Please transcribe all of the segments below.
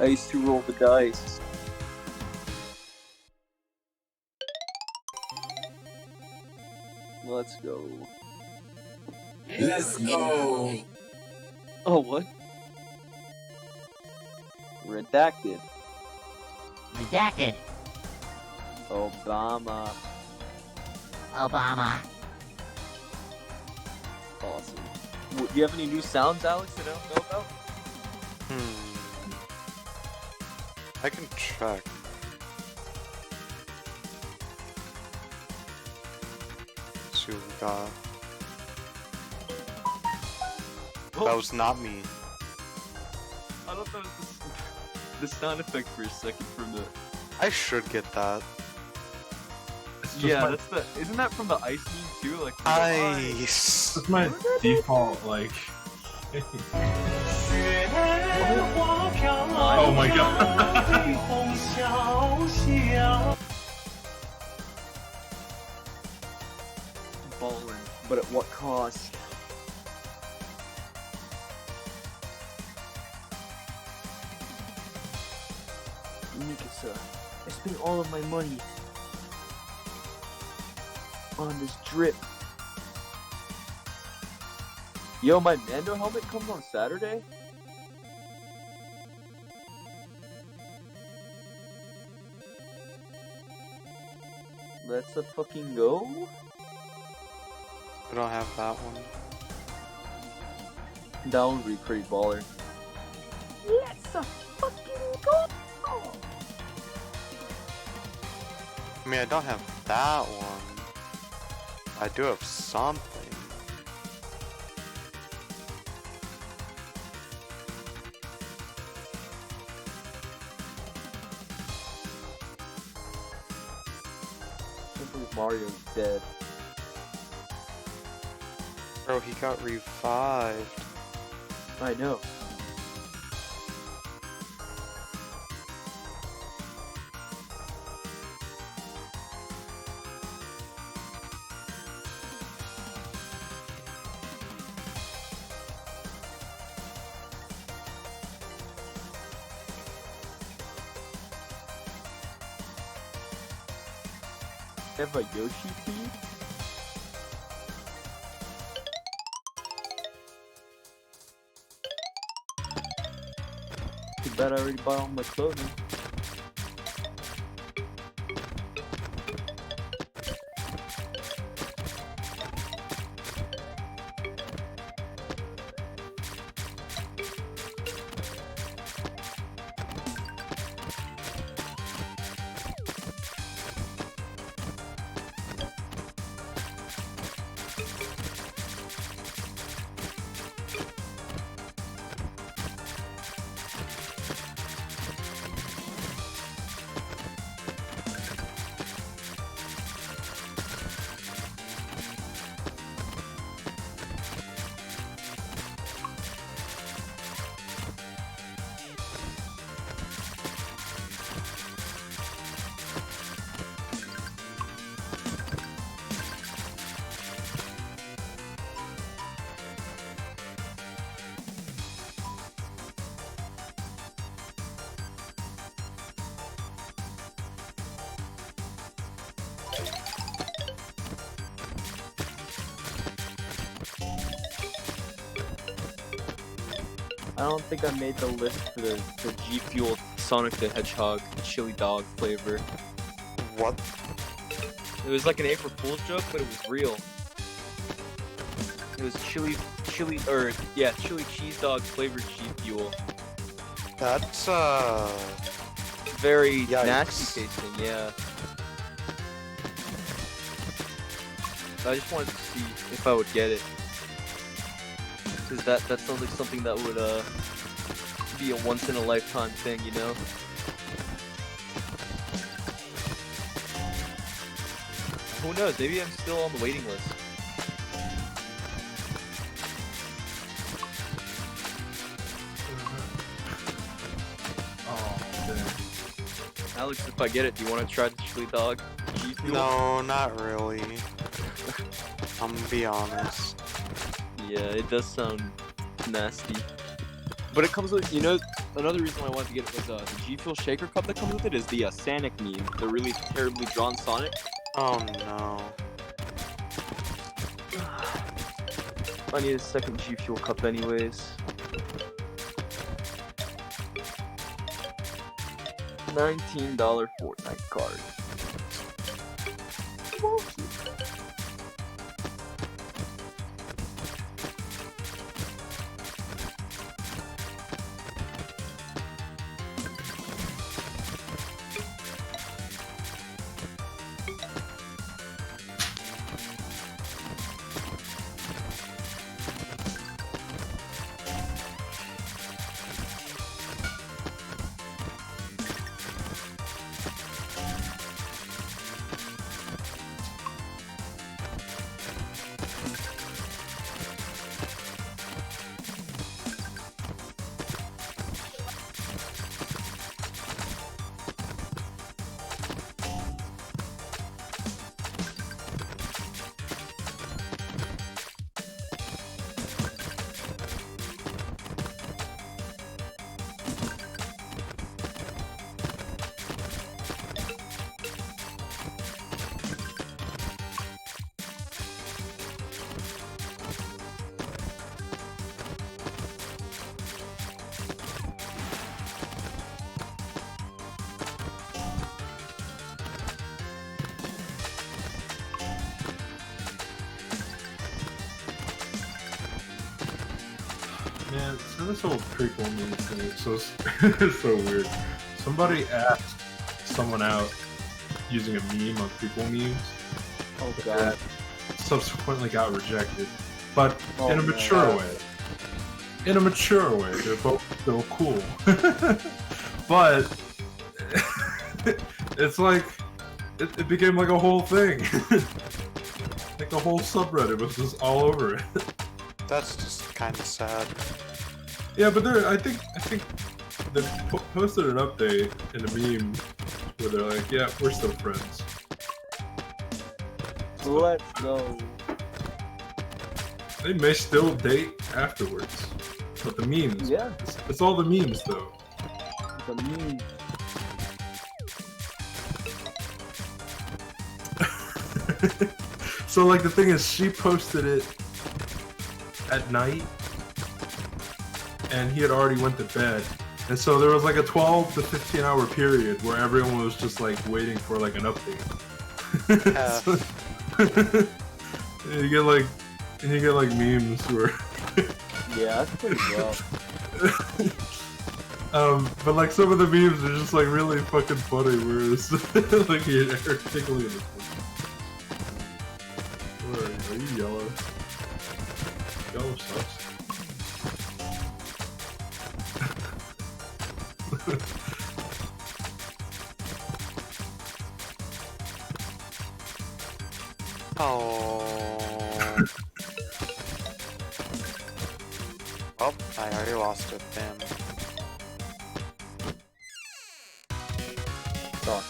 I used to roll the dice. Let's go. Let's go. Oh, what? Redacted. Redacted. Obama. Obama. Awesome. Do you have any new sounds, Alex, that I don't know about? I can check. Let's see what we got. Oh, That was not me. I thought that was the sound effect for a second from the... I should get that. Yeah, that's the... Isn't that from the ice meme too? Like, from the Ice. That's my default, like. Oh my god. Ballin', but at what cost? Mikasa, I spent all of my money on this drip. Yo, my Mando helmet comes on Saturday? Let's a fucking go? I don't have that one. That one would be pretty baller. Let's a fucking go! I mean, I don't have that one. I do have something. I can't believe Mario's dead. Bro, he got revived. I know. They have a Yoshi team? Too bad I already bought all my clothing. I don't think I made the list for the G Fuel Sonic the Hedgehog chili dog flavor. What? It was like an April Fool's joke, but it was real. It was chili cheese dog flavored G Fuel. That's, Very Yikes. nasty tasting, yeah. I just wanted to see if I would get it. Cause that sounds like something that would be a once in a lifetime thing, you know? Who knows, maybe I'm still on the waiting list. Oh, damn. Alex, if I get it, do you want to try the chili dog G Fuel? no, not really. I'm gonna be honest. Yeah, it does sound nasty. But it comes with, you know, another reason why I wanted to get it was the G Fuel Shaker cup that comes with it is the Sonic meme, the really terribly drawn Sonic. Oh no. I need a second G Fuel cup anyways. $19 Fortnite card. Man, so this whole prequel meme thing is so it's so weird. Somebody asked someone out using a meme on prequel memes. Oh god. Subsequently got rejected, but Oh, in a mature man. way. In a mature way, they're both still cool. But it's like it became like a whole thing. Like the whole subreddit was just all over it. That's just kind of sad. Yeah, but I think they posted an update in a meme where they're like, "Yeah, we're still friends." Let's go. They may still date afterwards, but the memes. Yeah. It's all the memes though. The meme. So like the thing is, she posted it at night, and he had already went to bed, and so there was like a 12 to 15 hour period where everyone was just like waiting for like an update. And you get like memes where Yeah, that's pretty rough. but like some of the memes are just like really fucking funny, where it's like you're articulating it. Where are you yellow? Yellow sucks. Oh. Oh, I already lost it. Damn. Suck.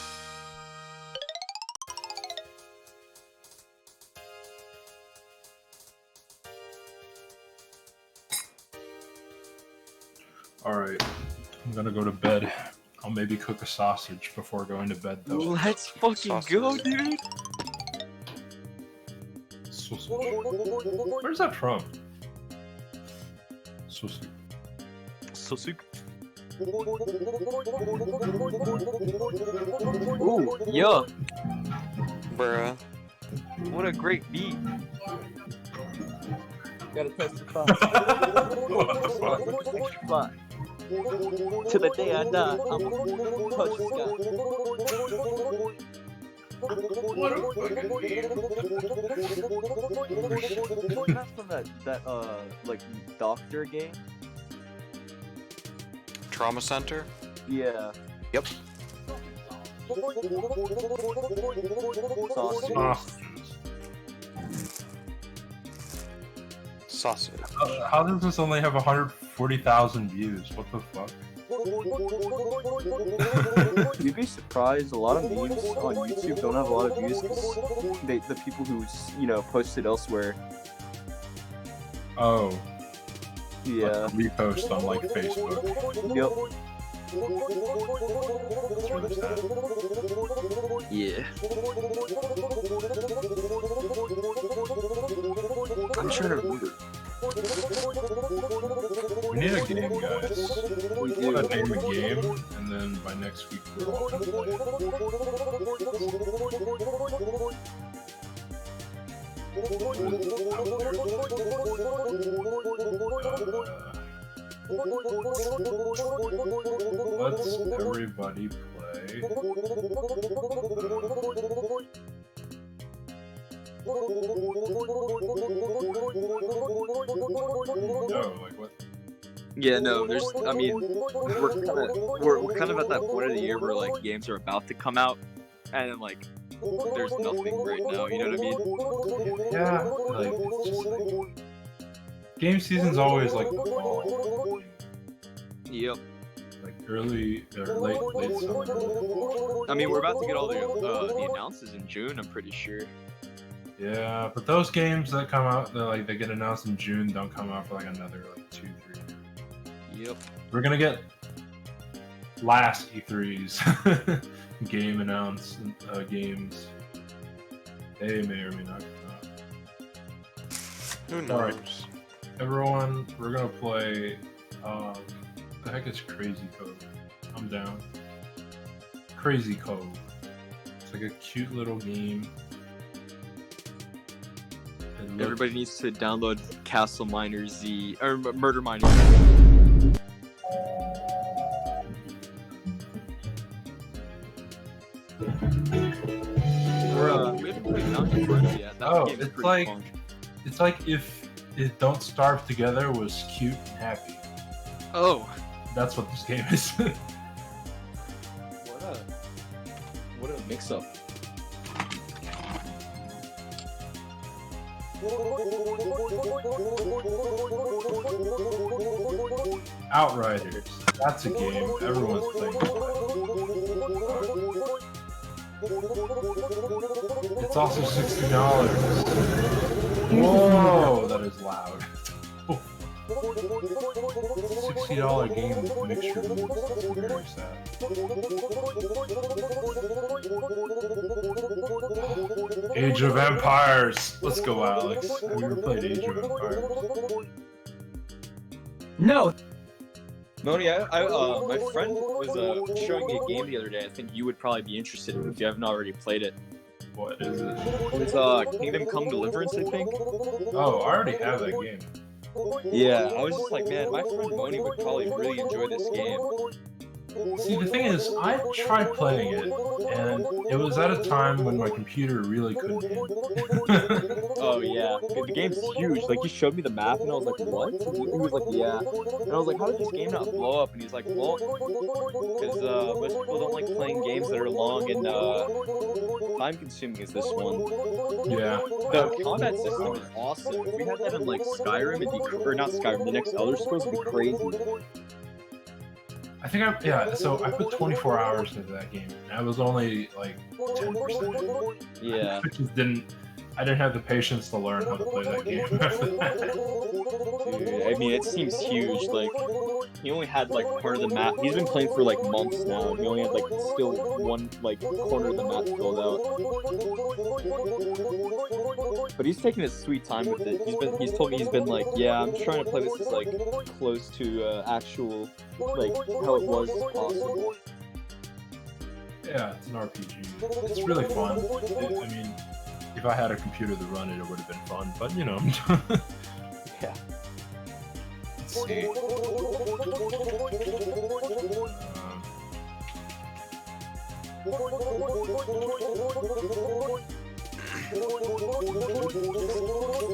Alright, I'm gonna go to bed. I'll maybe cook a sausage before going to bed though. Let's fucking go, dude. Sausage. Where's that from? Sausage. Sosuk. Ooh, yeah. Bruh. What a great beat. Gotta testify. Testify. To the day I die, I'm gonna touch the sky. That's from that like doctor game. Trauma Center? Yeah. Yep. Sausage. How does this only have 140,000 views? What the fuck? You'd be surprised. A lot of memes on YouTube don't have a lot of views because the people who post it elsewhere. Oh. Yeah. Repost on like Facebook. Yep. That's really sad. Yeah. I'm trying to remember. We need a game, guys. We We do. gotta name a game, and then by next week we're all gonna play it. Let's everybody play. No, like what? Yeah, no, there's. I mean, we're kind of at that point of the year where like games are about to come out, and then like there's nothing right now. You know what I mean? Yeah, like it's just like game season's always like the fall, Yep. like early or late summer. I mean, we're about to get all the announces in June. I'm pretty sure. Yeah, but those games that come out, they get announced in June, don't come out for like another like 2-3 years. Yep. We're gonna get last E3's game announced games. They may or may not come out. Who knows? Alright. Everyone, we're gonna play. The heck is Crazy Cove? I'm down. Crazy Cove. It's like a cute little game. It looks- Everybody needs to download Castle Miner Z or Murder Miner. We haven't played Mountain Friends yet. That Oh, game is it's pretty like- fun. It's like if Don't Starve Together was cute and happy. Oh. That's what this game is. What a mix-up. Outriders. That's a game. Everyone's playing. It's also $60. Whoa, that is loud. $60 game with mixture moves. Very sad. Age of Empires. Let's go, Alex. Have you ever played Age of Empires? No! Moni, my friend was showing me a game the other day. I think you would probably be interested in if you haven't already played it. What is it? It's Kingdom Come Deliverance, I think. Oh, I already have that game. Yeah, I was just like, man, my friend Moni would probably really enjoy this game. See, the thing is, I tried playing it, and it was at a time when my computer really couldn't handle it. Oh yeah, the game's huge. Like he showed me the map, and I was like, what? He was like, yeah. And I was like, how did this game not blow up? And he's like, well, because most people don't like playing games that are long and time-consuming as this one. Yeah. The combat system is awesome. If we had that in like Skyrim, it'd be or not Skyrim, the next Elder Scrolls would be crazy. I think so I put 24 hours into that game, and I was only like 10%. Yeah. I just didn't have the patience to learn how to play that game after that. Dude, I mean, it seems huge. Like, he only had like part of the map. He's been playing for like months now, and he only had like still one like corner of the map filled out. But he's taking his sweet time with it. He's told me he's been like, yeah, I'm trying to play this as like close to actual like how it was as possible. Yeah, it's an RPG. It's really fun. I mean, if I had a computer to run it, it would have been fun. But you know. Yeah. Let's see.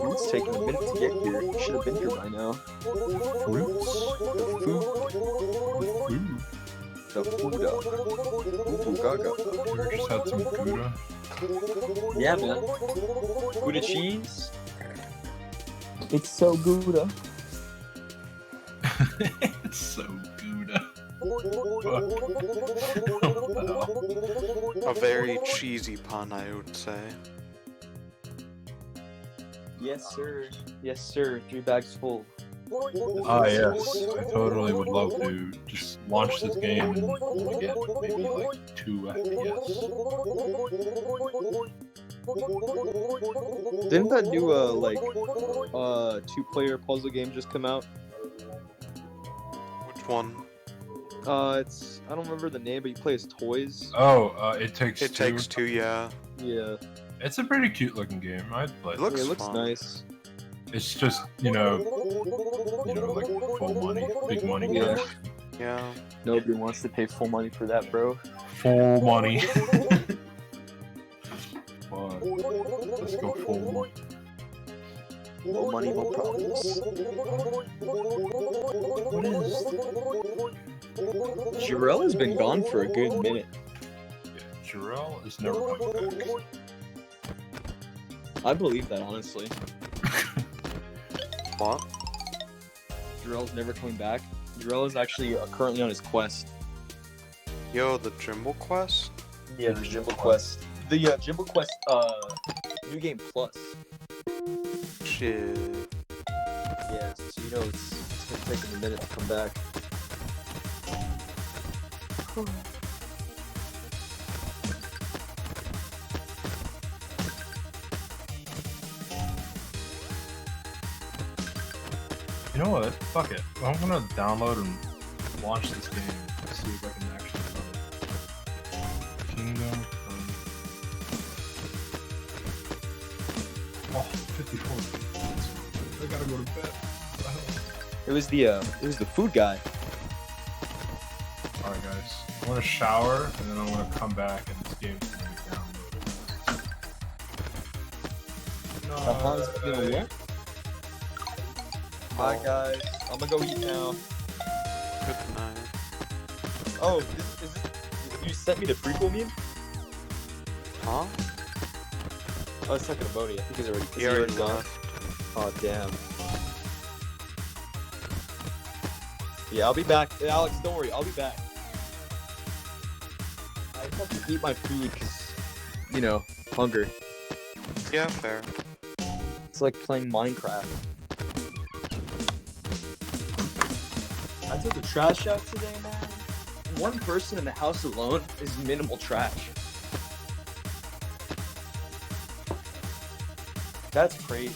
It's taking a minute to get here. Should have been here by now. Fruits. The Gouda. We just had some Gouda. Yeah, man. Gouda cheese. It's so Gouda. It's so Gouda. A very cheesy pun, I would say. Yes, sir. Yes, sir. 3 bags full. Ah, yes. I totally would love to just launch this game and get maybe like 2 FPS. Didn't that new two-player puzzle game just come out? Which one? It's I don't remember the name, but you play as toys. Oh, It Takes It Two. Takes Two, yeah. Yeah, It's a pretty cute looking game. I'd play It it. looks it looks fun. nice. It's just, like full money, big money. Yeah. Kind of. Yeah. Nobody wants to pay full money for that, bro. Full money. Fuck. Let's go full money. No money, no problems. Jarrell has been gone for a good minute. Yeah, Jarrell is never coming back. I believe that, honestly. What? Jarrell's never coming back. Jarrell is actually currently on his quest. Yo, the Jimble Quest? Yeah, the Jimbo Quest. The Jimbo Quest, New Game Plus. Shit. Yeah, so you know it's gonna take him a minute to come back. You know what? Fuck it. I'm gonna download and launch this game and see if I can actually run it. Kingdom Come. Oh, 54. I gotta go to bed. It was the food guy. Alright guys. I'm gonna shower and then I'm gonna come back and this game's gonna be downloaded. No. Hi guys, I'm gonna go eat now. Good night. Oh, you sent me the prequel meme? Huh? I was talking about it. I think he's already. He already left. Oh damn. Yeah, I'll be back. Alex, don't worry, I'll be back. I just have to eat my food because, hunger. Yeah, fair. It's like playing Minecraft. I took the trash out today, man. One person in the house alone is minimal trash. That's crazy.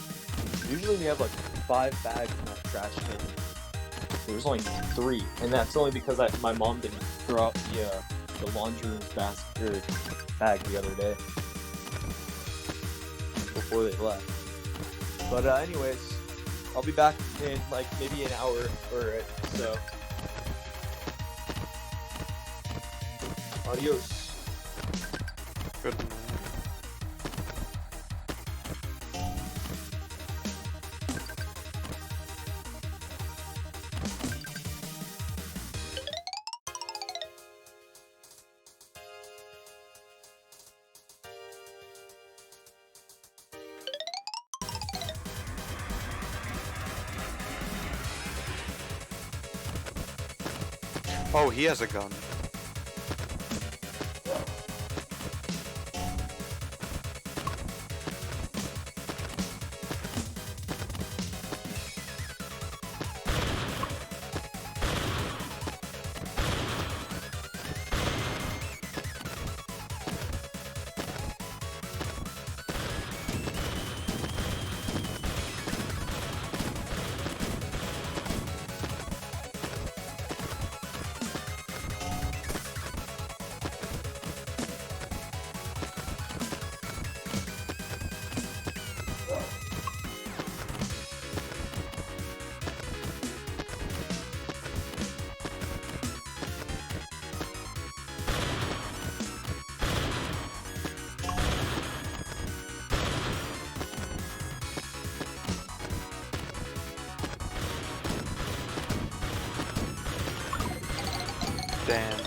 Usually we have like 5 bags in that trash can. There was only 3, and that's only because my mom didn't throw out the laundry room bag the other day before they left. But anyways, I'll be back in like maybe an hour or so. Adios. Good night. Oh, he has a gun. Damn.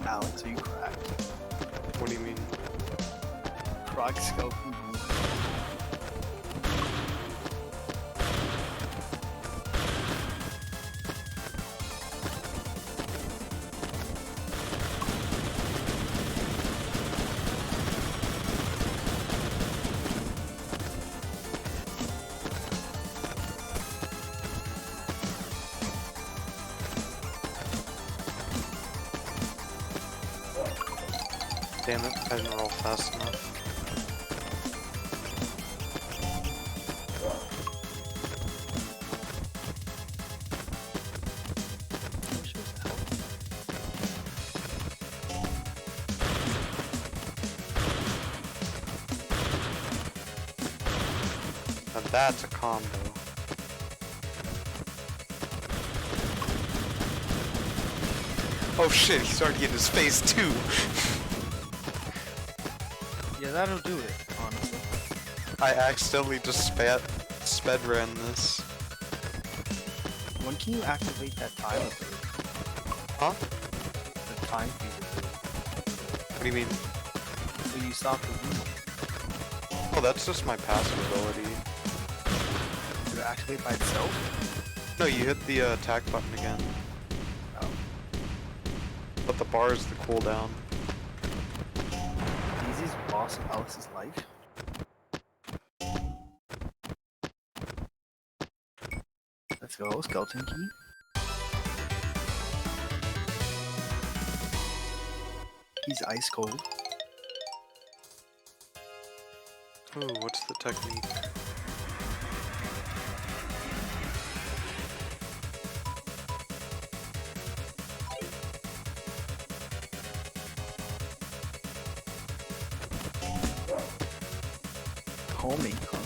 Alex, are you cracked? What do you mean? Croc scope. Damn it, I didn't roll fast enough. Now that's a combo. Oh shit, he's already in his face too! Yeah, that'll do it, honestly. I accidentally just sped ran this. When can you activate that time ability? Huh? The time feed ability. What do you mean? When you stop the room, Oh, that's just my passive ability. does it activate by itself? No, you hit the attack button again. Oh. But the bar is the cooldown. Easiest boss of Alex's life? Let's go, skeleton key. He's ice cold. Ooh, what's the technique? Homing, huh?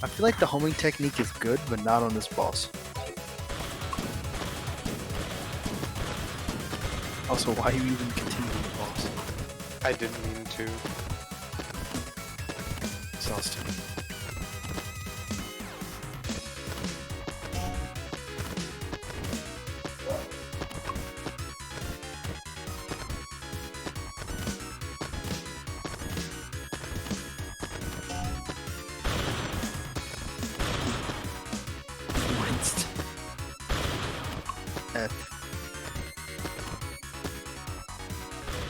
I feel like the homing technique is good, but not on this boss. Also, why are you even continuing the boss? I didn't mean to. Sounds stupid. Winced. F.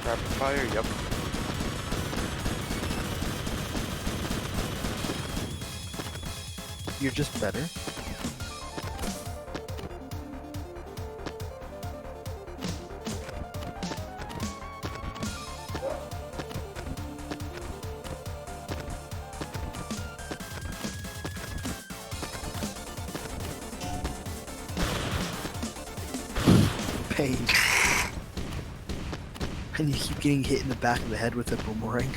Rapid fire, yep. You're just better. Pain. And you keep getting hit in the back of the head with a boomerang.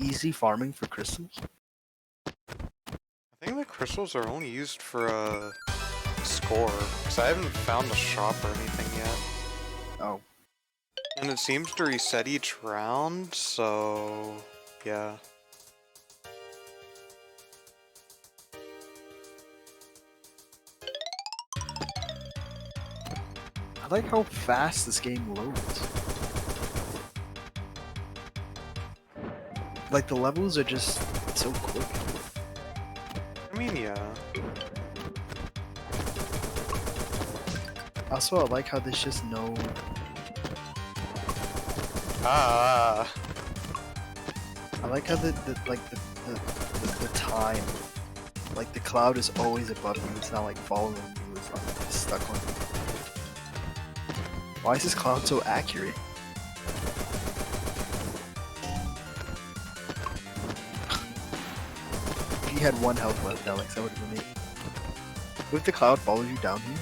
Easy farming for crystals? I think the crystals are only used for score, because I haven't found a shop or anything yet. Oh. And it seems to reset each round, so yeah. I like how fast this game loads. Like the levels are just so quick. I mean, yeah. Also, I like how there's just no... Ah. I like how the time, like the cloud is always above you. It's not like following you. It's not like stuck on you. Why is this cloud so accurate? If you had one health left, Alex, that would have been it. What if the cloud follows you down here?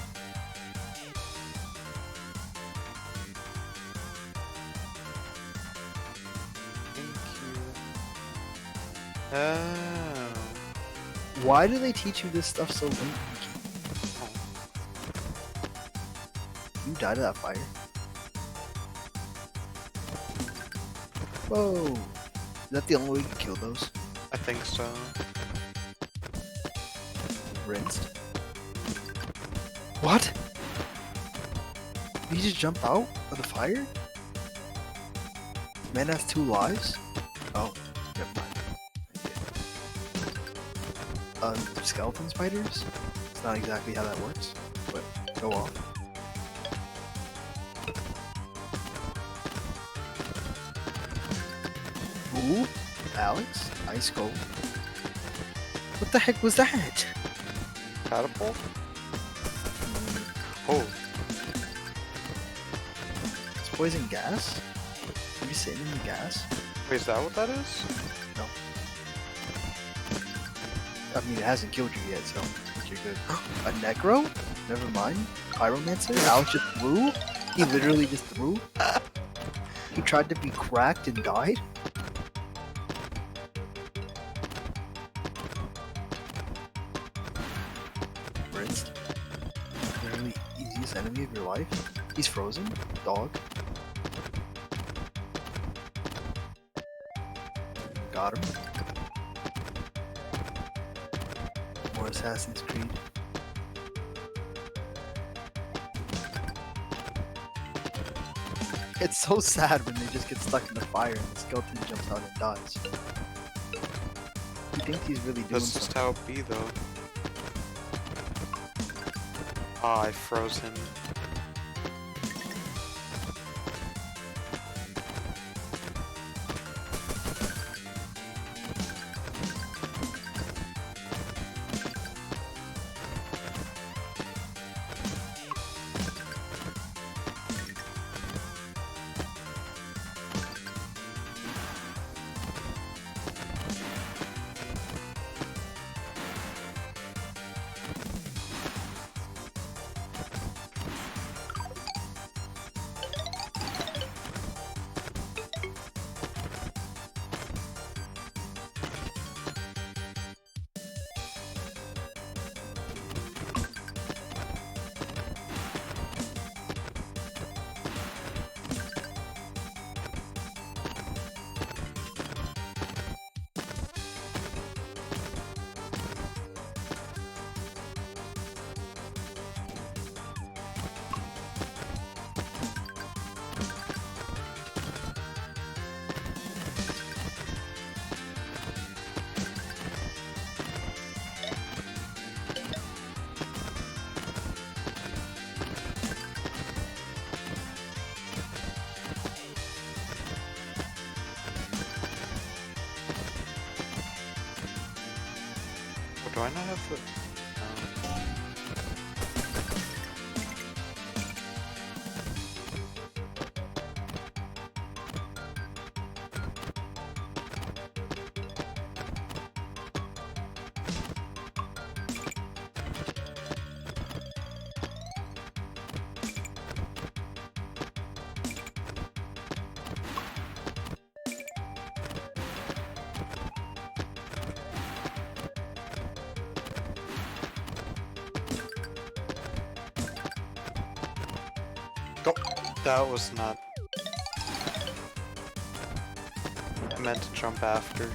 Oh. Why do they teach you this stuff so late? die to that fire? Whoa! Is that the only way you can kill those? I think so. Rinsed. What? Did he just jump out of the fire? Man has 2 lives? Oh, never mind. Skeleton spiders? It's not exactly how that works, but go off. Ooh, Alex, ice cold. What the heck was that? Catapult? Oh, It's poison gas? Are you sitting in the gas? wait, is that what that is? No. I mean, it hasn't killed you yet, so I think you're good. A necro? Never mind. Pyromancer? Alex just threw? He literally just threw? He tried to be cracked and died? Rinsed. Literally easiest enemy of your life. He's frozen. Dog. Got him. More Assassin's Creed. It's so sad when they just get stuck in the fire and the skeleton jumps out and dies. He thinks he's really doing That's just something. how it be, though. Ah, I froze him. Do I not have the... Oh, that was not... I meant to jump after.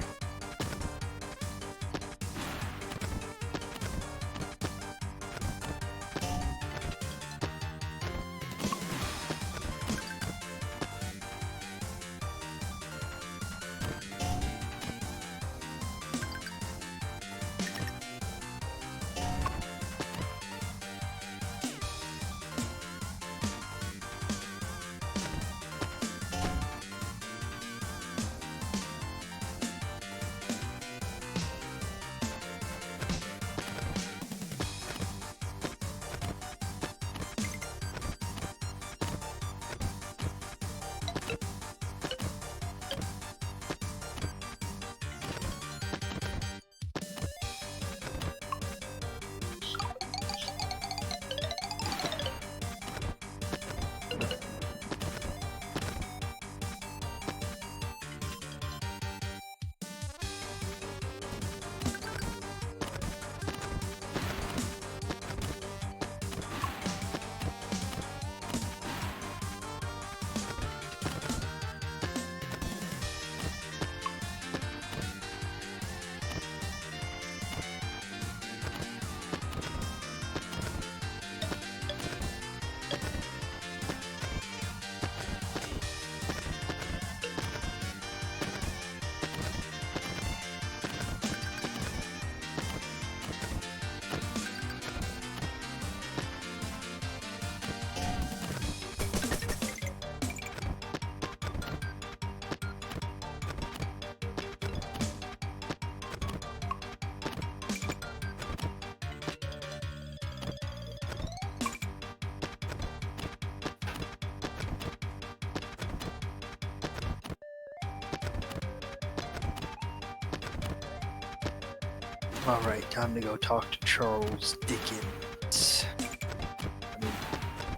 Alright, time to go talk to Charles Dickens. I mean,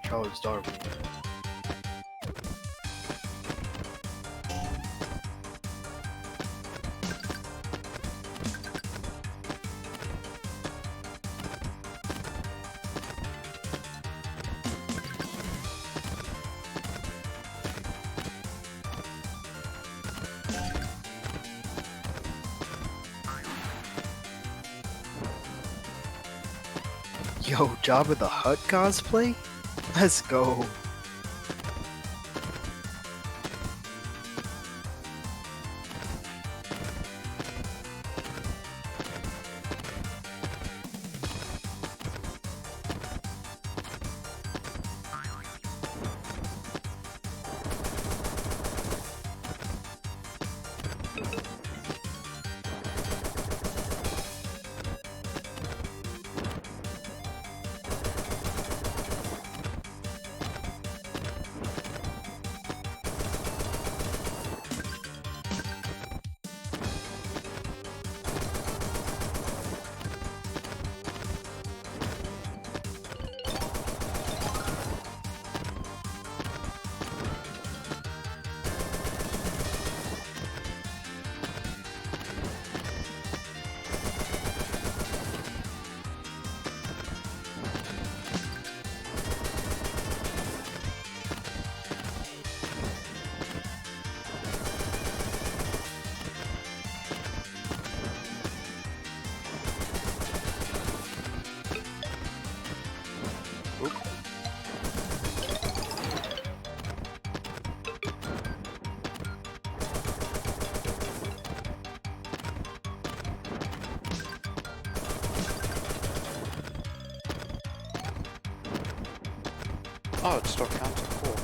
Charles Darwin. Yo, Jabba the Hutt cosplay? Let's go. Oh, it still counts. Cool.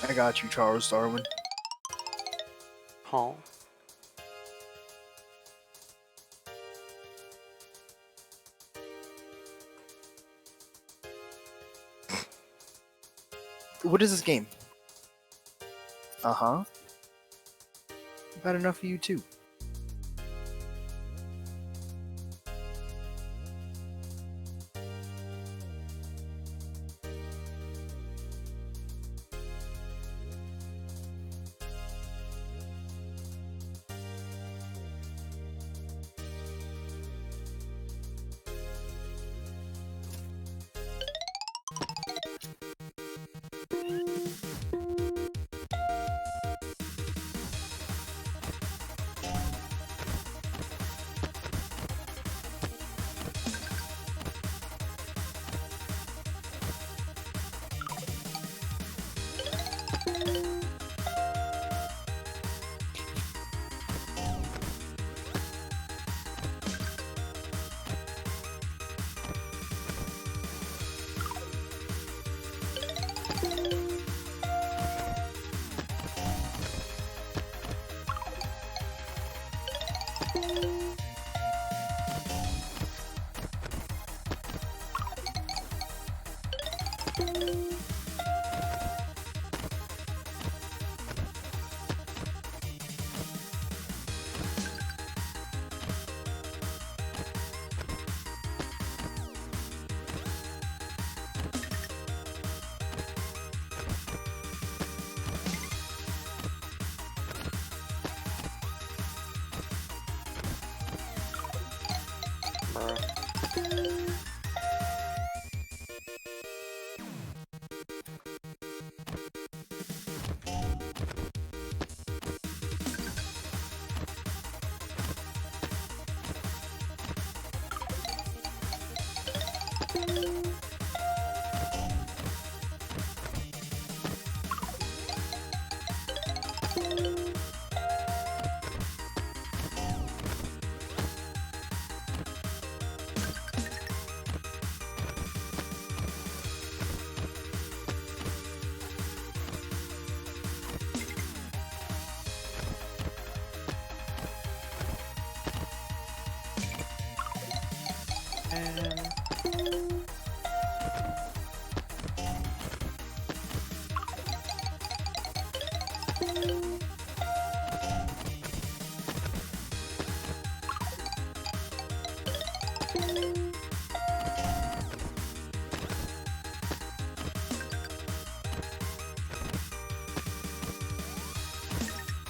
I got you, Charles Darwin. Huh? What is this game? Uh-huh. I've had enough of you too.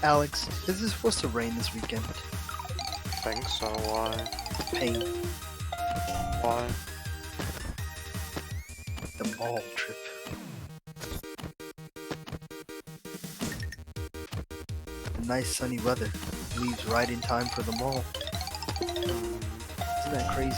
Alex, is it supposed to rain this weekend? Think so. Why? Pain. Why? The mall trip. The nice sunny weather leaves right in time for the mall. Isn't that crazy?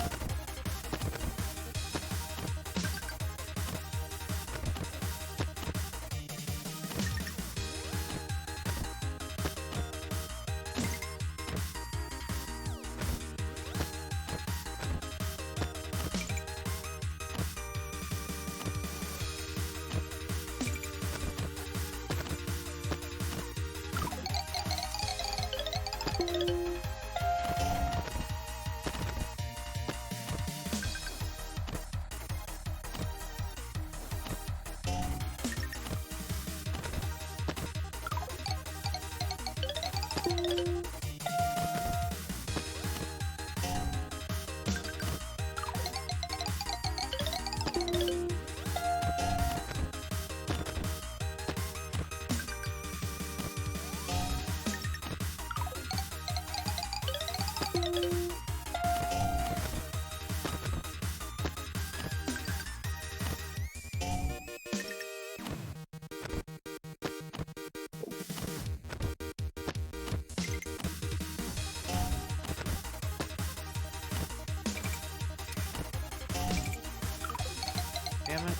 Damn it.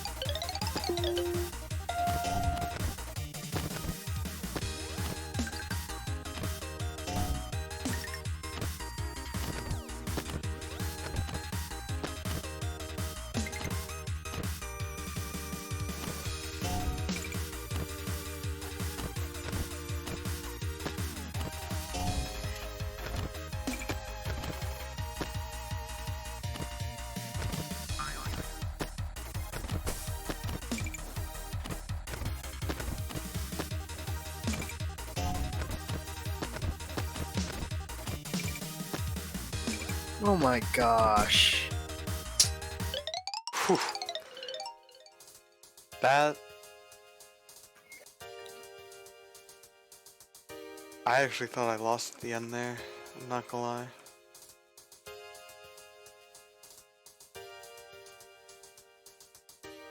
Oh my gosh. Whew. That. I actually thought I lost at the end there. I'm not gonna lie.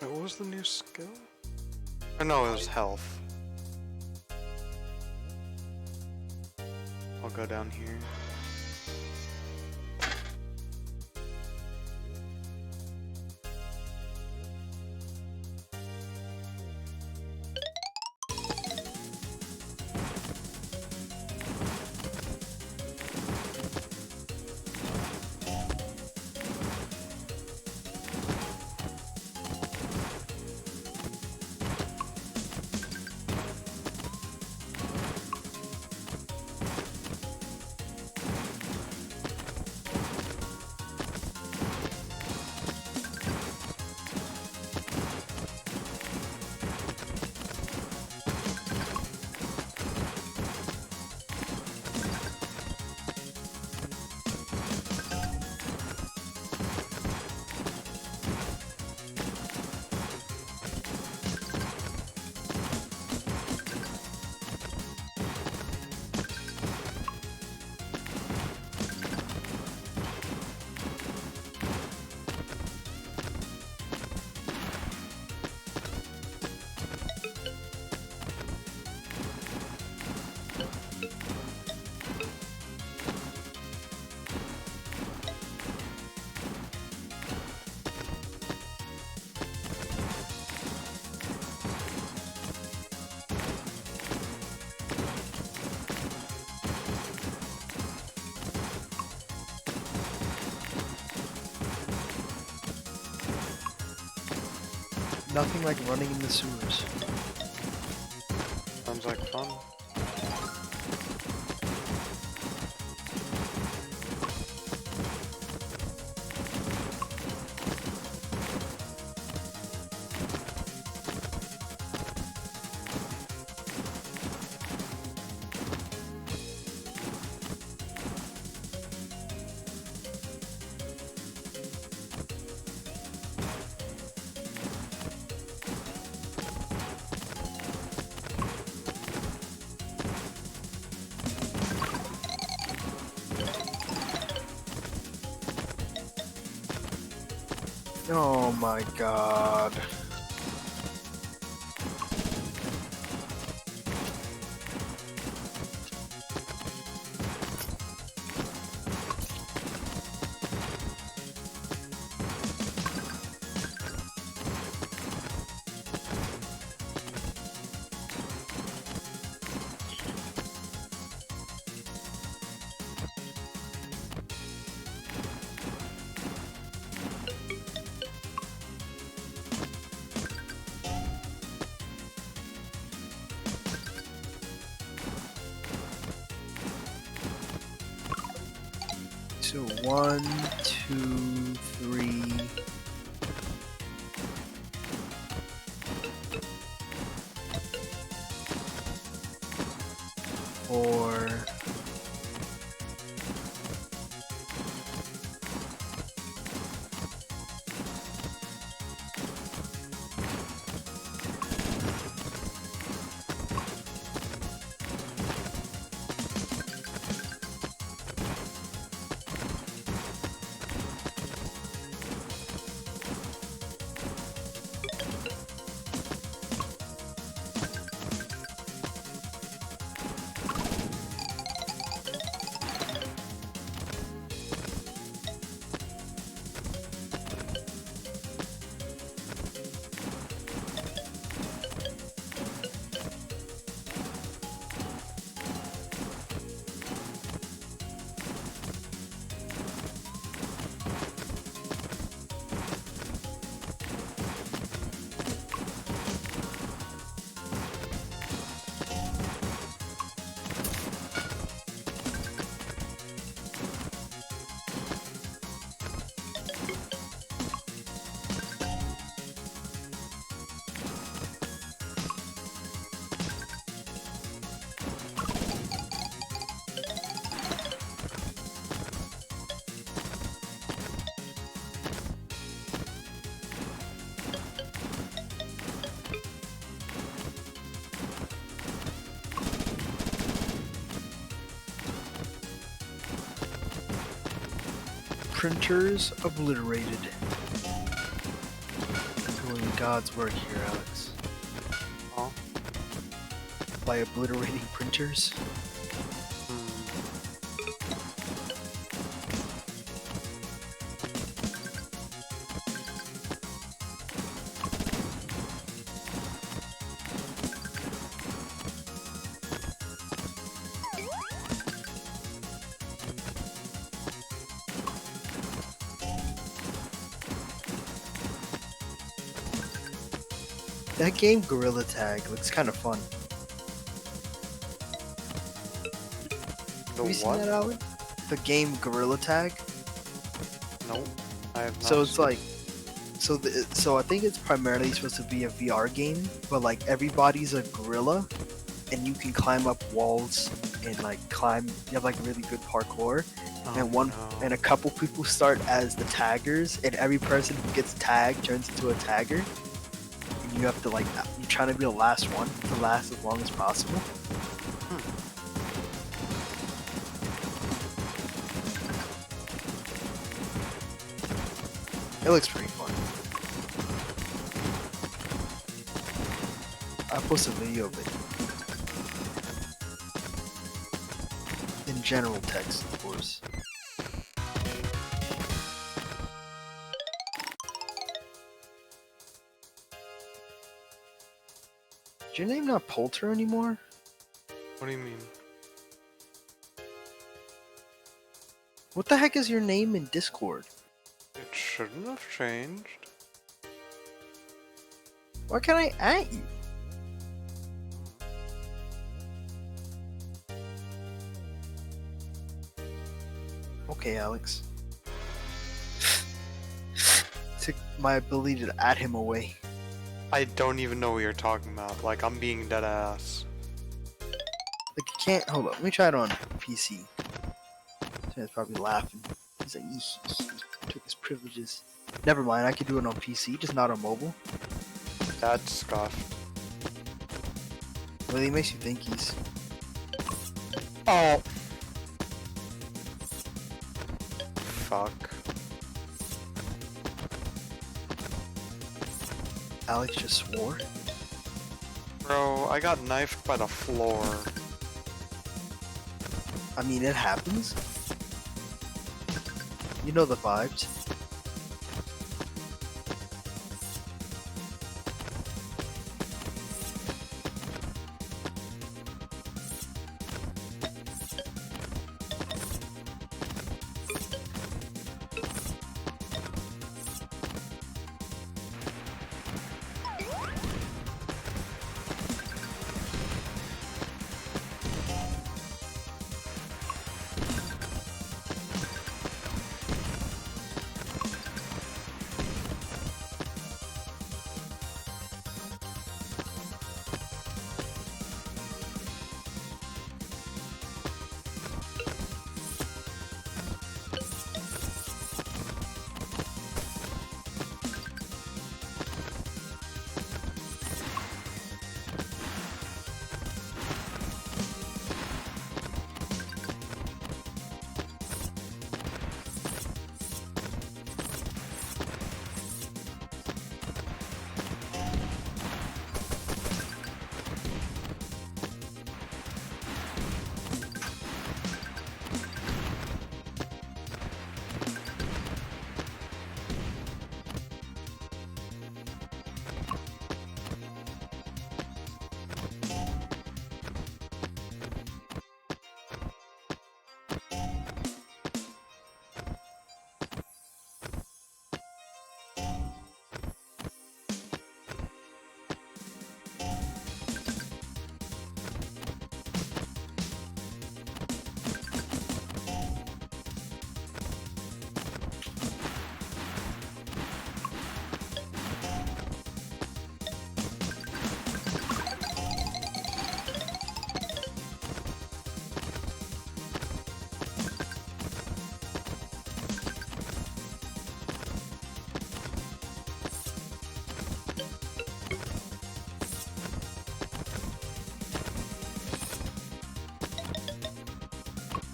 Wait, what was the new skill? Or no, it was health. I'll go down here. Nothing like running in the sewers. Sounds like fun. Oh my god. So 1, 2, 3. Four. Printers obliterated. Doing God's work here, Alex. Oh. By obliterating printers. That game Gorilla Tag looks kind of fun. The Have you seen what? that, Alex? The game Gorilla Tag. No, I have not. So it's seen- like, so I think it's primarily supposed to be a VR game, but like everybody's a gorilla, and you can climb up walls and like climb. You have like really good parkour, Oh, and no. a couple people start as the taggers, and every person who gets tagged turns into a tagger, and you have to like you're trying to be the last one to last as long as possible. It looks pretty fun. I'll post a video of it. In general text, of course. Is your name not Poulter anymore? What do you mean? What the heck is your name in Discord? It shouldn't have changed. Why can't I at you? Okay, Alex. Took my ability to add him away. I don't even know what you're talking about. Like, I'm being dead ass. Like, you can't. Hold up. Let me try it on PC. He's probably laughing. He's like, took his privileges. Never mind, I can do it on PC, just not on mobile. That's scuffed. Really makes you think he's. Oh. Fuck. Alex just swore. Bro, I got knifed by the floor. I mean, it happens. You know the vibes.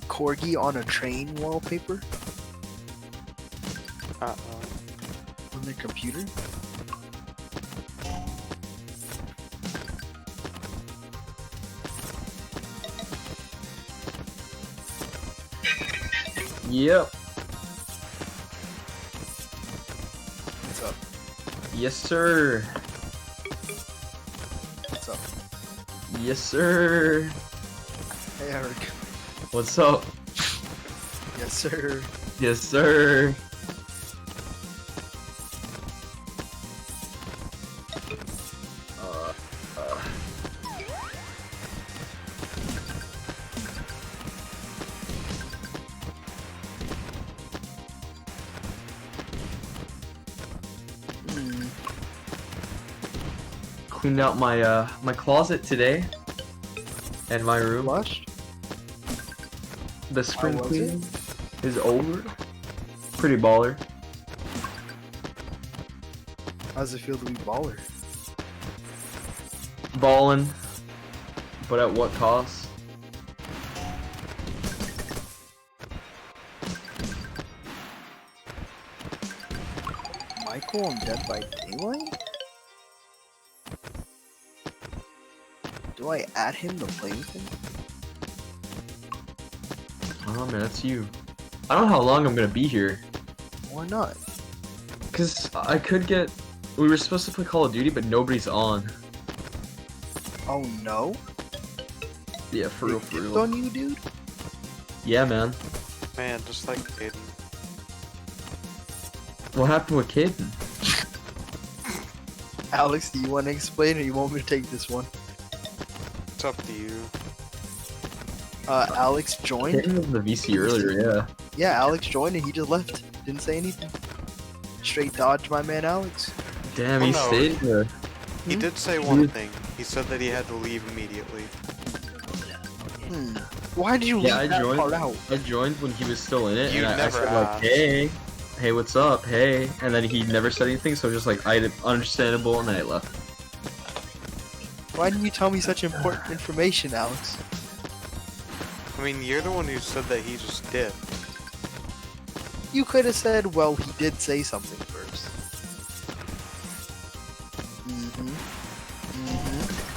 Corgi on a train wallpaper Uh-oh. on their computer. Yep. What's up? Yes, sir. What's up? Yes, sir. Hey, Eric. What's up? Yes, sir. Yes, sir. Hmm. Cleaned out my my closet today and my room. Flushed? The spring was cleaning is over. Pretty baller. How's it feel to be baller? Ballin', but at what cost? Michael on Dead by Daylight? Do I add him to play with him? Oh man, that's you. I don't know how long I'm gonna be here. Why not? Cause I could get. We were supposed to play Call of Duty, but nobody's on. Oh no? Yeah, for real, for It's real. on you, dude? Yeah, man. Man, just like Aiden. What happened with Caden? Alex, do you want to explain or you want me to take this one? It's up to you. Alex joined. Caden was in the VC earlier, yeah. Yeah, Alex joined and he just left. Didn't say anything. Straight dodge my man Alex. Damn, Well, he no. stayed there. He Hmm? did say one thing. He said that he had to leave immediately. Why did you Yeah, leave I that joined. part out? I joined when he was still in it, You and I never said like, asked. hey, what's up, hey, and then he never said anything, so just like, understandable, and then I left. Why didn't you tell me such important information, Alex? I mean, you're the one who said that he just dipped. You could have said, well, he did say something first. Mm-hmm. Mm-hmm.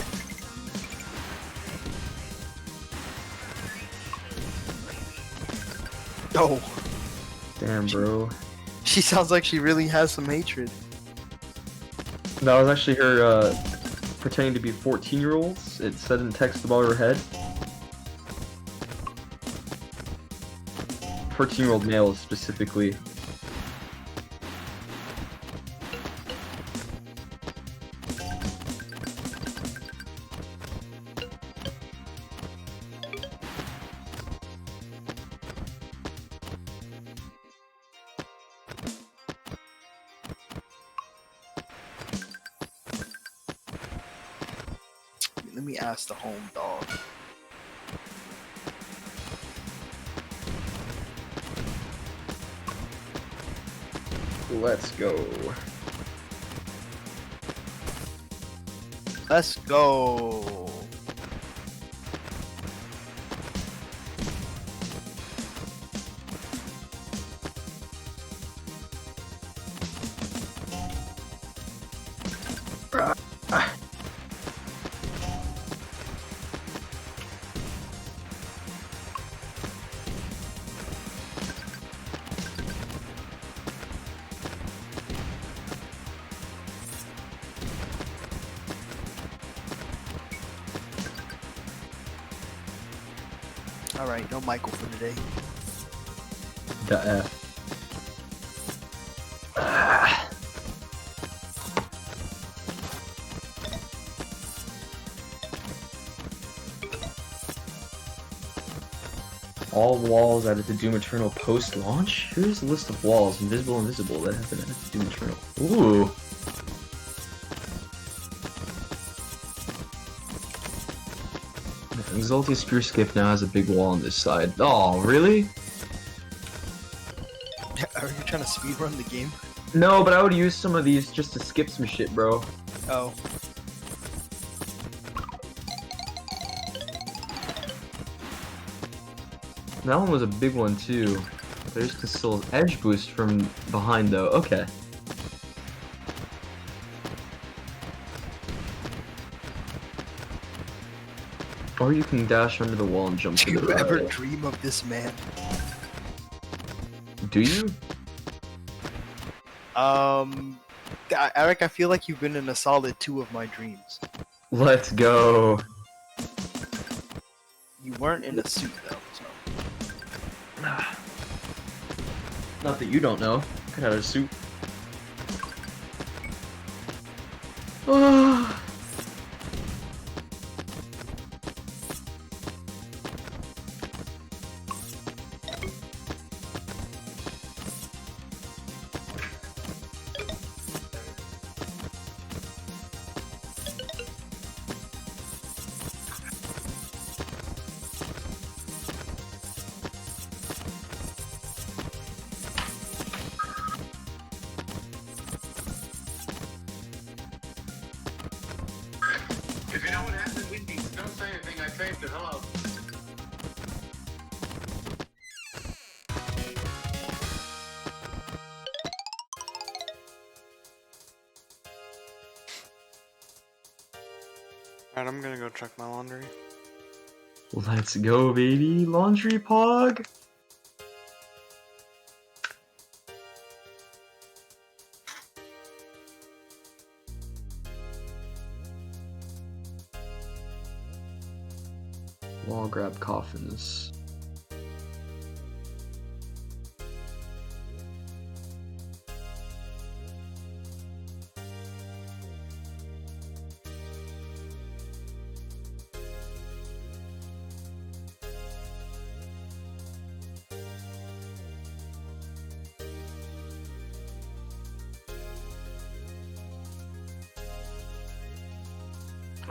Oh, Damn, bro. she sounds like she really has some hatred. That was actually her pretending to be 14-year-olds. It said in text above her head. 14-year-old males specifically. Let me ask the home dog. Let's go. Let's go. Alright, no Michael for today. The F. All walls added to Doom Eternal post-launch? Here's a list of walls, invisible, that have been added to Doom Eternal. Ooh. Exalted Spear Skip now has a big wall on this side. Oh, really? Are you trying to speedrun the game? No, but I would use some of these just to skip some shit, bro. Oh. That one was a big one, too. There's still edge boost from behind, though. Okay. Or you can dash under the wall and jump Do to you the ever right. dream of this man? Do you? Eric, I feel like you've been in a solid 2 of my dreams. Let's go. You weren't in a suit though, so. Not that you don't know. I could have a suit. If you know what happened, Wendy, don't say anything. I saved it. Hello. Alright, I'm gonna go check my laundry. Let's go, baby. Laundry Pog. Wall grab coffins.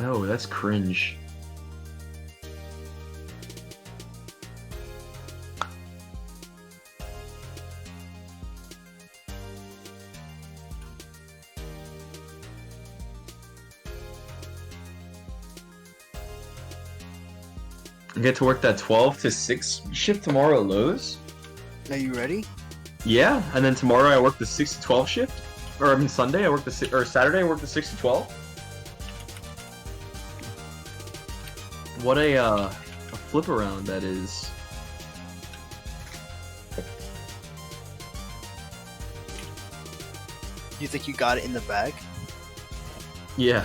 Oh, that's cringe. I get to work that 12 to 6 shift tomorrow at Lowe's. Are you ready? Yeah, and then tomorrow I work the 6 to 12 shift. Or I mean Sunday I work or Saturday I work the 6 to 12. What a flip around that is. You think you got it in the bag? Yeah.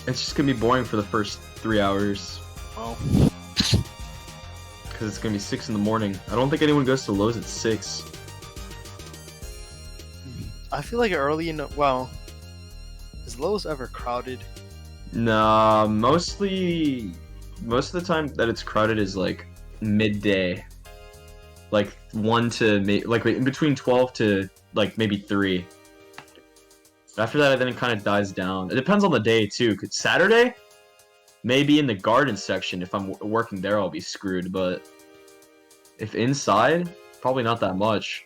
It's just gonna be boring for the first 3 hours. Oh. Because it's gonna be 6 in the morning. I don't think anyone goes to Lowe's at 6. I feel like early in the, well, is Lowe's ever crowded? Nah, most of the time that it's crowded is like midday. Like 1 to like in between 12 to like maybe 3. After that, then it kind of dies down. It depends on the day too. 'Cause Saturday, maybe in the garden section. If I'm working there, I'll be screwed. But if inside, probably not that much.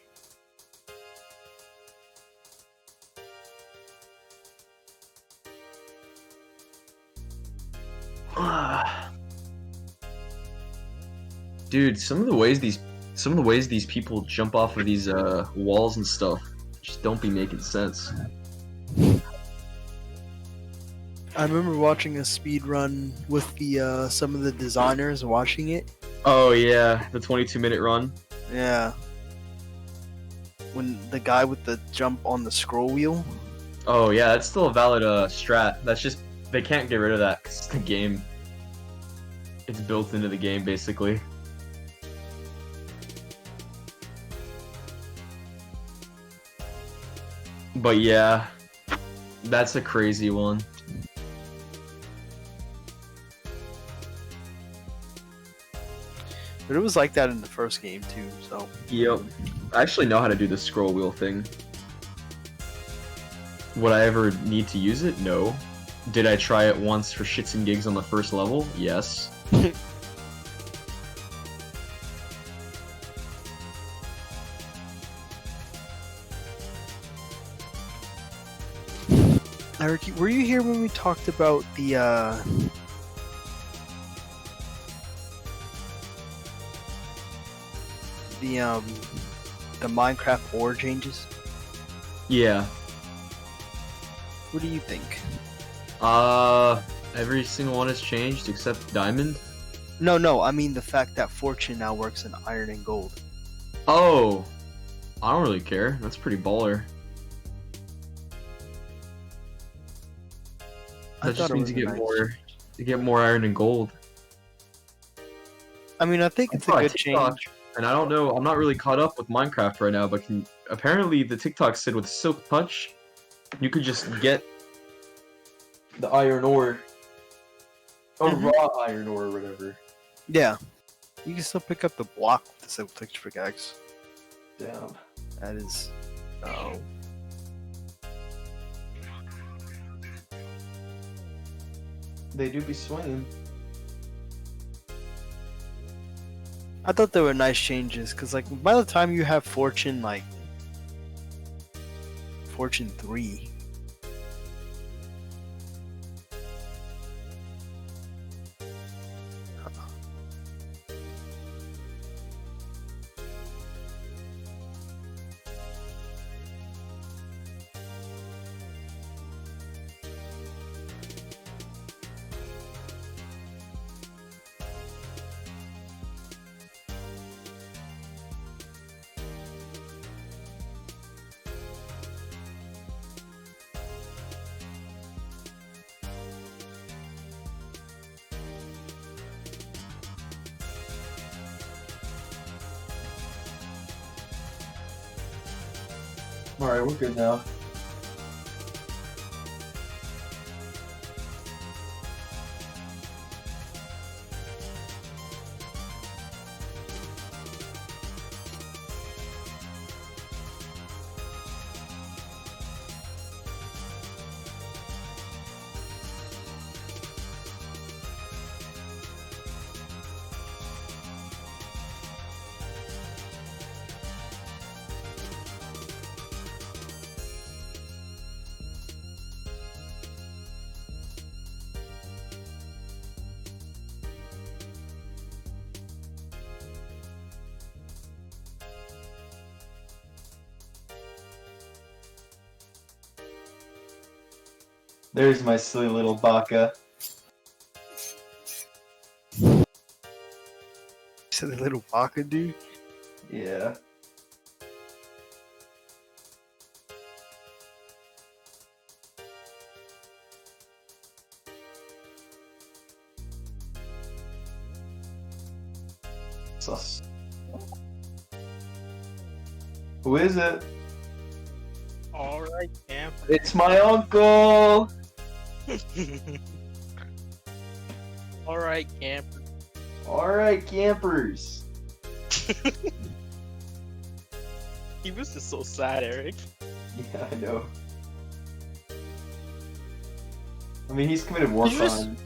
Dude, some of the ways these people jump off of these walls and stuff just don't be making sense. I remember watching a speed run with the some of the designers watching it. Oh yeah, the 22-minute run. Yeah. When the guy with the jump on the scroll wheel. Oh yeah, that's still a valid strat. That's just they can't get rid of that 'cause it's the game. It's built into the game basically. But yeah, that's a crazy one. But it was like that in the first game too, so. Yep. I actually know how to do the scroll wheel thing. Would I ever need to use it? No. Did I try it once for shits and gigs on the first level? Yes. Eric, were you here when we talked about the Minecraft ore changes? Yeah. What do you think? Every single one has changed except diamond. No, I mean the fact that Fortune now works in iron and gold. Oh, I don't really care. That's pretty baller. I That thought just it means was you a get nice more. change. You get more iron and gold. I mean, I think it's a saw good TikTok, change. And I don't know. I'm not really caught up with Minecraft right now, but apparently the TikTok said with Silk Touch, you could just get the iron ore, or Mhm. raw iron ore, or whatever. Yeah, you can still pick up the block with the silk touch pickaxe. Damn. That is, oh, They do be swinging. I thought they were nice changes because, like, by the time you have Fortune, like Fortune 3. Alright, we're good now. There's my silly little baka. Silly little baka dude. Yeah. Sus. Who is it? Alright, camp. It's my uncle! Alright, camp. Alright, campers. He was just so sad, Eric. Yeah, I know. I mean, he's committed war You just- crimes.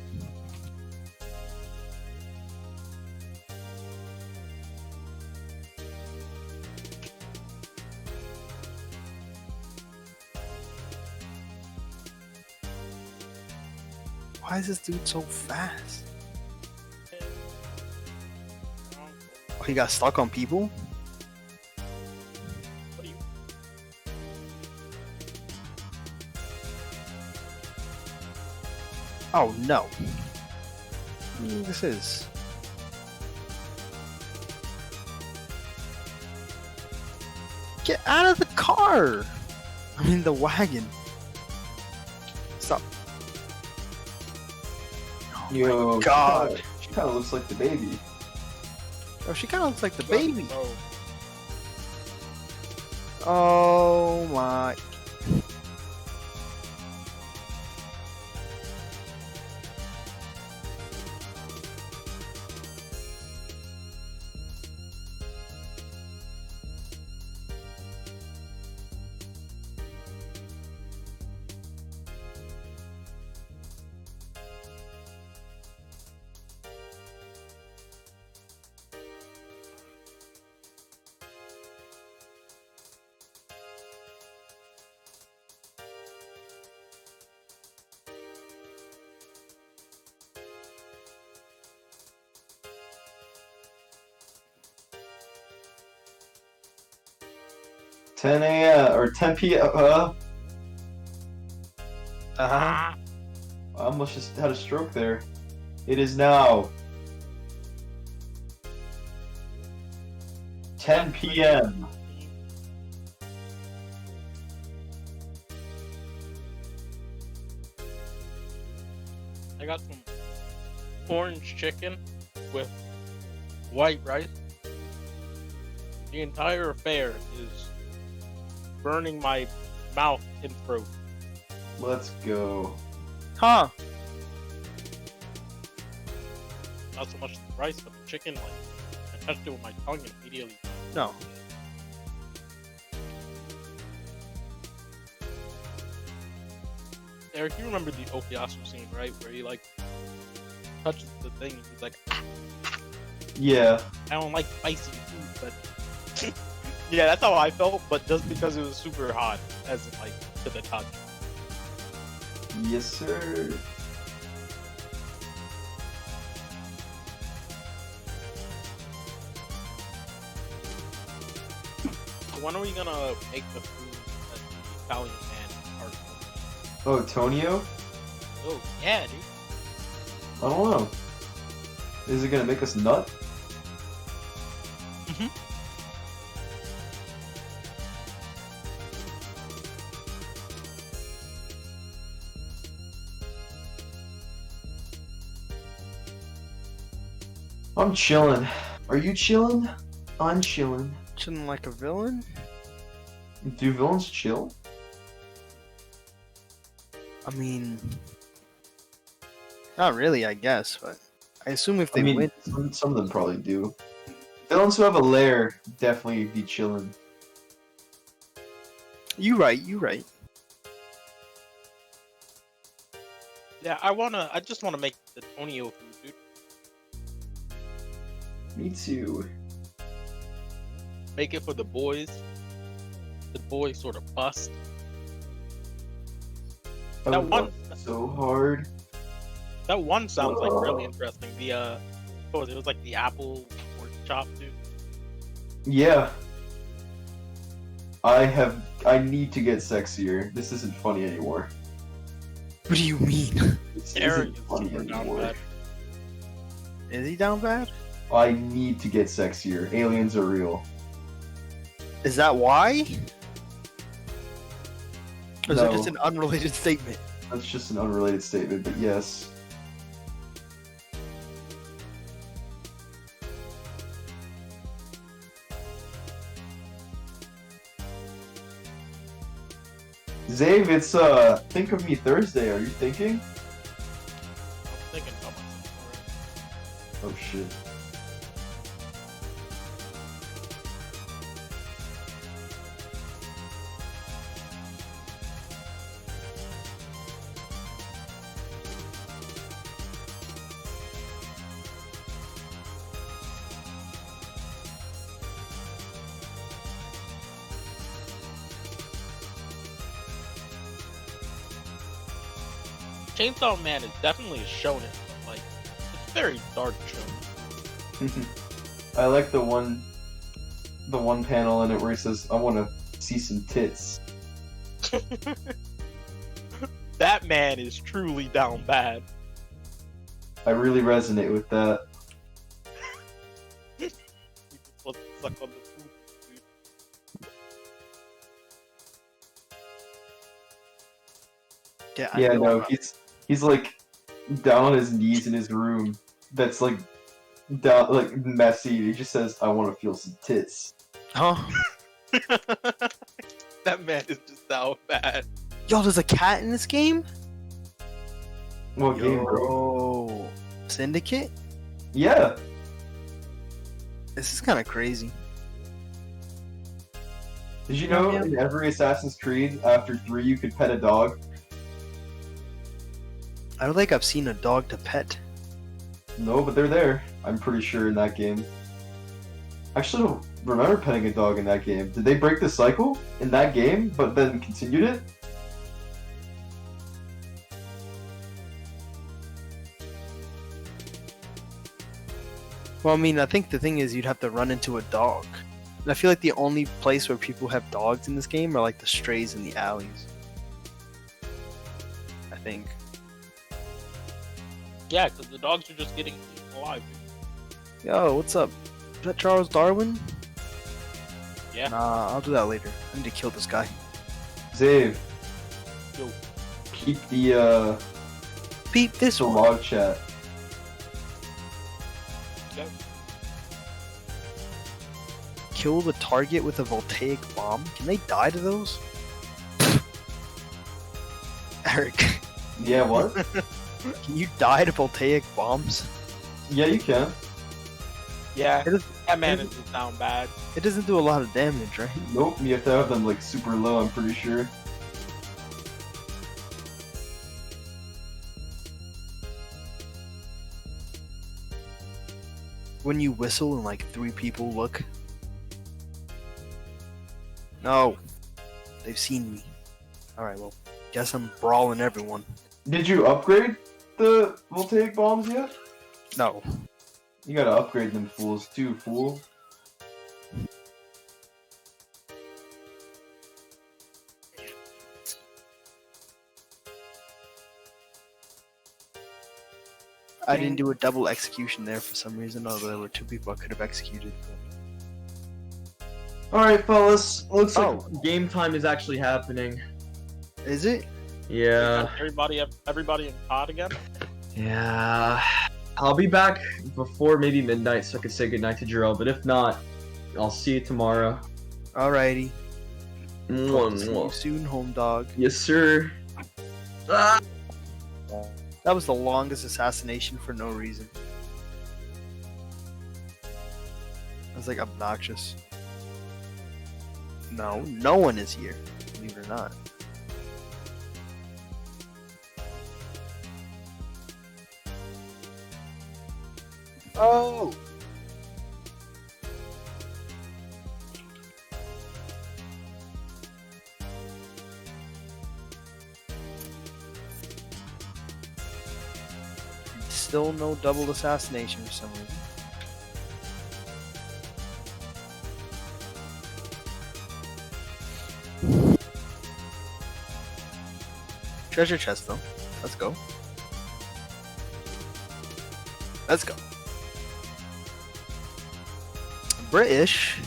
Why is this dude so fast? Oh, he got stuck on people? What do you... Oh no. This is. Get out of the car! I mean, the wagon. Stop. Yo, God. She kind of looks like the baby. Oh, she kind of looks like the baby. Oh, Oh my. Ten a.m. or 10 p.m. Uh-huh. ah, I almost just had a stroke there. It is now 10 p.m. I got some orange chicken with white rice. The entire affair is burning my mouth and throat. Let's go. Huh. Not so much the rice, but the chicken. Like, I touched it with my tongue and immediately. No. Eric, you remember the Opiasu scene, right? Where he like touches the thing and he's like, Yeah. I don't like spicy food, but yeah, that's how I felt. But just because it was super hot, as in like to the touch. Yes, sir. So when are we gonna make the food that the Italian man are? Oh, Tonio? Oh yeah, dude. I don't know. Is it gonna make us nut? Mhm. I'm chilling. Are you chilling? I'm chilling. Chilling like a villain? Do villains chill? I mean, not really, I guess, but I assume if they I mean, win. some of them probably do. Villains who have a lair definitely be chilling. You right, you right. Yeah, I just wanna make the Tonio food, dude. Me too. Make it for the boys. The boys sort of bust. I That would one- love it so hard. That one sounds like really interesting. The what was it? It was like the apple pork chop, dude. Yeah. I need to get sexier. This isn't funny anymore. What do you mean? This Eric isn't is funny super down anymore. bad. Is he down bad? I need to get sexier. Aliens are real. Is that why? Or is it No. just an unrelated statement? That's just an unrelated statement, but yes. Zave, it's Think of Me Thursday. Are you thinking? I'm thinking about myself. Oh shit. Chainsaw Man is definitely a shonen, but like it's very dark shonen. I like the one panel in it where he says, "I want to see some tits." That man is truly down bad. I really resonate with that. Let's suck on the food. Yeah, Yeah, know no, about- he's like down on his knees in his room. That's like down, like messy. He just says, "I want to feel some tits." Huh? That man is just down bad. Yo, there's a cat in this game? What game, bro? Yo. Syndicate? Yeah. This is kind of crazy. Did you know Yeah. in every Assassin's Creed, after 3, you could pet a dog? I don't think I've seen a dog to pet. No, but they're there. I'm pretty sure in that game. I actually don't remember petting a dog in that game. Did they break the cycle in that game, but then continued it? Well, I mean, I think the thing is you'd have to run into a dog. And I feel like the only place where people have dogs in this game are like the strays in the alleys. I think. Yeah, because the dogs are just getting eaten alive. Yo, what's up? Is that Charles Darwin? Yeah. Nah, I'll do that later. I need to kill this guy. Zave. Yo. Keep the Beat this the one. log chat. Okay. Kill the target with a voltaic bomb. Can they die to those? Eric, Yeah, what? can you die to voltaic bombs? Yeah, you can. Yeah, It is- that man it is just down bad. It doesn't do a lot of damage, right? Nope, you have to have them like super low, I'm pretty sure. When you whistle and like 3 people look. No. They've seen me. Alright, well, guess I'm brawling everyone. Did you upgrade the voltaic bombs yet? No. You gotta upgrade them fools too, fool. I didn't do a double execution there for some reason, although there were 2 people I could have executed. Alright, fellas. Looks Oh. like game time is actually happening. Is it? Yeah. Everybody in COD again? Yeah. I'll be back before maybe midnight so I can say goodnight to Jarrell, but if not, I'll see you tomorrow. Alrighty. Mwah, See you mwah. soon, home dog. Yes, sir. Ah! That was the longest assassination for no reason. That was like obnoxious. No, no one is here, believe it or not. Oh! Still no double assassination for some reason. Treasure chest though. Let's go. Let's go. British.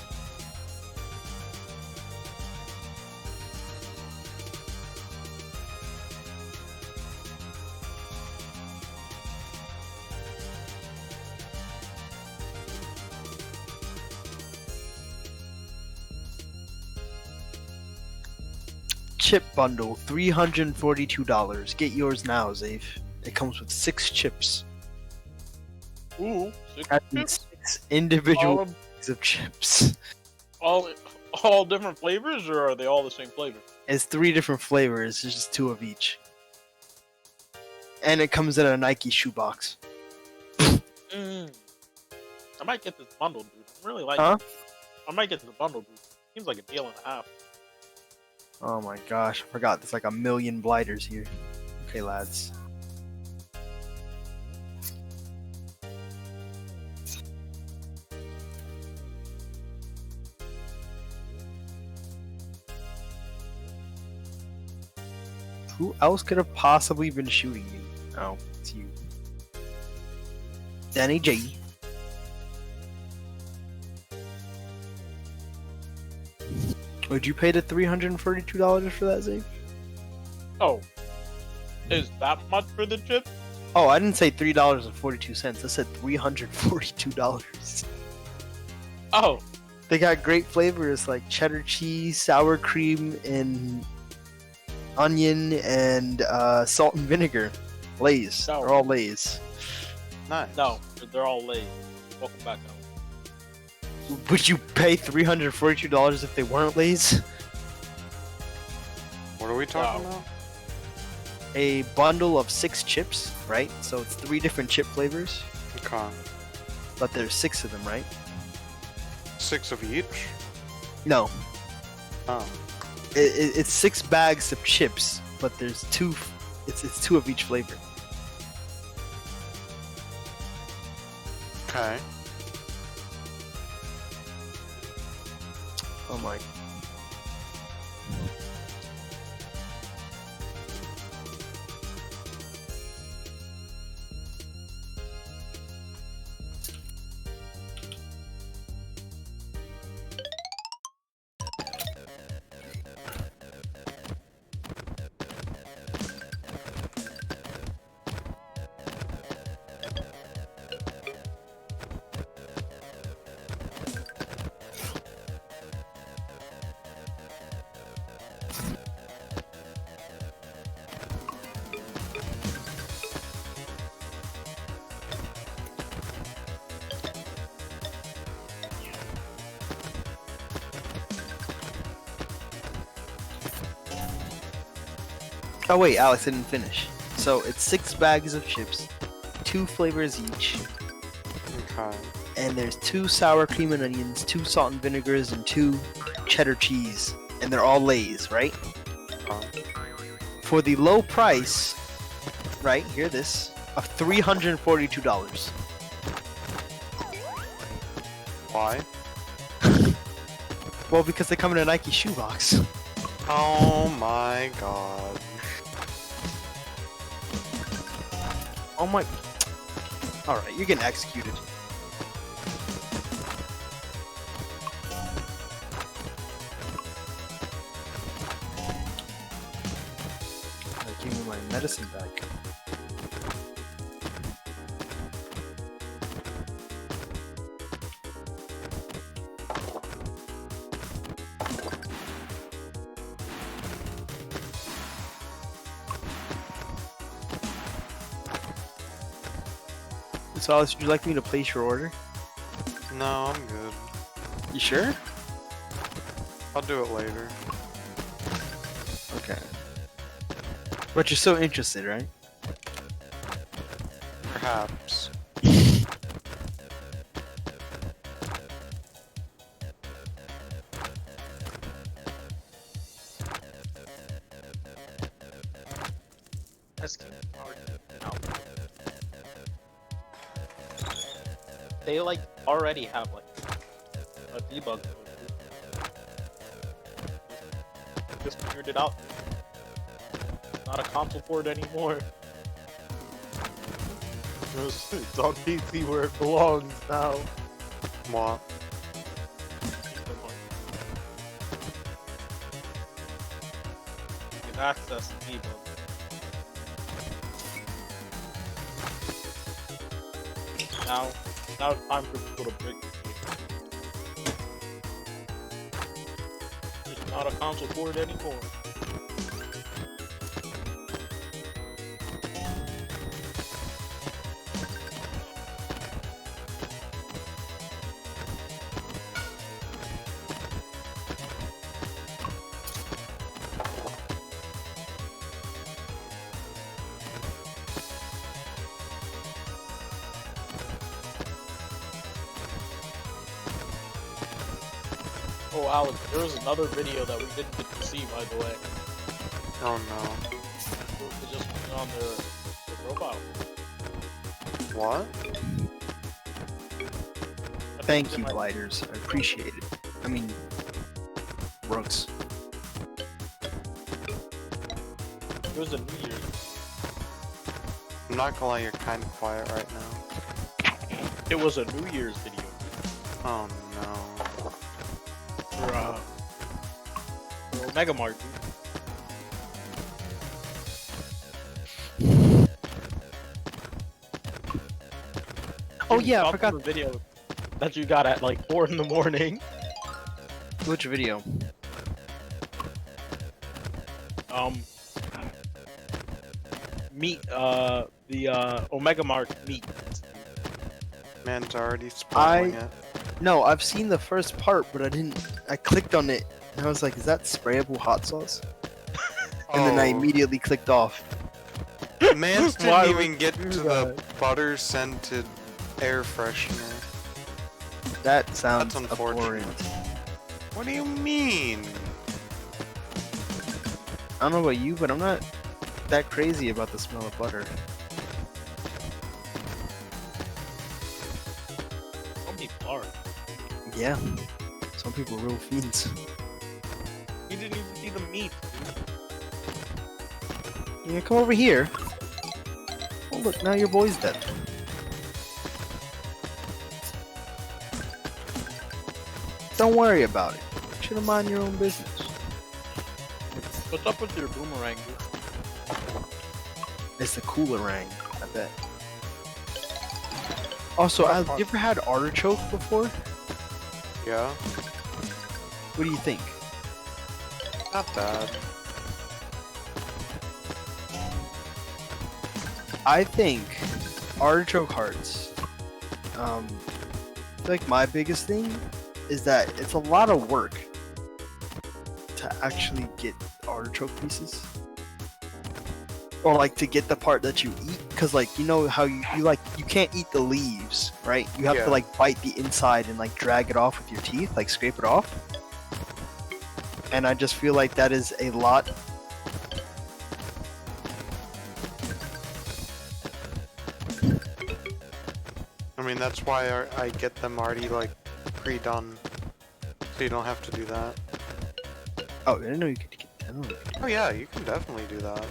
Chip bundle, $342. Get yours now, Zafe. It comes with 6 chips. Ooh, six That chips? means 6 individual All, bags of chips. all different flavors, or are they all the same flavor? It's 3 different flavors. There's just 2 of each. And it comes in a Nike shoebox. I might get this bundle, dude. I really like Huh? it. I might get this bundle, dude. Seems like a deal and a half. Oh my gosh, I forgot there's like a million blighters here. Okay, lads. Who else could have possibly been shooting me? Oh, it's you. Danny G. Would you pay the $342 for that, Zane? Oh, is that much for the chip? Oh, I didn't say $3.42. I said $342. Oh, They got great flavors like cheddar cheese, sour cream, and onion, and salt and vinegar. Lay's. No. They're all Lay's. Nice. no, they're all late. Welcome back, Alex. Would you pay $342 if they weren't Lay's? What are we talking No. about? A bundle of 6 chips, right? So it's 3 different chip flavors, Okay. but there's 6 of them, right? 6 of each? No, Oh. it's 6 bags of chips, but there's 2. It's 2 of each flavor. Okay. Oh my. Oh wait, Alex didn't finish. So it's 6 bags of chips, 2 flavors each, Okay. and there's 2 sour cream and onions, 2 salt and vinegars, and 2 cheddar cheese, and they're all Lay's, right? For the low price, right? Hear this, of $342. Why? Well, because they come in a Nike shoebox. Oh my god. Oh my. Alright, you're getting executed. Give me my medicine back. So, Alice, would you like me to place your order? No, I'm good. You sure? I'll do it later. Okay. But you're so interested, right? Perhaps. That's hard. No. They like already have like a debug. Just figured it out. Not a console port anymore. It's on PC where it belongs now. What? You can access the debug. Now it's time for people to break this game. It's not a console board anymore. Oh, Alex, there was another video that we didn't get to see, by the way. Oh no. It just went on their profile. What? Thank you, Blighters. I appreciate it. I mean, Brooks. It was a New Year's. I'm not gonna lie, you're kind of quiet right now. It was a New Year's video Oh no. for Mega Mart. Oh yeah, I Top of forgot. the video that you got at like 4 in the morning. Which video? Meet the Omega Mart meet. Man's already spoiling it. No, I've seen the first part, but I clicked on it and I was like, is that sprayable hot sauce? And then I Oh. immediately clicked off. Mans Why didn't would even get you to do the butter scented air freshener. That sounds That's unfortunate. abhorrent. What do you mean? I don't know about you, but I'm not that crazy about the smell of butter. Some people are. Yeah, some people are real fiends. You didn't even see the meat. Yeah, come over here. Oh look, now your boy's dead. Don't worry about it. Should have mind your own business. What's up with your boomerang, dude? It's the cooler rang, I bet. Also, have you ever had artichoke before? Yeah, What do you think? not bad. I think artichoke hearts. Like my biggest thing is that it's a lot of work to actually get artichoke pieces, or like to get the part that you eat. Cause like you know how you can't eat the leaves, right? You have Yeah. to like bite the inside and like drag it off with your teeth, like scrape it off. And I just feel like that is a lot. I mean, that's why I get them already like pre-done, so you don't have to do that. Oh, I didn't know you could get that. Oh yeah, you can definitely do that.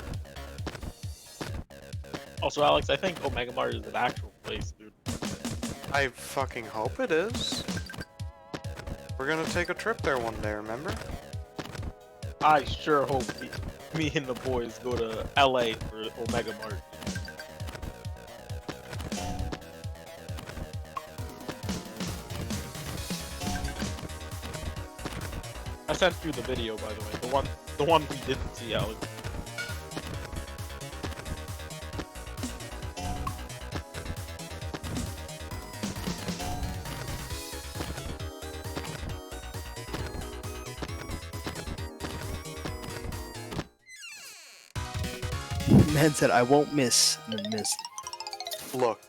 Also, Alex, I think Omega Mart is an actual place, dude. I fucking hope it is. We're gonna take a trip there one day, remember? I sure hope me and the boys go to LA for Omega Mart. I sent you the video, by the way. The one we didn't see, Alex. Man said, "I won't miss," and then missed. Look.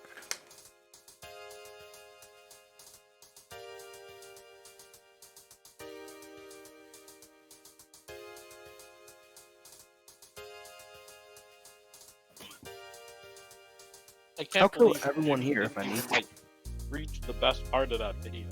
I can't How cool believe everyone we here didn't if I need like reach the best part of that video.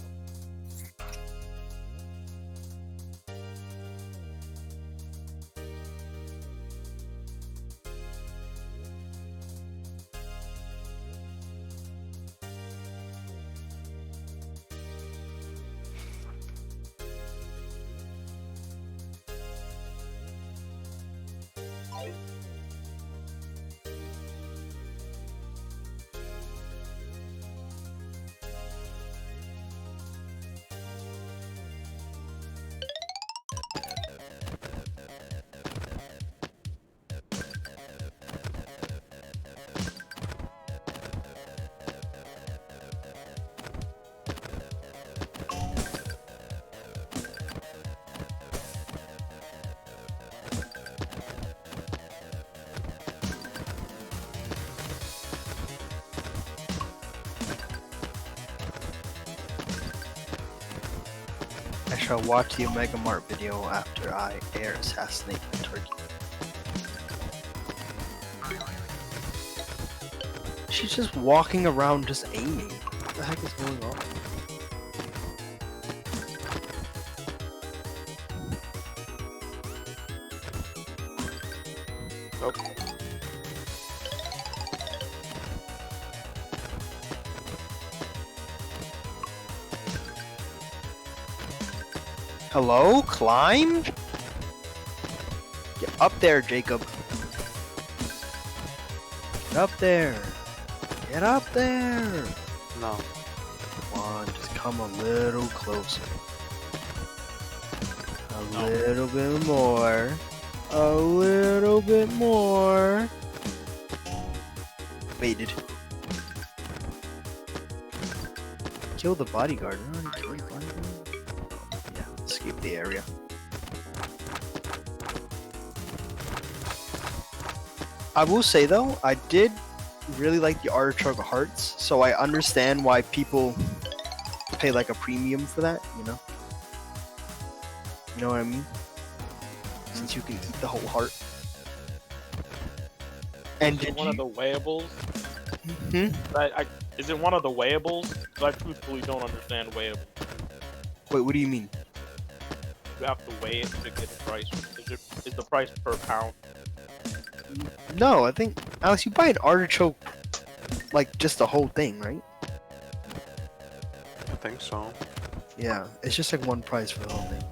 shall watch the Omega Mart video after I air assassinate the turkey. She's just walking around just aiming. What the heck is going on? Okay. Hello? Climb? Get up there, Jacob. Get up there. Get up there. No. Come on, just come a little closer. A little bit more. A little bit more. Baited. Kill the bodyguard. I already killed the bodyguard. Yeah, escape the area. I will say though, I did really like the artichoke hearts, so I understand why people pay like a premium for that, you know? You know what I mean? Since you can eat the whole heart. And Is it did one you... of the weyables? Hmm? Is it one of the weyables? 'Cause I truthfully don't understand weyables. Wait, what do you mean? You have to weigh it to get the price. Is the price per pound? No, I think, Alex, you buy an artichoke, like, just the whole thing, right? I think so. Yeah, it's just like one price for the whole thing.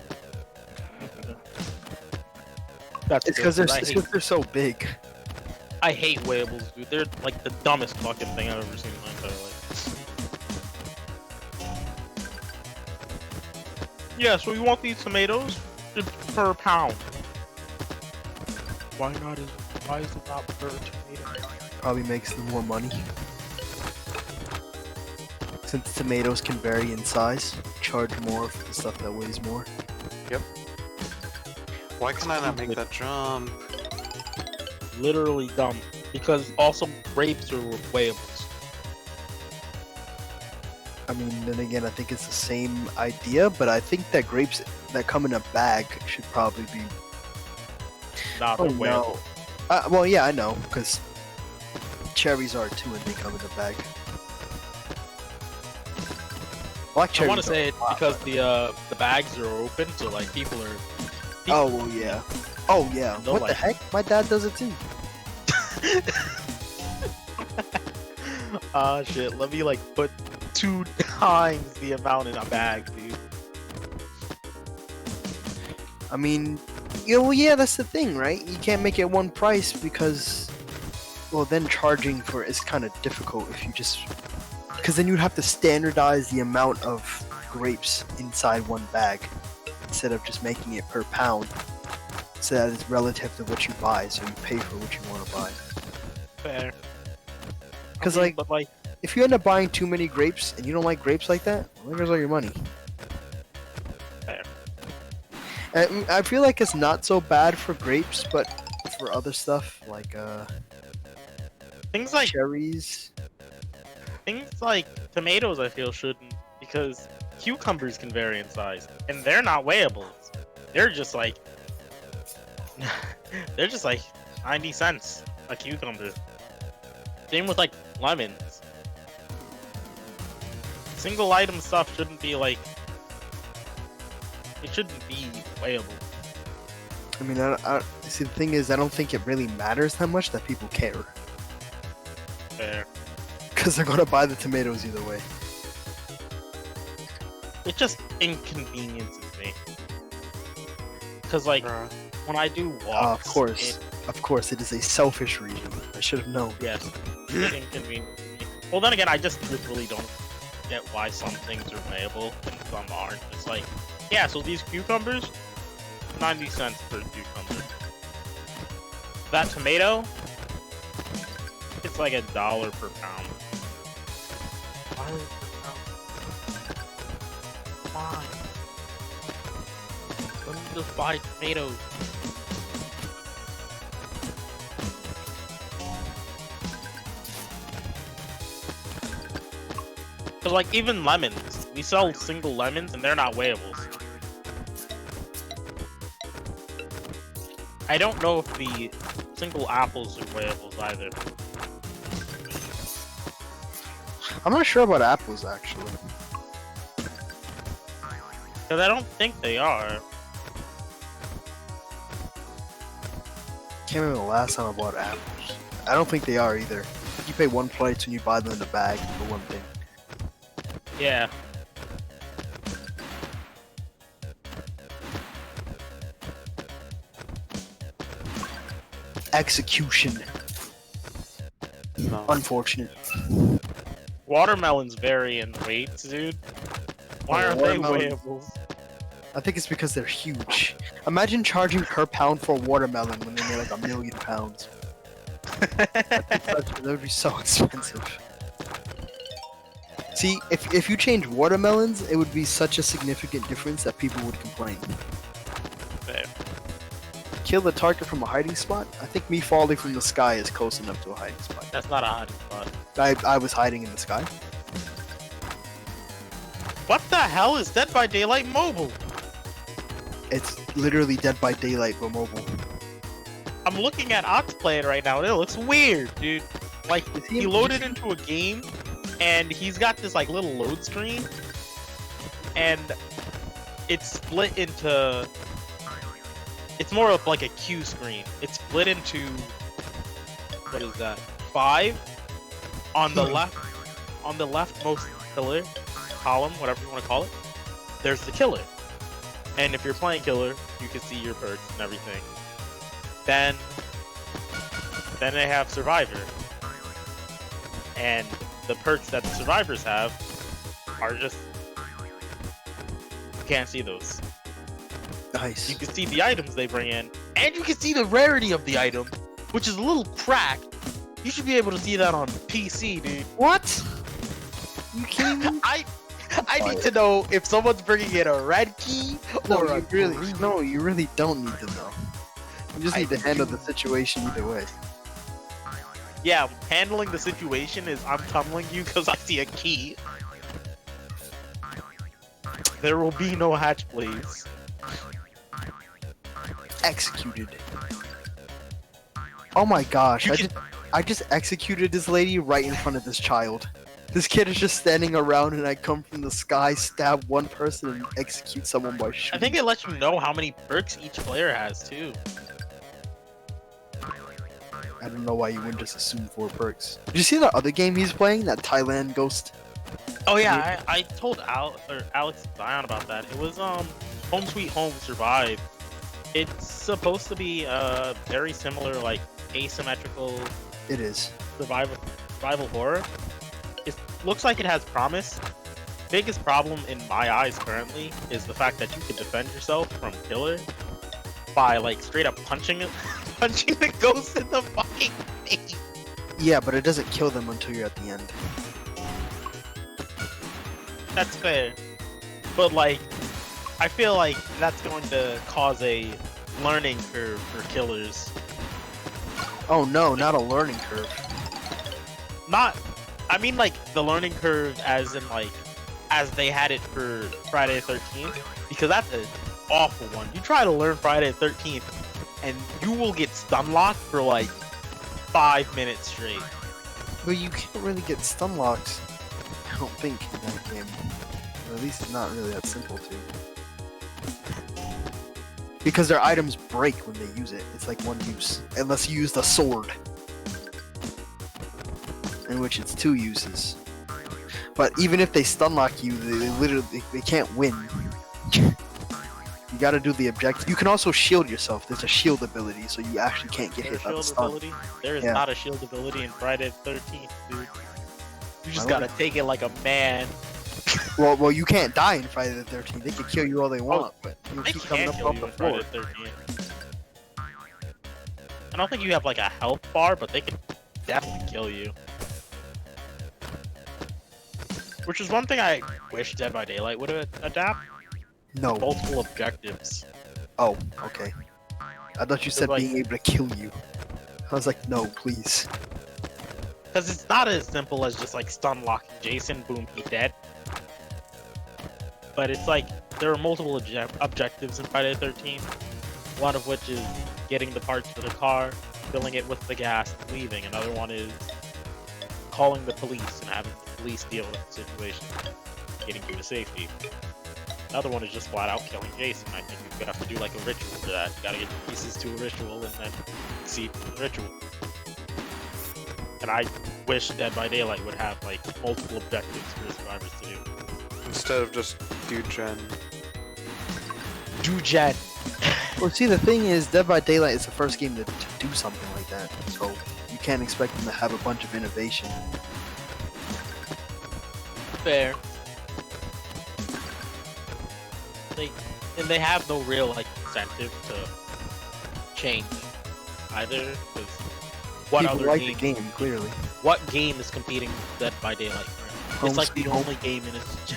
That's It's good, because they're so big. I hate weyables, dude. They're like the dumbest fucking thing I've ever seen in my entire life. Yeah, so you want these tomatoes? It's per pound. Why is it not per tomato? Probably makes them more money. Since tomatoes can vary in size, charge more for the stuff that weighs more. Yep. Why can I not make that jump? Literally dumb. Because also grapes are weyables. I mean, then again, I think it's the same idea, but I think that grapes that come in a bag should probably be... Nah, Oh they're weyables. no. Well, yeah, I know, because cherries are too and they come in a bag. Black I cherries want to are say a it's lot, because but- the bags are open, so like people are. Oh, well, yeah. Oh, yeah. They'll What the like- heck? My dad does it too. Ah shit, let me like put 2 times the amount in a bag, dude. I mean, well, yeah, that's the thing, right? You can't make it one price because, well, then charging for it is kind of difficult if you just, because then you'd have to standardize the amount of grapes inside one bag instead of just making it per pound, so that it's relative to what you buy, so you pay for what you want to buy. Fair. Because I mean, like, but like, if you end up buying too many grapes and you don't like grapes like that, well, there's all your money. fair. And I feel like it's not so bad for grapes, but for other stuff like Things like cherries. tomatoes, I feel shouldn't, because cucumbers can vary in size, and they're not weyables. They're just like, 90 cents a cucumber. Same with like lemons. Single item stuff shouldn't be like. It shouldn't be weighable. I mean, I see. The thing is, I don't think it really matters that much that people care, Fair. because they're gonna buy the tomatoes either way. It just inconveniences me. Cause like Bruh. when I do walks, Of course, it is a selfish reason. I should have known. yes, it inconveniences me. Well, then again, I just literally don't get why some things are weighable and some aren't. It's like, yeah, so these cucumbers, 90 cents per cucumber. That tomato, it's like $1 per pound. Why is it per pound? Why? Let me just buy tomatoes. Cause like even lemons, we sell single lemons and they're not weighables. I don't know if the single apples are wearables either. I'm not sure about apples actually. Because I don't think they are. Can't remember the last time I bought apples. I don't think they are either. You pay one price when you buy them in the bag for one thing. Yeah. Execution. No. Unfortunate. Watermelons vary in weight, dude. Why aren't they Watermelon- wearables? I think it's because they're huge. Imagine charging per pound for a watermelon when they weigh like 1,000,000 pounds. That would be so expensive. See, if you change watermelons, it would be such a significant difference that people would complain. Fair. Kill the target from a hiding spot? I think me falling from the sky is close enough to a hiding spot. That's not a hiding spot. I was hiding in the sky. What the hell is Dead by Daylight mobile? It's literally Dead by Daylight but mobile. I'm looking at Ox play it right now and it looks weird, dude. Like, he loaded into a game and he's got this like little load screen and it's split into... It's more of like a queue screen. It's split into... What is that? 5? On the left... On the leftmost pillar, column, whatever you want to call it, there's the killer. And if you're playing killer, you can see your perks and everything. Then they have survivor. And the perks that the survivors have are just... You can't see those. Nice. You can see the items they bring in, and you can see the rarity of the item, which is a little cracked. You should be able to see that on PC, dude. What? You kidding me? I need to know if someone's bringing in a red key or a green. No, you really don't need to know. You just need to handle the situation either way. Yeah, handling the situation is I'm tumbling you because I see a key. There will be no hatch, please. Executed. Oh my gosh, You I just executed this lady right in front of this child. This kid is just standing around and I come from the sky, stab one person and execute someone by shooting. I think it lets you know how many perks each player has too. I don't know why you wouldn't just assume 4 perks. Did you see that other game he's playing? That Thailand Ghost? Oh yeah, I told Alex Zion about that. It was Home Sweet Home Survive. It's supposed to be very similar, like asymmetrical It is. survival horror. It looks like it has promise. Biggest problem in my eyes currently is the fact that you can defend yourself from killer by like straight up punching the ghost in the fucking face. Yeah, but it doesn't kill them until you're at the end. That's fair. But like, I feel like that's going to cause a learning curve for killers. Oh no, not a learning curve. I mean like the learning curve as in like, as they had it for Friday the 13th, because that's an awful one. You try to learn Friday the 13th, and you will get stun locked for like 5 minutes straight. But you can't really get stun locks, I don't think, in that game. Or at least it's not really that simple to. Because their items break when they use it. It's like one use. Unless you use the sword. In which it's 2 uses. But even if they stun lock you, they can't win. You gotta do the objective. You can also shield yourself. There's a shield ability, so you actually can't get hit by the Shield stun. ability? There is Yeah. not a shield ability in Friday the 13th, dude. You just gotta take it like a man. Well, you can't die in Friday the 13th. They can kill you all they want, but you They keep coming can up kill off you the in Friday floor. the 13th. I don't think you have like a health bar, but they can definitely kill you. Which is one thing I wish Dead by Daylight would adapt. No. Multiple objectives. Oh, okay. I thought you said like- being able to kill you. I was like, no, please. Because it's not as simple as just like stun locking Jason, boom, he's dead. But it's like, there are multiple objectives in Friday the 13th. One of which is getting the parts for the car, filling it with the gas, and leaving. Another one is calling the police and having the police deal with the situation, getting you to safety. Another one is just flat out killing Jason. I think you're gonna have to do like a ritual for that. You gotta get the pieces to a ritual and then succeed to the ritual. And I wish Dead by Daylight would have like multiple objectives for the survivors to do. Instead of just do gen. Do Jen. Well, see, the thing is, Dead by Daylight is the first game to do something like that, so you can't expect them to have a bunch of innovation. Fair. And they have no real like incentive to change either. Because what People other like game? the game, clearly. What game is competing with Dead by Daylight? Home It's like the Sweet Home. only game in its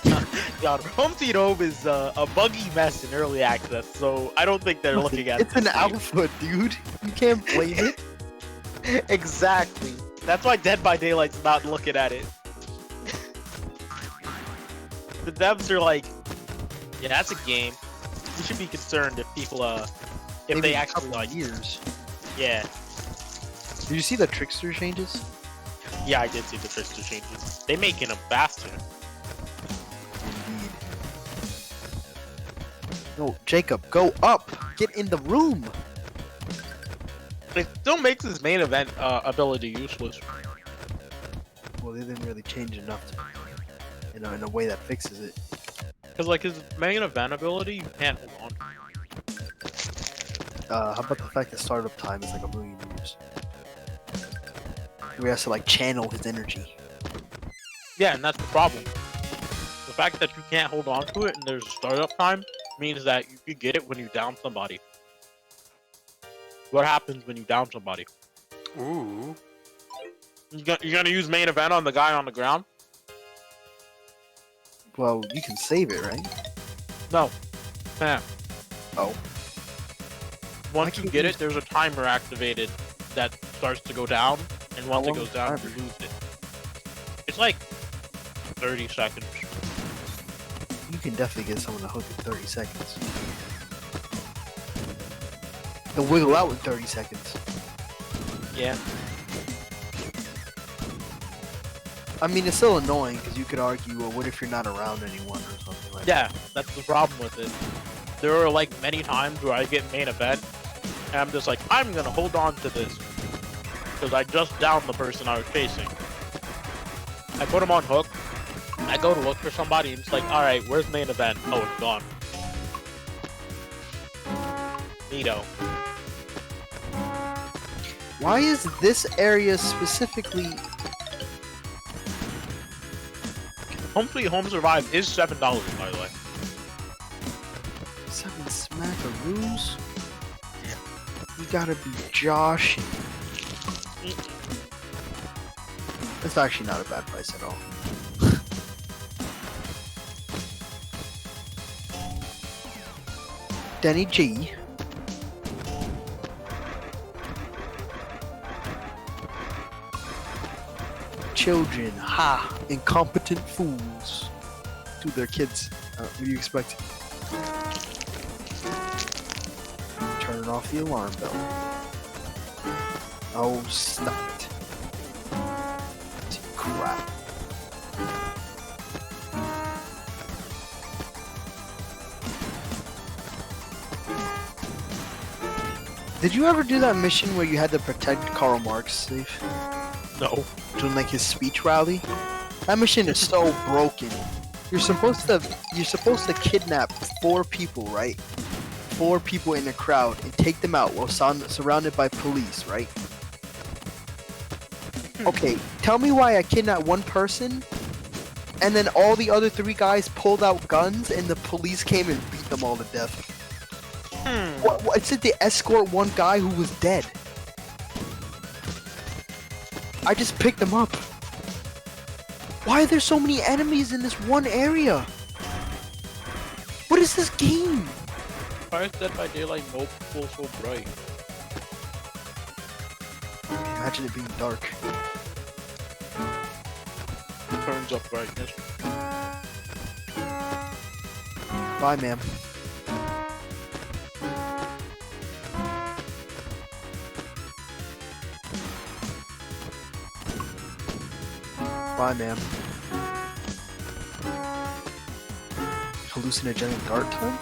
genre. Home Sweet Home is a buggy mess in early access, so I don't think they're looking at it. It's an alpha, dude. You can't blame it. Exactly. That's why Dead by Daylight's not looking at it. The devs are like, yeah, that's a game. You should be concerned if people, if Maybe they in a actually couple like, years. yeah, Did you see the Trickster changes? yeah, I did see the Trickster changes. They making them faster. Indeed. No, Jacob, go up. Get in the room. It still makes his main event ability useless. Well, they didn't really change enough to, in a way that fixes it. Cause like his main event ability, you can't hold on. How about the fact that startup time is like 1,000,000 years? We have to like channel his energy. Yeah, and that's the problem. The fact that you can't hold on to it and there's a startup time means that you can get it when you down somebody. What happens when you down somebody? Ooh. You're gonna use main event on the guy on the ground? Well, you can save it, right? No. Yeah. Oh. Once you can't get use- it, there's a timer activated that starts to go down, and once it long goes is down, the you lose it. It's like 30 seconds. You can definitely get someone to hook in 30 seconds. They'll wiggle out in 30 seconds. Yeah. I mean, it's still annoying because you could argue, well, what if you're not around anyone or something like Yeah, that's the problem with it. There are like many times where I get main event, and I'm just like, I'm gonna hold on to this. Because I just downed the person I was chasing. I put him on hook, I go to look for somebody, and it's like, alright, where's main event? Oh, it's gone. Neato. Why is this area specifically... Home Sweet Home Survive is $7, by the way. 7 smackaroos? You gotta be Josh. It's actually not a bad price at all. Denny G. Children, ha! Incompetent fools. To their kids. What do you expect? Turning off the alarm bell. Oh, stop it. Crap. Did you ever do that mission where you had to protect Karl Marx, Steve? No. Doing like his speech rally? That mission is so broken. You're supposed to kidnap 4 people, right? 4 people in a crowd and take them out while surrounded by police, right? Okay, tell me why I kidnapped 1 person and then all the other 3 guys pulled out guns and the police came and beat them all to death. What, it said they escort 1 guy who was dead. I just picked them up. Why are there so many enemies in this one area? What is this game? Why is Dead by Daylight multiple so bright? Imagine it being dark. Turns up brightness. Bye, ma'am. Prime, man. Hallucinogenic dart time?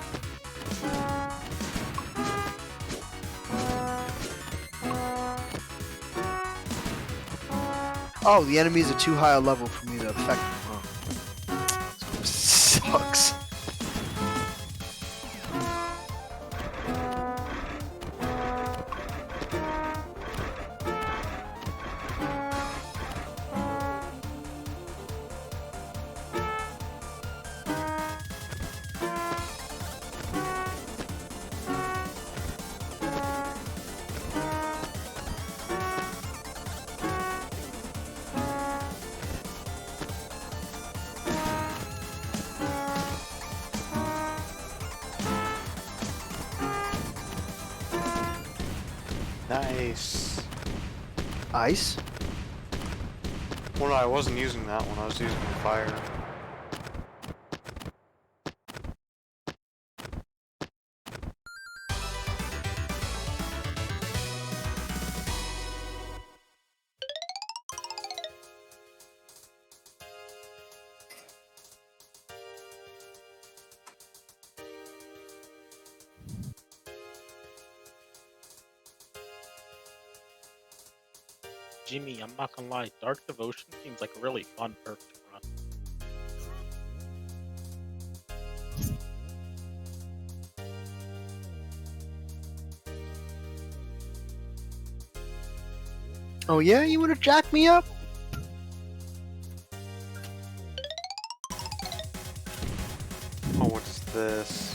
Oh, the enemies are too high a level for me to affect them. Huh? Sucks. Nice. Ice? Well, no, I wasn't using that one. I was using the fire. Jimmy, I'm not gonna lie, Dark Devotion seems like a really fun perk to run. Oh yeah, you wanna jack me up? Oh, what is this?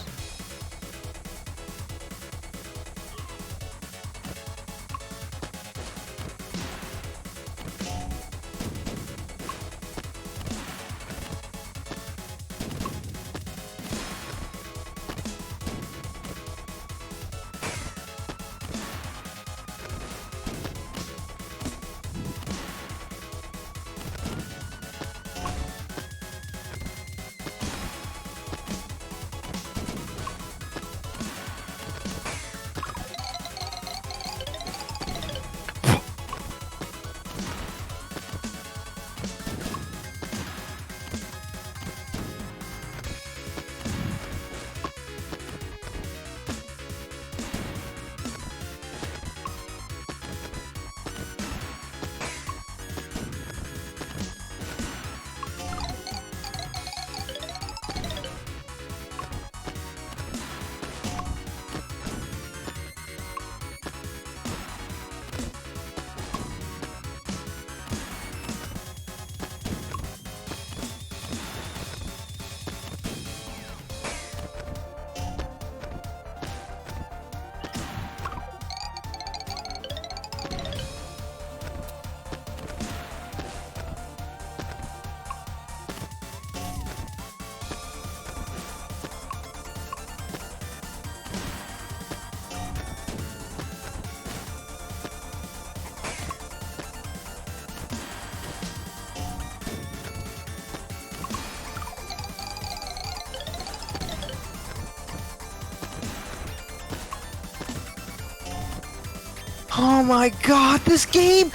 Oh my god, this game!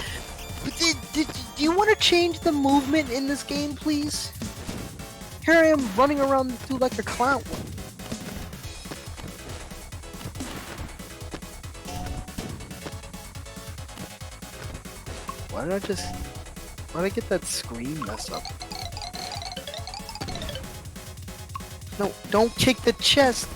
Do you want to change the movement in this game, please? Here I am running around through like a clown. Why did I get that screen messed up? No, don't kick the chest!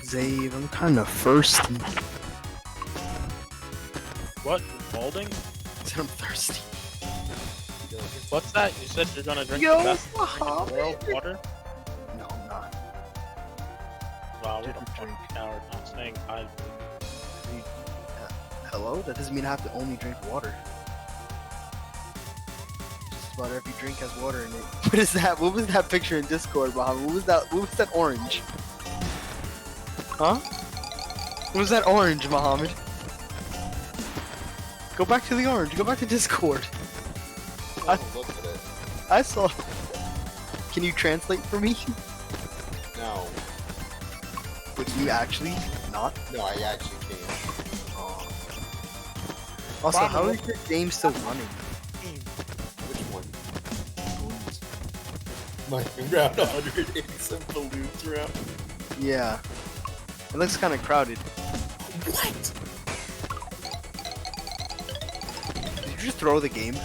Zave, I'm kind of thirsty. What? Balding? said I'm thirsty. What's that? You said you're gonna drink Yo, the best drink in the Muhammad. world, water? No, I'm not. Wow, what a Different fucking drink. coward. Not saying I. Hello? That doesn't mean I have to only drink water. Just about every drink has water in it. What is that? What was that picture in Discord, Muhammad? What was that? What was that orange? Huh? What was that orange, Muhammad? Go back to the orange. Go back to Discord. I look at it. I saw. Can you translate for me? No. Would you actually not? No, I actually can't. Also, Problem how with- is your game still running? Which one? My round 187 balloons round. Yeah. It looks kind of crowded. What? Did you just throw the game?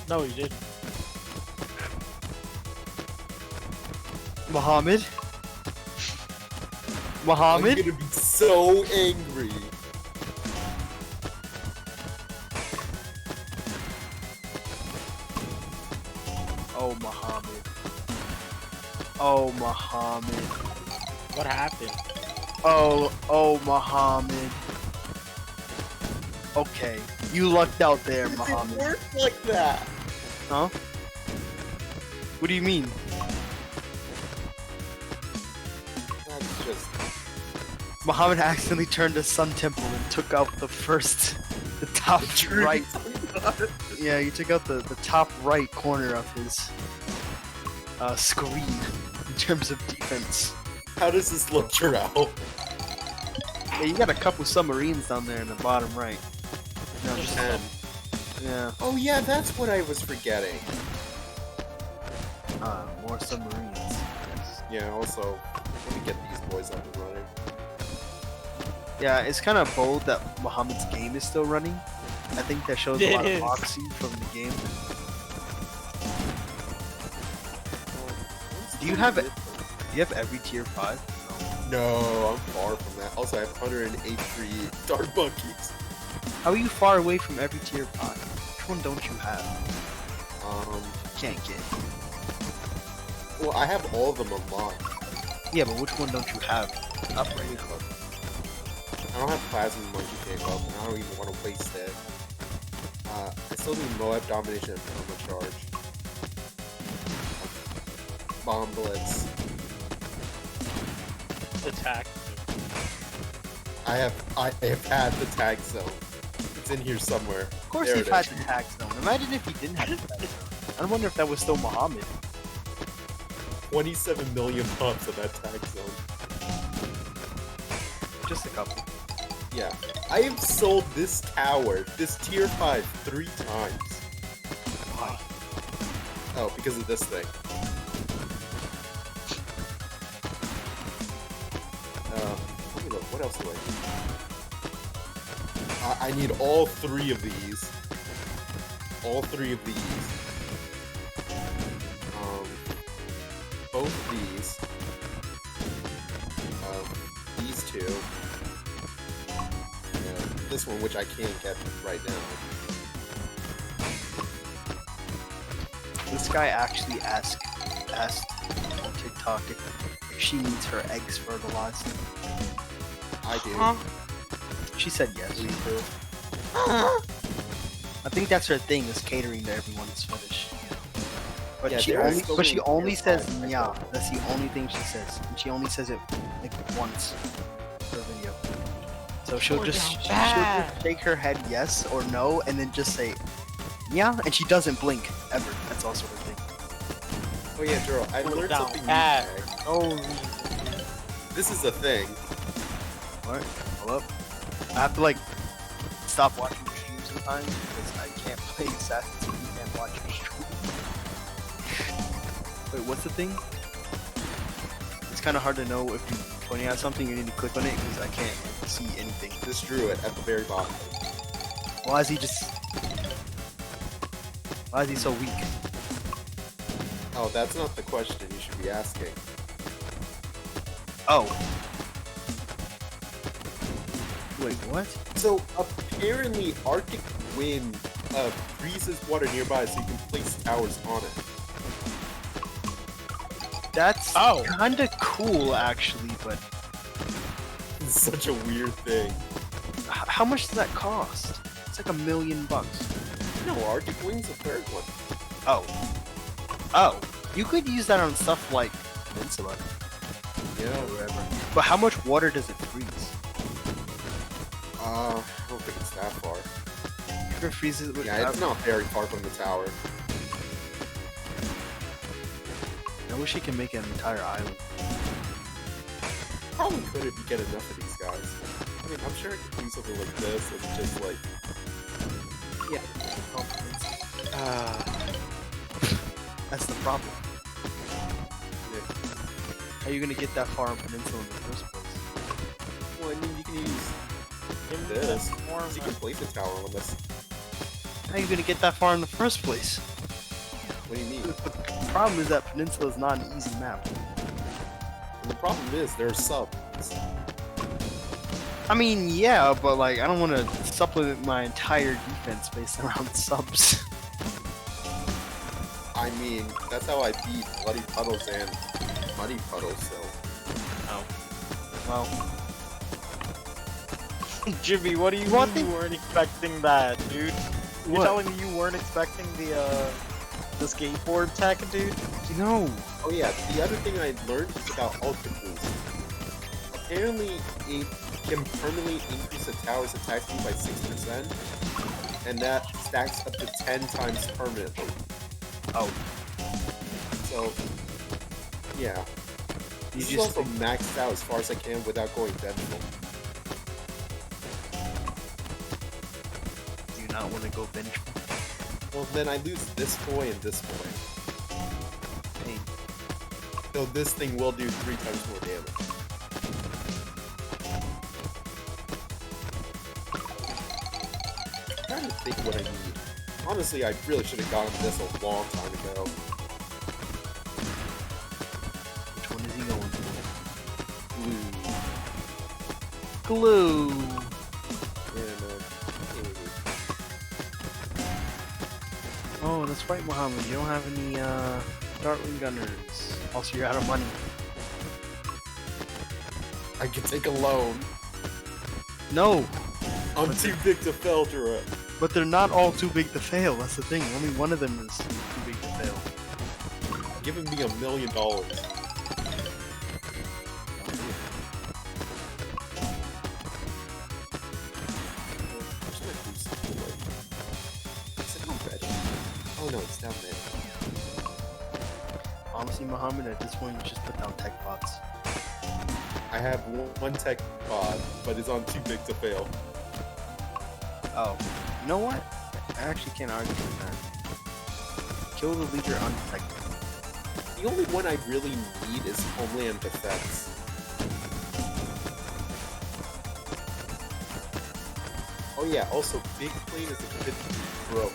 No, you didn't. Muhammad? Muhammad? I'm gonna be so angry. Oh, Muhammad. Oh, Muhammad. What happened? Oh, Muhammad. Okay. You lucked out there, It Muhammad. didn't work like that. Huh? What do you mean? That's just. Muhammad accidentally turned the Sun Temple and took out the top right. Yeah, he took out the top right corner of his screen in terms of defense. How does this look, Jarrell? Yeah, you got a couple submarines down there in the bottom right. No, just yeah. Oh yeah, that's what I was forgetting. More submarines. Yes. Yeah, also, let me get these boys up and running. Yeah, it's kind of bold that Muhammad's game is still running. I think that shows a lot It of is. moxie from the game. Do you have every tier 5? No, I'm far from that. Also, I have 183 dark monkeys. How are you far away from every tier 5? Which one don't you have? Can't get. Well, I have all of them unlocked. Yeah, but which one don't you have up right now? I don't have Plasma Monkey Tank up, and I don't even want to waste it. I still need Moab Domination and Perma Charge. Bomb Blitz. Attack. I have had the tag zone. It's in here somewhere. Of course There you've it had is. the tag zone. Imagine if he didn't have the tag zone. I wonder if that was still Muhammad. 27 million pops of that tag zone. Just a couple. Yeah. I have sold this tower, this tier 5, 3 times. Why? Oh, because of this thing. Let me look. What else do I need? I need all 3 of these. All 3 of these. Both these. These 2. This one, which I can't get right now. This guy actually asked on TikTok if she needs her eggs fertilized. I do. She said yes. I think that's her thing, is catering to everyone's fetish. But Yeah, she there are only, so but she many only tier says five, I yeah. think. That's the only thing she says, and she only says it like once per video. So she'll just shake her head yes or no, and then just say yeah, and she doesn't blink ever. That's also her thing. Oh yeah, Jero, I Put it learned down. something new Ah. today. Oh, This is a thing. What? Hold up. I have to like stop watching your stream sometimes because I can't play Assassin's Creed and watch your stream. Wait, what's the thing? It's kind of hard to know if you're pointing at something. You need to click on it because I can't see anything. This drew it at the very bottom. Why is he just? Why is he so weak? Oh, that's not the question you should be asking. Oh. Wait, what? So, apparently Arctic wind freezes water nearby so you can place towers on it. That's Oh. kind of cool, actually, but It's such a weird thing. how much does that cost? It's like $1 million. No, Arctic Wing's the third one. Oh, you could use that on stuff like Peninsula. Yeah, whatever. But how much water does it freeze? I don't think it's that far. If it freezes with Yeah, it's not very far from the tower. I wish you can make an entire island. Probably could if you get enough of these guys. I mean, I'm sure it could do something like this and just like... Yeah. That's the problem. Yeah. How are you gonna get that far on Peninsula in the first place? Well, I mean, you can use this. So you can place a tower on this. How are you gonna get that far in the first place? What do you mean? The problem is that Peninsula is not an easy map. And the problem is, there are subs. I mean, yeah, but like, I don't want to supplement my entire defense based around subs. I mean, that's how I beat Bloody Puddles and Muddy Puddles, so... Well, Jimmy, what do you mean you weren't expecting that, dude? You're What? telling me you weren't expecting the skateboard tech, dude? no. Oh yeah, the other thing I learned is about Ultra Boost. Apparently, it can permanently increase a tower's attack speed by 6%, and that stacks up to 10 times permanently. Oh. So, yeah. You This is just also maxed out as far as I can without going vengeful. do you not want to go vengeful? Well, then I lose this boy and this boy. Hey, So this thing will do 3 times more damage. I'm trying to think what I need. Honestly, I really should have gotten this a long time ago. which one is he going for? Blue. Glue. Yeah, no. Oh, that's right, Muhammad. You don't have any Dartwing gunners. Also, you're out of money. I can take a loan. No, I'm too big to filter it. but they're not all too big to fail. That's the thing. Only one of them is too big to fail. Giving me $1 million. Oh no, it's down there. Honestly, Muhammad, at this point, you just put down tech bots. I have one tech pod, but it's on too big to fail. Oh, you know what? I actually can't argue with that. Kill the leader undetected. The only one I really need is Homeland Defense. Oh yeah, also Big Plane is a bit broke.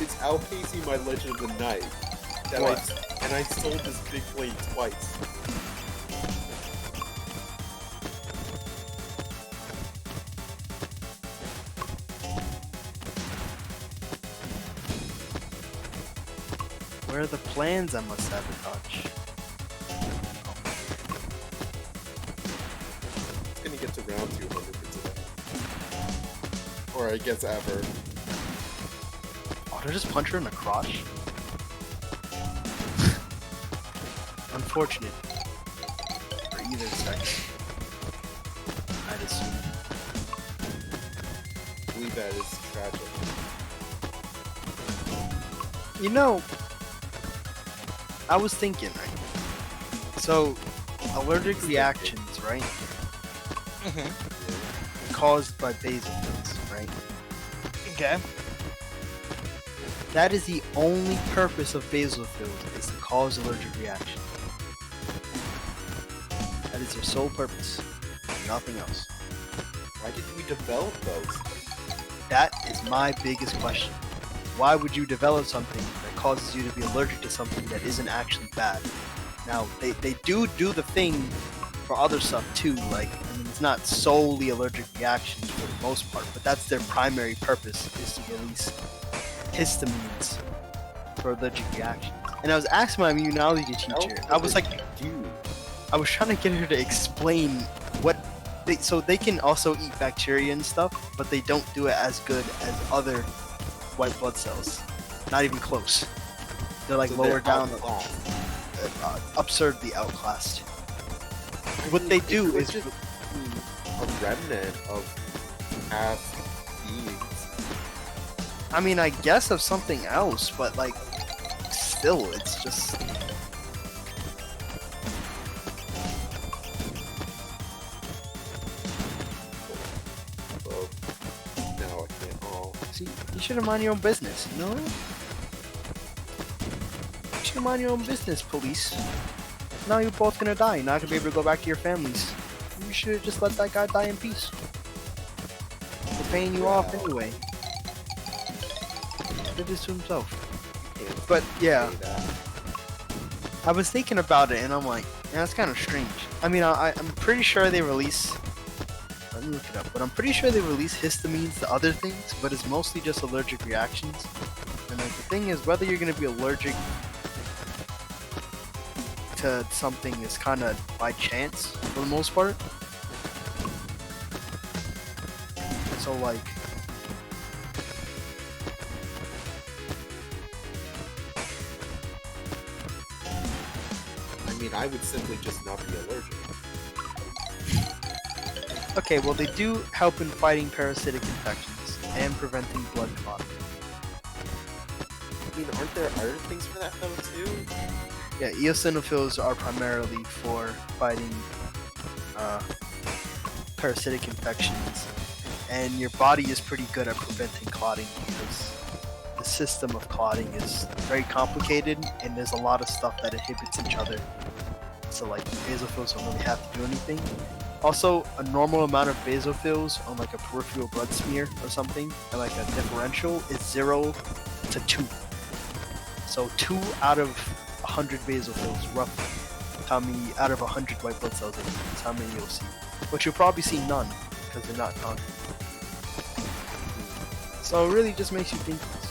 It's outpacing my Legend of the Night. And I sold this Big Plane twice. Where are the plans I must sabotage? It's gonna get to round 200 for today. Or I guess ever. Oh, did I just punch her in the crotch? Unfortunate. For either sex. I'd assume. I believe that is tragic. You know, I was thinking, right? So, allergic reactions, right? Caused by basophils, right? Okay. That is the only purpose of basophils, is to cause allergic reaction. That is their sole purpose. Nothing else. Why did we develop those? That is my biggest question. Why would you develop something that causes you to be allergic to something that isn't actually bad? Now, they do the thing for other stuff too. Like, I mean, it's not solely allergic reactions for the most part, but that's their primary purpose, is to release histamines for allergic reactions. And I was asking my immunology teacher, I was like, I was trying to get her to explain what so they can also eat bacteria and stuff, but they don't do it as good as other white blood cells. Not even close. They're like lower down, absurdly outclassed. What they do is just a remnant of past beings. I mean, I guess of something else, but like, still, it's just. Oh, no, I can't. Oh, See, you should have mind your own business, you know? You should have mind your own business, police. Now you're both gonna die. You're not gonna be able to go back to your families. You should have just let that guy die in peace. They're paying you off anyway. Did this to himself. But yeah, I was thinking about it and I'm like, yeah, that's kind of strange. I mean, I'm pretty sure they release. Let me look it up. But I'm pretty sure they release histamines to other things, but it's mostly just allergic reactions. And like the thing is, whether you're gonna be allergic to something is kind of by chance for the most part. So like. I mean, I would simply just not be allergic. Okay, well they do help in fighting parasitic infections and preventing blood clotting. I mean, aren't there other things for that though too? Yeah, eosinophils are primarily for fighting parasitic infections, and your body is pretty good at preventing clotting because the system of clotting is very complicated and there's a lot of stuff that inhibits each other. So like basophils don't really have to do anything. Also, a normal amount of basophils on like a peripheral blood smear or something, or like a differential, is 0 to 2. So 2 out of 100 basophils, roughly, how many out of 100 white blood cells is how many you'll see. But you'll probably see none, because they're not common. So it really just makes you think this.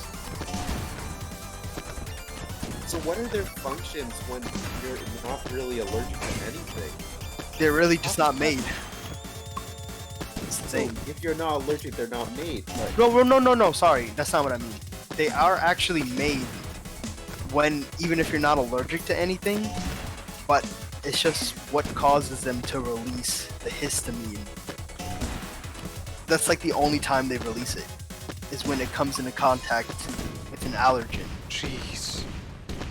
So what are their functions when you're not really allergic to anything? They're really just not made. It's the So thing. if you're not allergic, they're not made. But No, sorry, that's not what I mean. They are actually made when, even if you're not allergic to anything, but it's just what causes them to release the histamine. That's like the only time they release it, is when it comes into contact with an allergen. Jeez.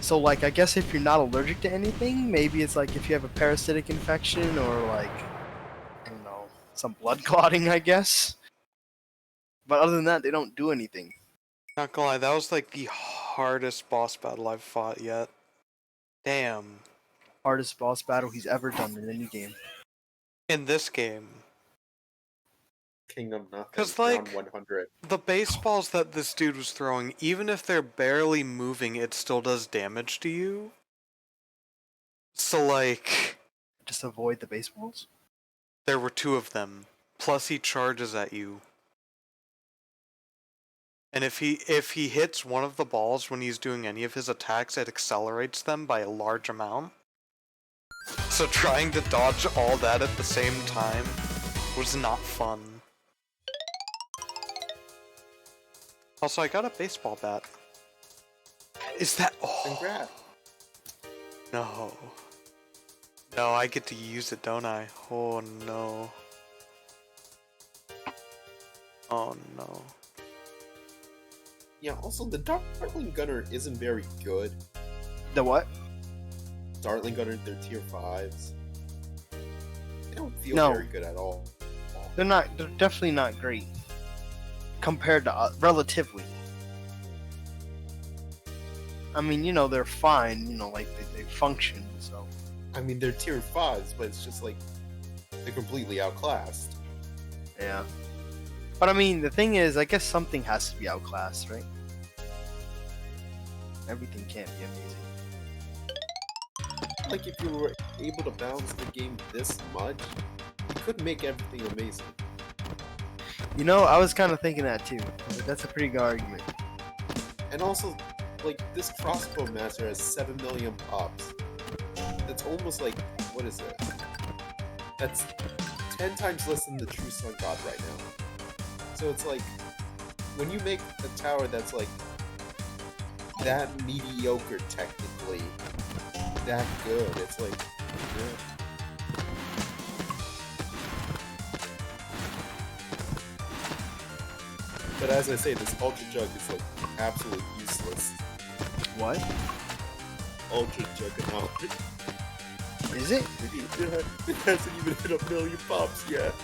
So like, I guess if you're not allergic to anything, maybe it's like if you have a parasitic infection or like, I don't know, some blood clotting, I guess. But other than that, they don't do anything. Not gonna lie, that was like the hardest boss battle I've fought yet. Damn. Hardest boss battle he's ever done in any game. In this game. Kingdom Nothing. 'Cause, like, round 100. The baseballs that this dude was throwing, even if they're barely moving, it still does damage to you. So like, Just avoid the baseballs? there were 2 of them. Plus he charges at you. And if he hits one of the balls when he's doing any of his attacks, it accelerates them by a large amount. So trying to dodge all that at the same time was not fun. Also, I got a baseball bat. Is that... Oh, Congrats. no. No, I get to use it, don't I? Oh, no. Oh, no. Yeah, also, the Dartling Gunner isn't very good. The what? Dartling Gunner, they're tier 5s. They don't feel No. very good at all. They're definitely not great. Compared to, relatively. I mean, you know, they're fine, you know, like, they function, so. I mean, they're tier 5s, but it's just like, they're completely outclassed. Yeah. But I mean, the thing is, I guess something has to be outclassed, right? Everything can't be amazing. like if you were able to balance the game this much, you could make everything amazing. You know, I was kind of thinking that too. That's a pretty good argument. And also, like, this crossbow master has 7 million pops. That's almost like, what is it? That's 10 times less than the true sun god right now. So it's like, when you make a tower that's like, that mediocre technically, that good, it's like, yeah. But as I say, this Ultra Jug is like absolutely useless. What? Ultra Juggernaut. Is it? It hasn't even hit a million pops yet.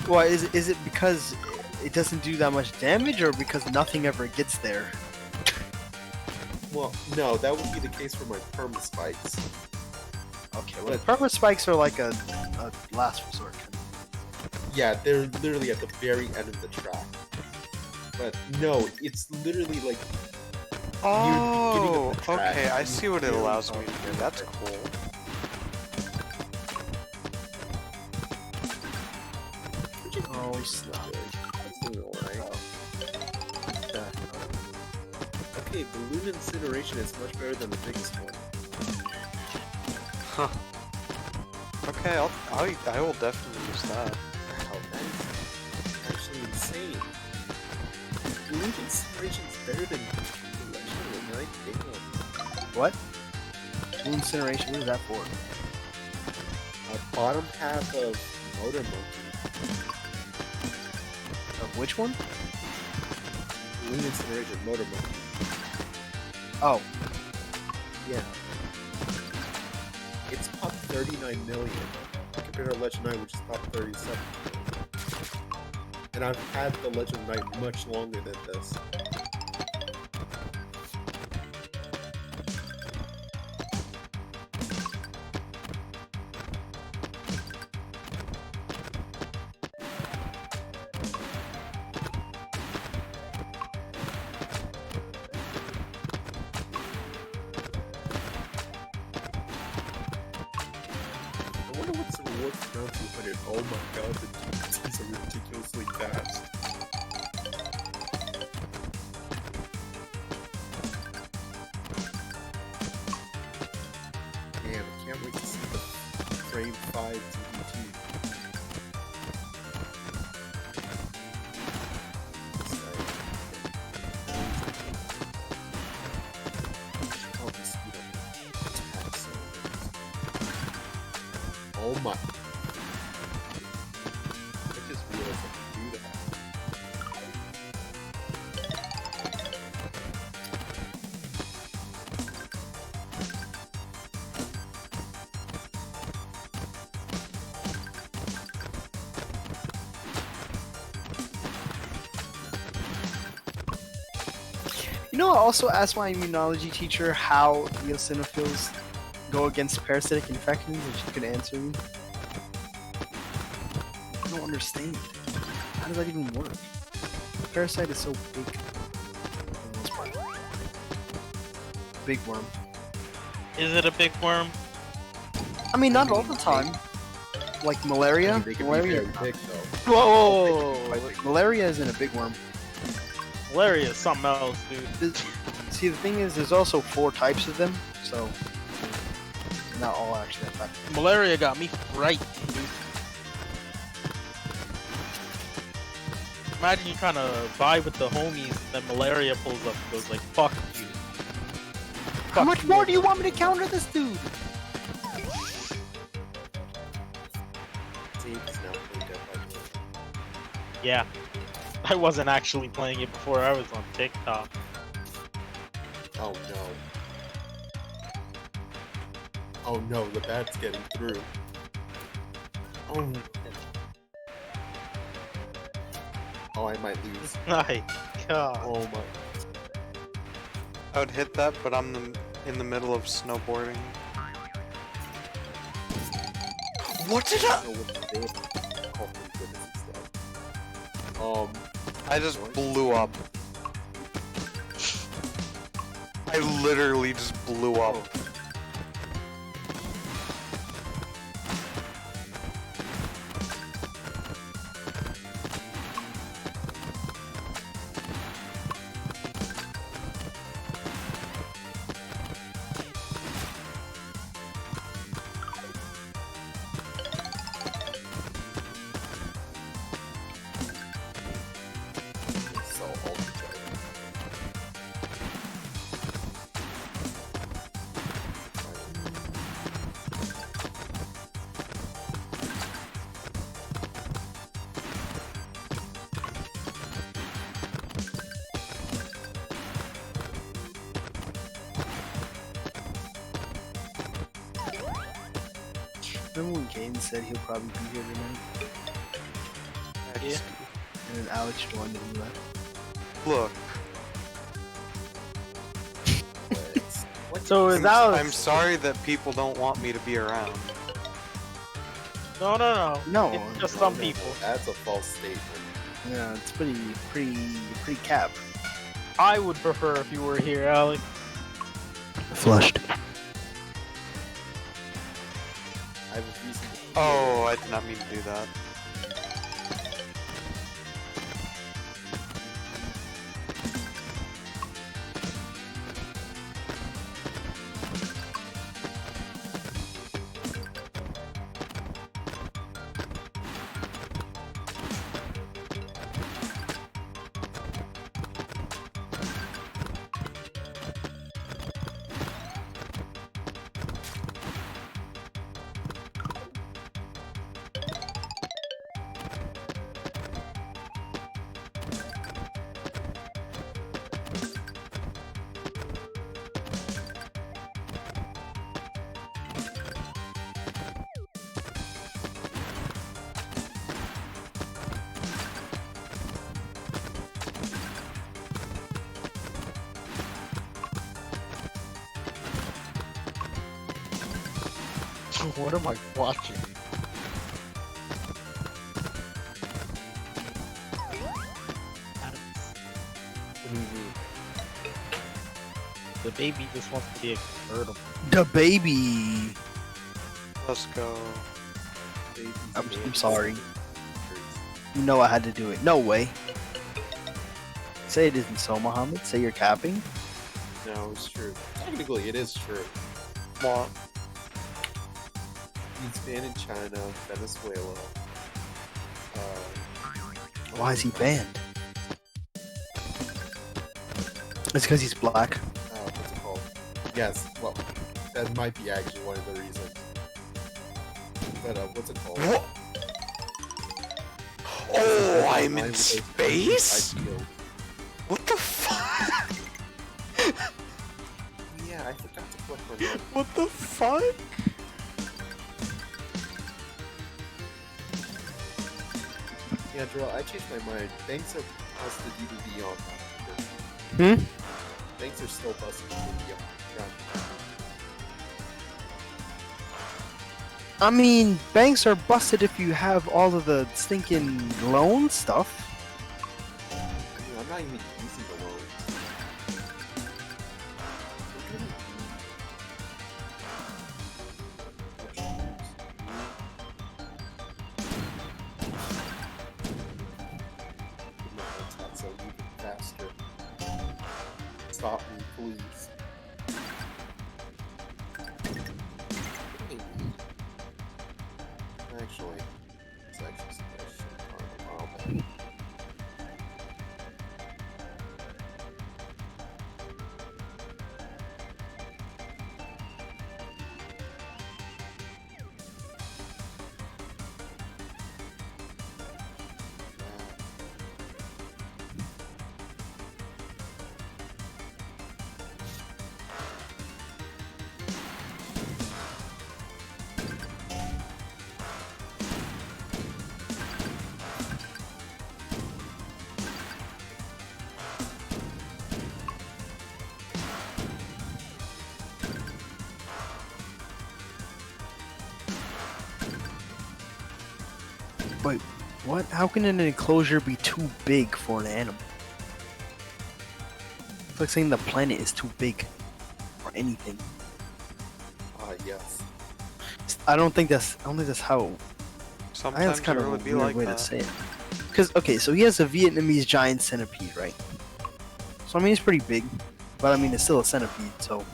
Well, is it because it doesn't do that much damage, or because nothing ever gets there? Well, no, that would be the case for my perma spikes. Okay, well, perma spikes are like a last resort. Yeah, they're literally at the very end of the track. But no, it's literally like Oh, of the track. okay, I see what it allows me to do. That's cool. Oh, snap. Okay, balloon incineration is much better than the biggest one. Huh. Okay, I will definitely use that. Wow, that's actually insane. Balloon incineration is better than the Legend of the Night big one. What? Incineration? What is that for? Bottom half of Motor Monkey. Of which one? Balloon incineration, Motor Monkey. Oh. Yeah. It's top 39 million compared to Legend Knight, which is top 37. And I've had the Legend Knight much longer than this. I wonder what's the reward for round 200. Oh my god, the DPTs are ridiculously fast. Man, I can't wait to see the frame 5 DPT. Oh, the speed of attacks. Oh my. I just realized I can do that. You know, I also asked my immunology teacher how eosinophils go against parasitic infections, and she could answer me. I don't understand. How does that even work? The parasite is so big. For the most part. Big worm. Is it a big worm? I mean, not all the time. Like malaria. They can Malaria. be very big though. Whoa! Malaria isn't a big worm. Malaria is something else, dude. See, the thing is, there's also 4 types of them, so not all actually that bad. Malaria got me frightened, dude. Imagine you kind of vibe with the homies, and then malaria pulls up and goes like, "Fuck you." How much more do you want me to counter this dude? See, it's now played up by the way. Yeah, I wasn't actually playing it before I was on TikTok. Oh no. Oh no, the bat's getting through. Oh. Oh, I might lose. My God. Oh my. I would hit that, but I'm in the middle of snowboarding. What did I? know what to do. Oh my goodness, it's dead. I just blew up. I literally just blew up. So ultra. Remember when Kane said he'll probably be here tonight? Yeah. And then Alex joined and he left. Look, So is Alex? I'm sorry that people don't want me to be around. No. No, It's just some people. That's a false statement. yeah, it's pretty cap. I would prefer if you were here, Alex. Flushed. I was recently. Oh, I did not mean to do that. What am I watching? The baby just wants to be a convertible. The baby. Let's go. I'm sorry. You know I had to do it. No way. Say it isn't so, Muhammad. Say you're capping. No, it's true. Technically, it is true. What? He's banned in China, Venezuela. Why is he banned? It's because he's black. What's it called? Yes, well, that might be actually one of the reasons. But, what's it called? What? Oh, I'm in space? What the fuck? Yeah, I forgot to click on that. What the fuck? Yeah, Joel, I changed my mind. Banks are busted you to be on. Banks are still busted you to be on. I mean, banks are busted if you have all of the stinking loan stuff. I mean, I'm not even using the loans. So even faster. Stop me, please. Actually, it's actually suggestion. Wait, what? How can an enclosure be too big for an animal? It's like saying the planet is too big. anything. Yes. I don't think that's how. I think Sometimes that's kind it of a would be weird like way that. to say it. Because okay, so he has a Vietnamese giant centipede, right? So I mean, it's pretty big, but I mean, it's still a centipede. So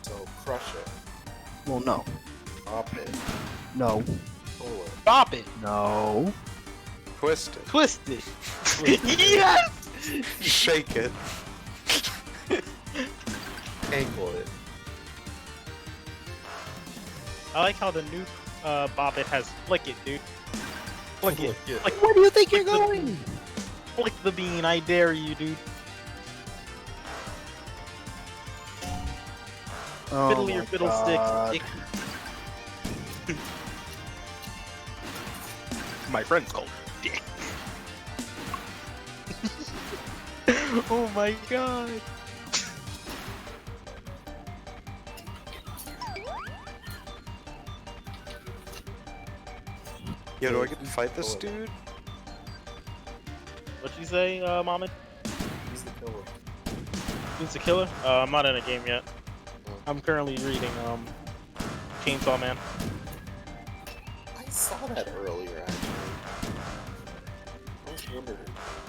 So crush it. well, no, Pop it. no, Pull it. Stop it! no. Twist it. Twist it! Yes! Shake it. Ankle it. I like how the new Bop It has flick it, dude. Flick it. Flick, Where do you think you're Flick the going? flick the bean, I dare you, dude. Oh Fiddle your my fiddlesticks, God. dick. My friend's called Dick. Oh my god. Yo, do I get to fight this dude? What'd you say, Mohammed? He's the killer. Who's the killer? I'm not in a game yet. I'm currently reading, Chainsaw Man. I saw that earlier, actually. I was wondering.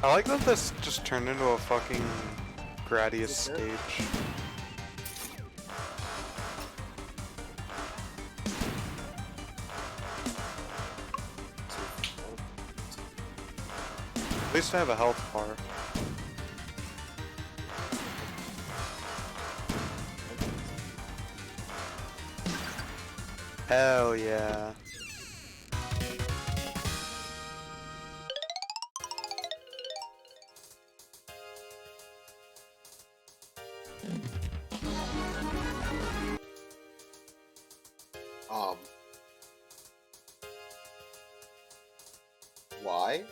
I like that this just turned into a fucking Gradius stage. At least I have a health bar. Hell yeah. Why?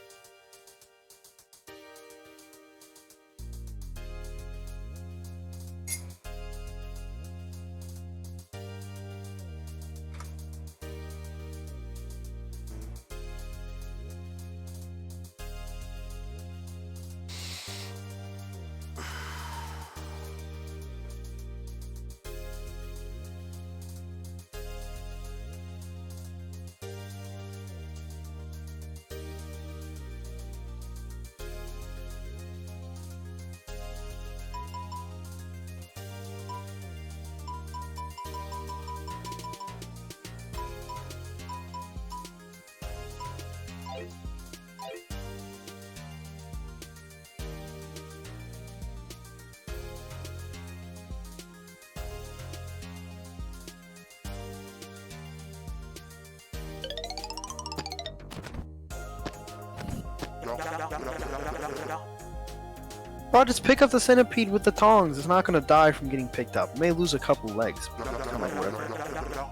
Bro, just pick up the centipede with the tongs. It's not gonna die from getting picked up. It may lose a couple legs, but it's kinda like whatever.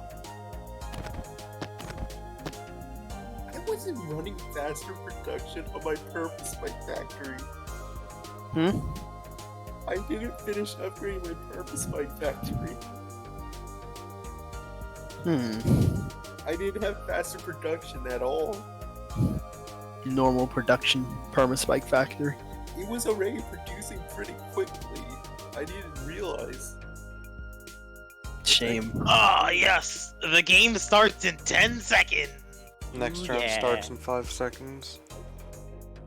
I wasn't running faster production on my purpose my factory. Hmm? I didn't finish upgrading my purpose my factory. I didn't have faster production at all. Normal production permaspike factory. It was already producing pretty quickly. I didn't realize. Shame. Ah, yes! The game starts in 10 seconds! Next Ooh, round yeah. starts in 5 seconds.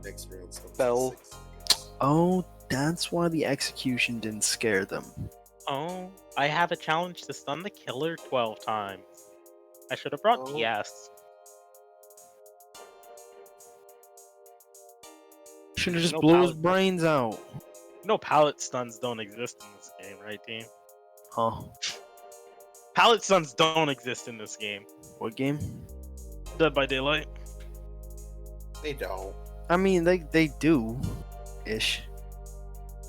Next round starts. Bell. Oh, that's why the execution didn't scare them. Oh, I have a challenge to stun the killer 12 times. I should have brought Oh. DS. Should have just No blew his pallet. brains out. You know pallet stuns don't exist in this game, right, team? Huh? Pallet stuns don't exist in this game. What game? Dead by Daylight. They don't. I mean, they do, ish.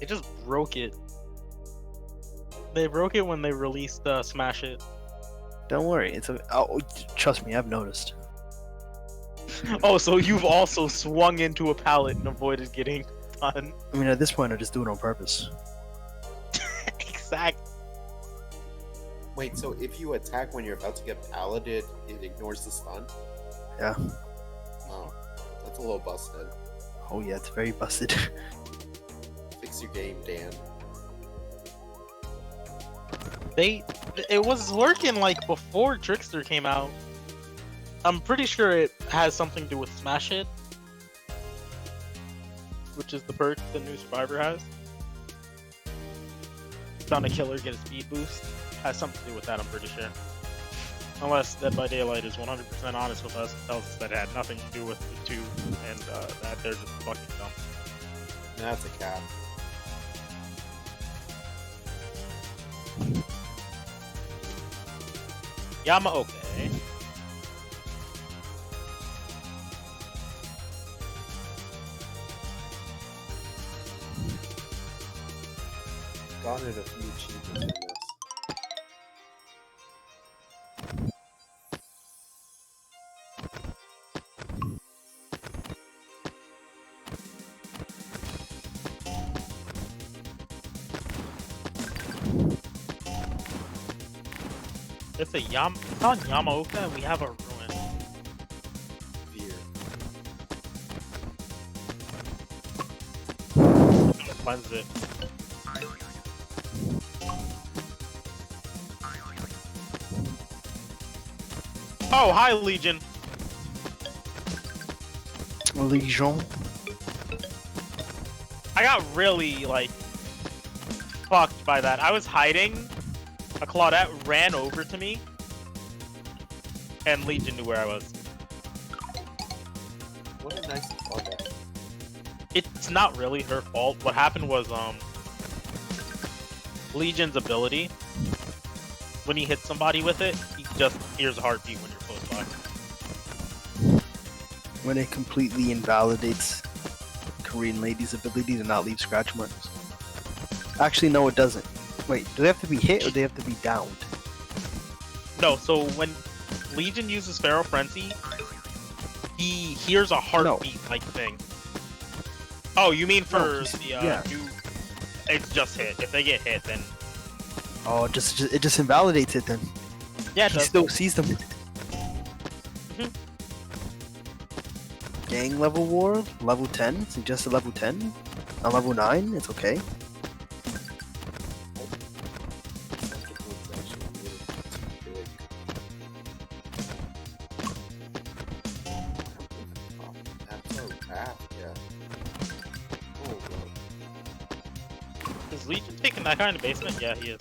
They just broke it. They broke it when they released Smash It. Don't worry, it's a. Oh, trust me, I've noticed. Oh, so you've also swung into a pallet and avoided getting stunned. I mean, at this point, I just do it on purpose. Exactly. Wait, so if you attack when you're about to get palleted, it ignores the stun? Yeah. Oh, that's a little busted. Oh yeah, it's very busted. Fix fix your game, Dan. It was working like before Trickster came out. I'm pretty sure it has something to do with Smash Hit, which is the perk the new Survivor has. Found a killer, get a speed boost. Has something to do with that, I'm pretty sure. Unless Dead by Daylight is 100% honest with us and tells us that it had nothing to do with the two, and that they're just fucking dumb. That's a cap. Yama okay. Gotten a few achievements in this. It's on Yamaoka and we have a ruin. Fear. I'm gonna cleanse it. Oh, hi Legion. Legion. I got really like fucked by that. I was hiding. A Claudette ran over to me, and Legion knew where I was. What a nice Claudette. It's not really her fault. What happened was, Legion's ability, when he hits somebody with it, he just hears a heartbeat when you're close by. When it completely invalidates Korean lady's ability to not leave scratch marks. Actually, no, it doesn't. Wait, do they have to be hit or do they have to be downed? No, so when Legion uses Pharaoh Frenzy, he hears a heartbeat-like thing. Oh, you mean for new... It's just hit. If they get hit, then... Oh, it just invalidates it then. Yeah, it he does. still sees them. Gang level war, level 10, suggested level 10. On level 9, it's okay. Is Legion taking that kind of basement? Yeah, he is.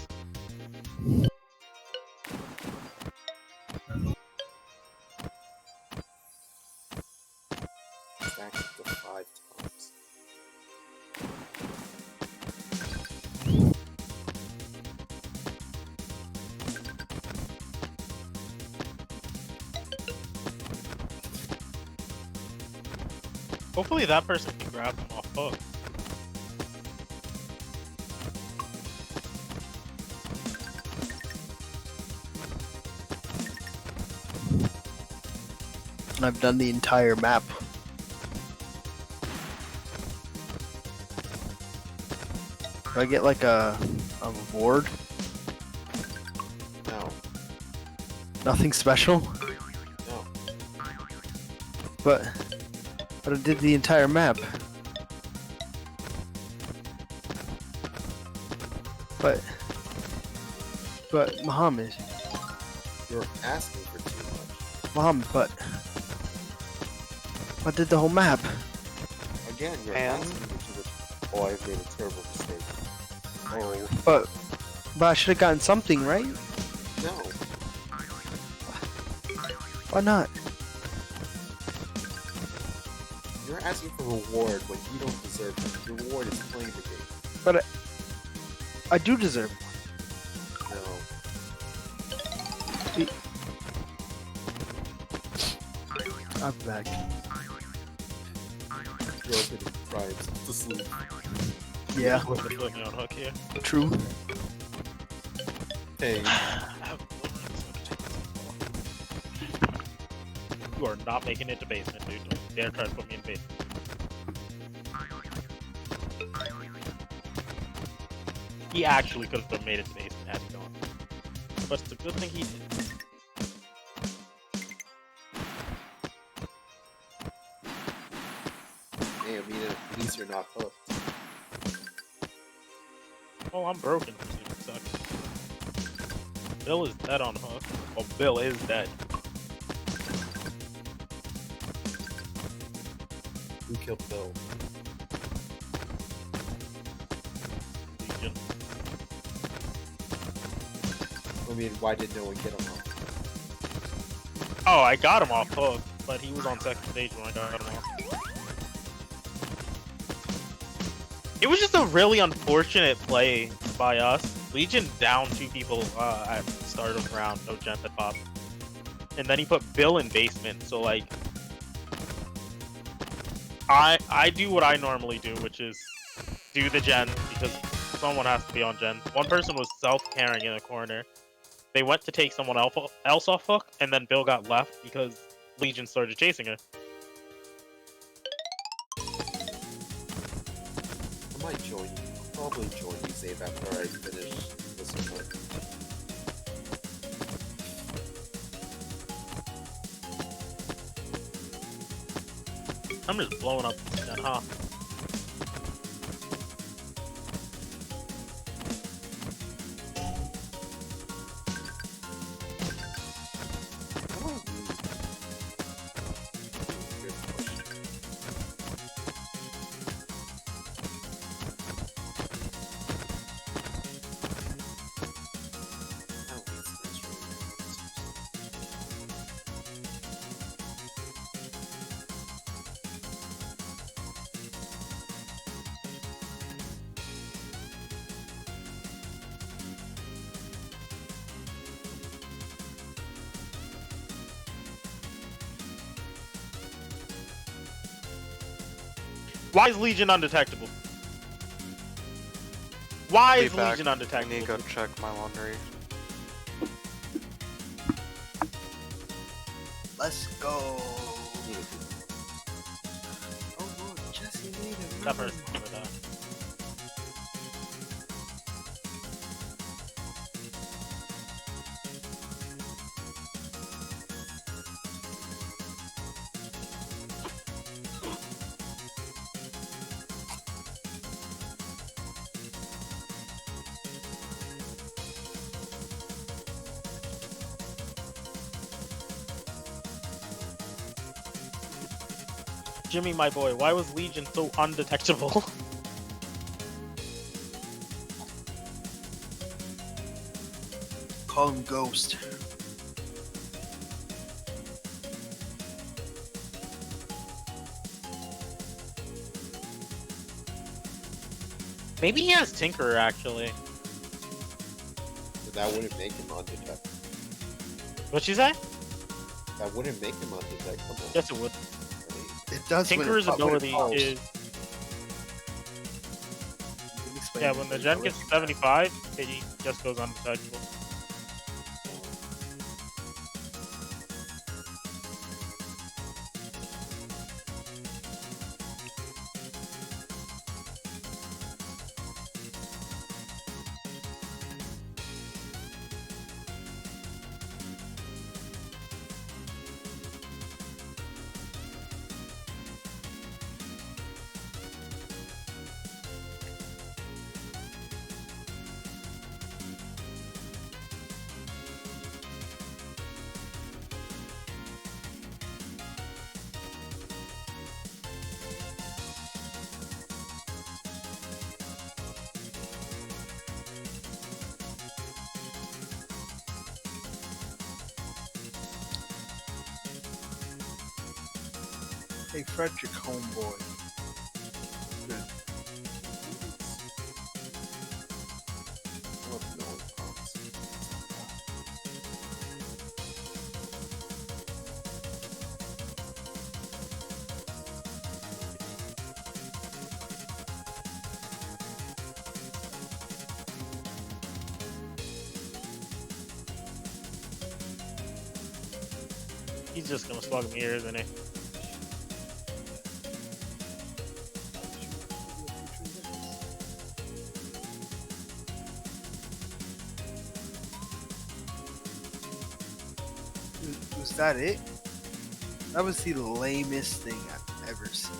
Stacks up to 5 times. Hopefully that person can grab him off hook. I've done the entire map. Do I get like a reward? No. Nothing special? No. But I did the entire map. But Muhammad. You're asking for too much. Muhammad, but I did the whole map. Again, you're asking for too much. Oh, I've made a terrible mistake. Oh. But I should have gotten something, right? No. Why not? You're asking for reward when you don't deserve it. The reward is playing the game. But I do deserve one. No. I'm back. You're opening tribes to sleep. Yeah. Put me on hook here. True. Hey. You are not making it to basement, dude. Don't dare try to put me in basement. He actually could have made it to basement had he gone. But it's a good thing he did. Hey, I mean, at least you're not hooked. Oh, I'm broken for 2 seconds. Bill is dead on hook. Oh, Bill is dead. Who killed Bill? Legion. I mean, why did no one get him off? Oh, I got him off hook, but he was on second stage when I got him off. It was just a really unfortunate play by us. Legion down 2 people at the start of the round, no gent at pop. And then he put Bill in basement, so like... I do what I normally do, which is do the gen, because someone has to be on gen. One person was self-carrying in a corner. They went to take someone else off hook, and then Bill got left because Legion started chasing her. I might join you. I'll probably join you, Zave, after I finish this one. I'm just blowing up that, huh? Why is Legion undetectable? Why Be is back. Legion I undetectable? need to go check my laundry. Let's go. Oh Lord, Jesse made it. That person for that. Jimmy, my boy, why was Legion so undetectable? Call him Ghost. Maybe he has Tinkerer, actually. But that wouldn't make him undetectable. What'd you say? That wouldn't make him undetectable. Yes, it would. It does. Tinkerer's when it ability falls. is... You can explain Yeah, it when the to gen me. gets 75, it just goes undetectable. Hey, Frederick, homeboy. Good. I don't know what prompts. He's just gonna slug me here, isn't he? Was that it? That was the lamest thing I've ever seen.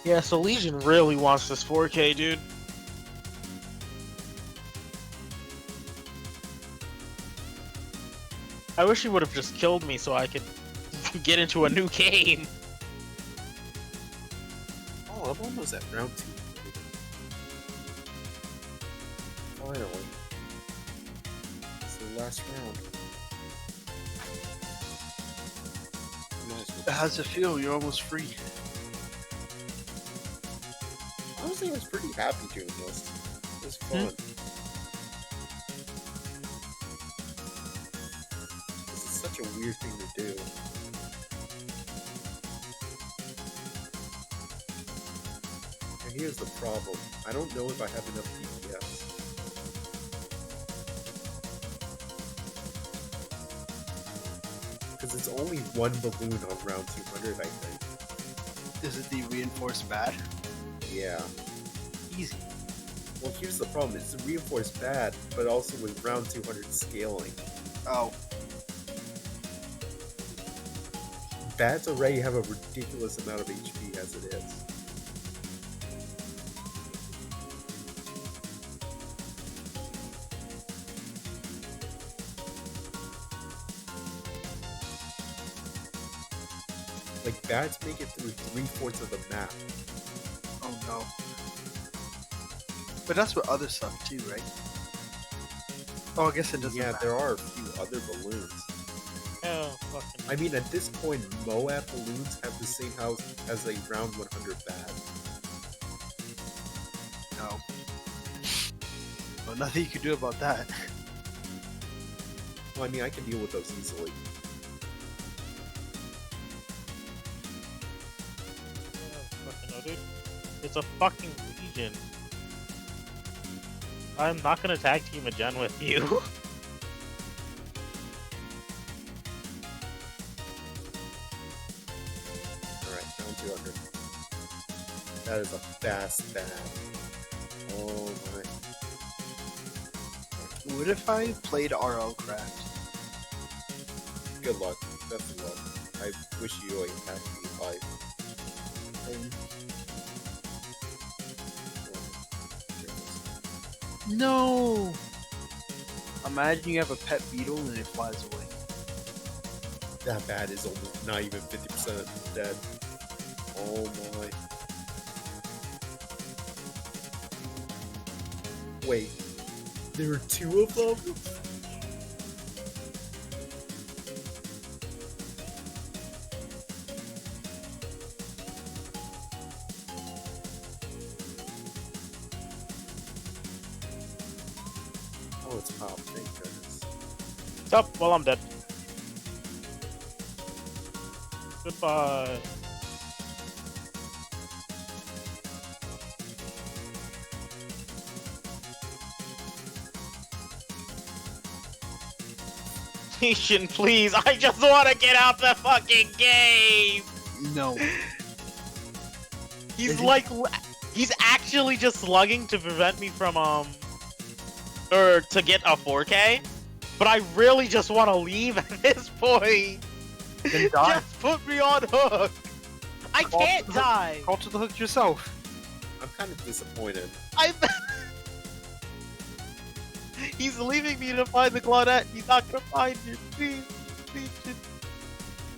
Yeah, so Legion really wants this 4K, dude. I wish he would have just killed me so I could get into a new game. Oh, I'm almost at round 2. Finally. It's the last round. Nice. How's it feel? You're almost free. Honestly, I was pretty happy doing this. It was fun. This is such a weird thing to do. And here's the problem. I don't know if I have enough DPS. Because it's only one balloon on round 200, I think. Is it the reinforced bad? Yeah. Easy. Well, here's the problem. It's reinforced bad, but also with round 200 scaling. Oh. Bads already have a ridiculous amount of HP as it is. Like, bats make it through 3/4 of the map. Oh no. But that's with other stuff too, right? Oh, I guess it doesn't Yeah, matter. there are a few other balloons. Oh, fucking. I mean, at this point, Moab balloons have the same health as a round 100 bat. No. Well, nothing you can do about that. Well, I mean, I can deal with those easily. Fucking no, dude. It's a fucking Legion. I'm not gonna tag team a gen with you. Alright, round 200. That is a fast bat. Oh my. What if I played RL Craft? Good luck. Best of luck. I wish you a happy life. No! Imagine you have a pet beetle and it flies away. That bat is almost not even 50% dead. Oh my. Wait. There are 2 of them? Oh, it's pop, thank goodness. Stop while I'm dead. Goodbye. Legion, please! I just want to get out the fucking game! No. He's like, he's actually just slugging to prevent me from, or to get a 4K, but I really just want to leave at this point. Then die. Just put me on hook. I can't die. Crawl to the hook yourself. I'm kind of disappointed. I'm. He's leaving me to find the Claudette. He's not gonna find you. Please, Legion.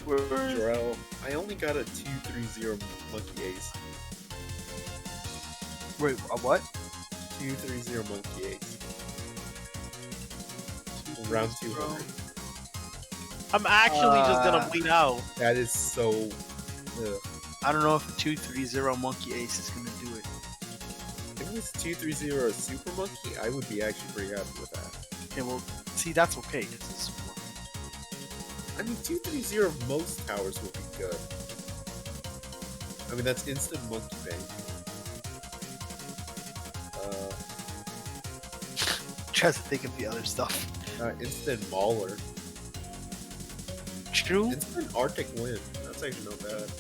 Where is? Jarrell, I only got a 230 monkey ace. Wait, a what? 230 monkey ace. Round 200. I'm actually just gonna bleed out. That is so. I don't know if a 230 monkey ace is gonna do it. If it was 230 a super monkey, I would be actually pretty happy with that. Okay, well, see, that's okay. 'Cause it's I mean, 230 most towers would be good. I mean, that's instant monkey bank. tries to think of the other stuff. Instant mauler. True. Instant Arctic wind. That's actually not bad.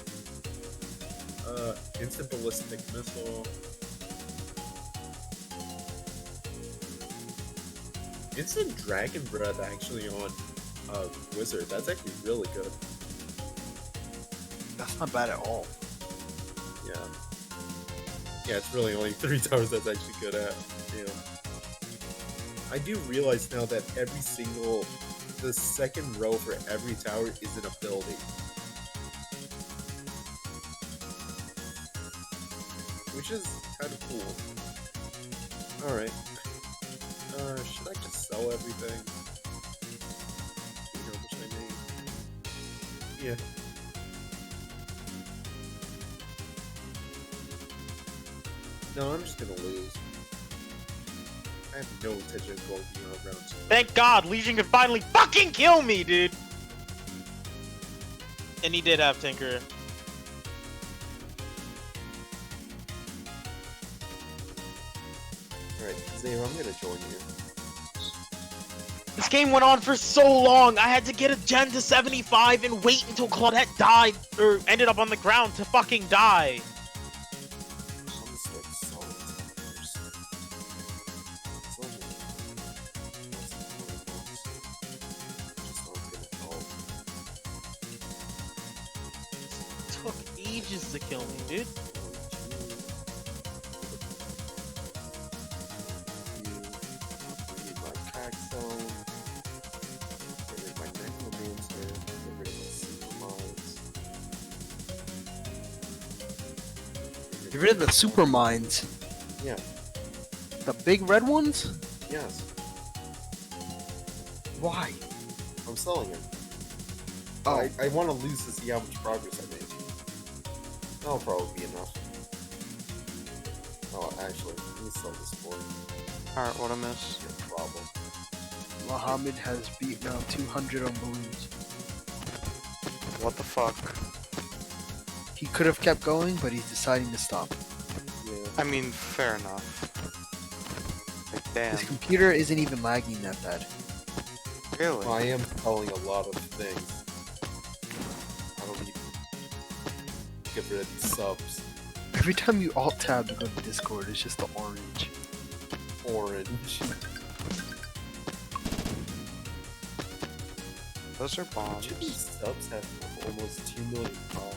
Instant ballistic missile. Instant dragon breath actually on wizard. That's actually really good. That's not bad at all. Yeah. Yeah, it's really only 3 towers that's actually good at. Damn. I do realize now that the second row for every tower is an ability. Which is kind of cool. Alright. Should I just sell everything? See how much I made. Yeah. No, I'm just gonna lose. I have no intention of going beyond round 2. Thank God, Legion could finally fucking kill me, dude! And he did have Tinker. Alright, Zayre, I'm gonna join you. This game went on for so long, I had to get a gen to 75 and wait until Claudette died, or ended up on the ground to fucking die. I'm just like solid towers. It's only... Just not gonna help. Took ages to kill me, dude. Get rid of the super mines. Yeah. The big red ones? Yes. Why? I'm selling it. Oh. I want to lose to see how much progress I made. That'll probably be enough. Oh, actually, let me sell this for you. Alright, what I miss? No problem. Muhammad has beaten out 200 on balloons. What the fuck? He could have kept going, but he's deciding to stop. Yeah. I mean, fair enough. Like, damn. His computer isn't even lagging that bad. Really? Well, I am selling a lot of things. I don't need to get rid of these subs. Every time you alt tab to go to Discord, it's just the orange. Orange. Those are Each bombs. of these subs have almost 2 million pops.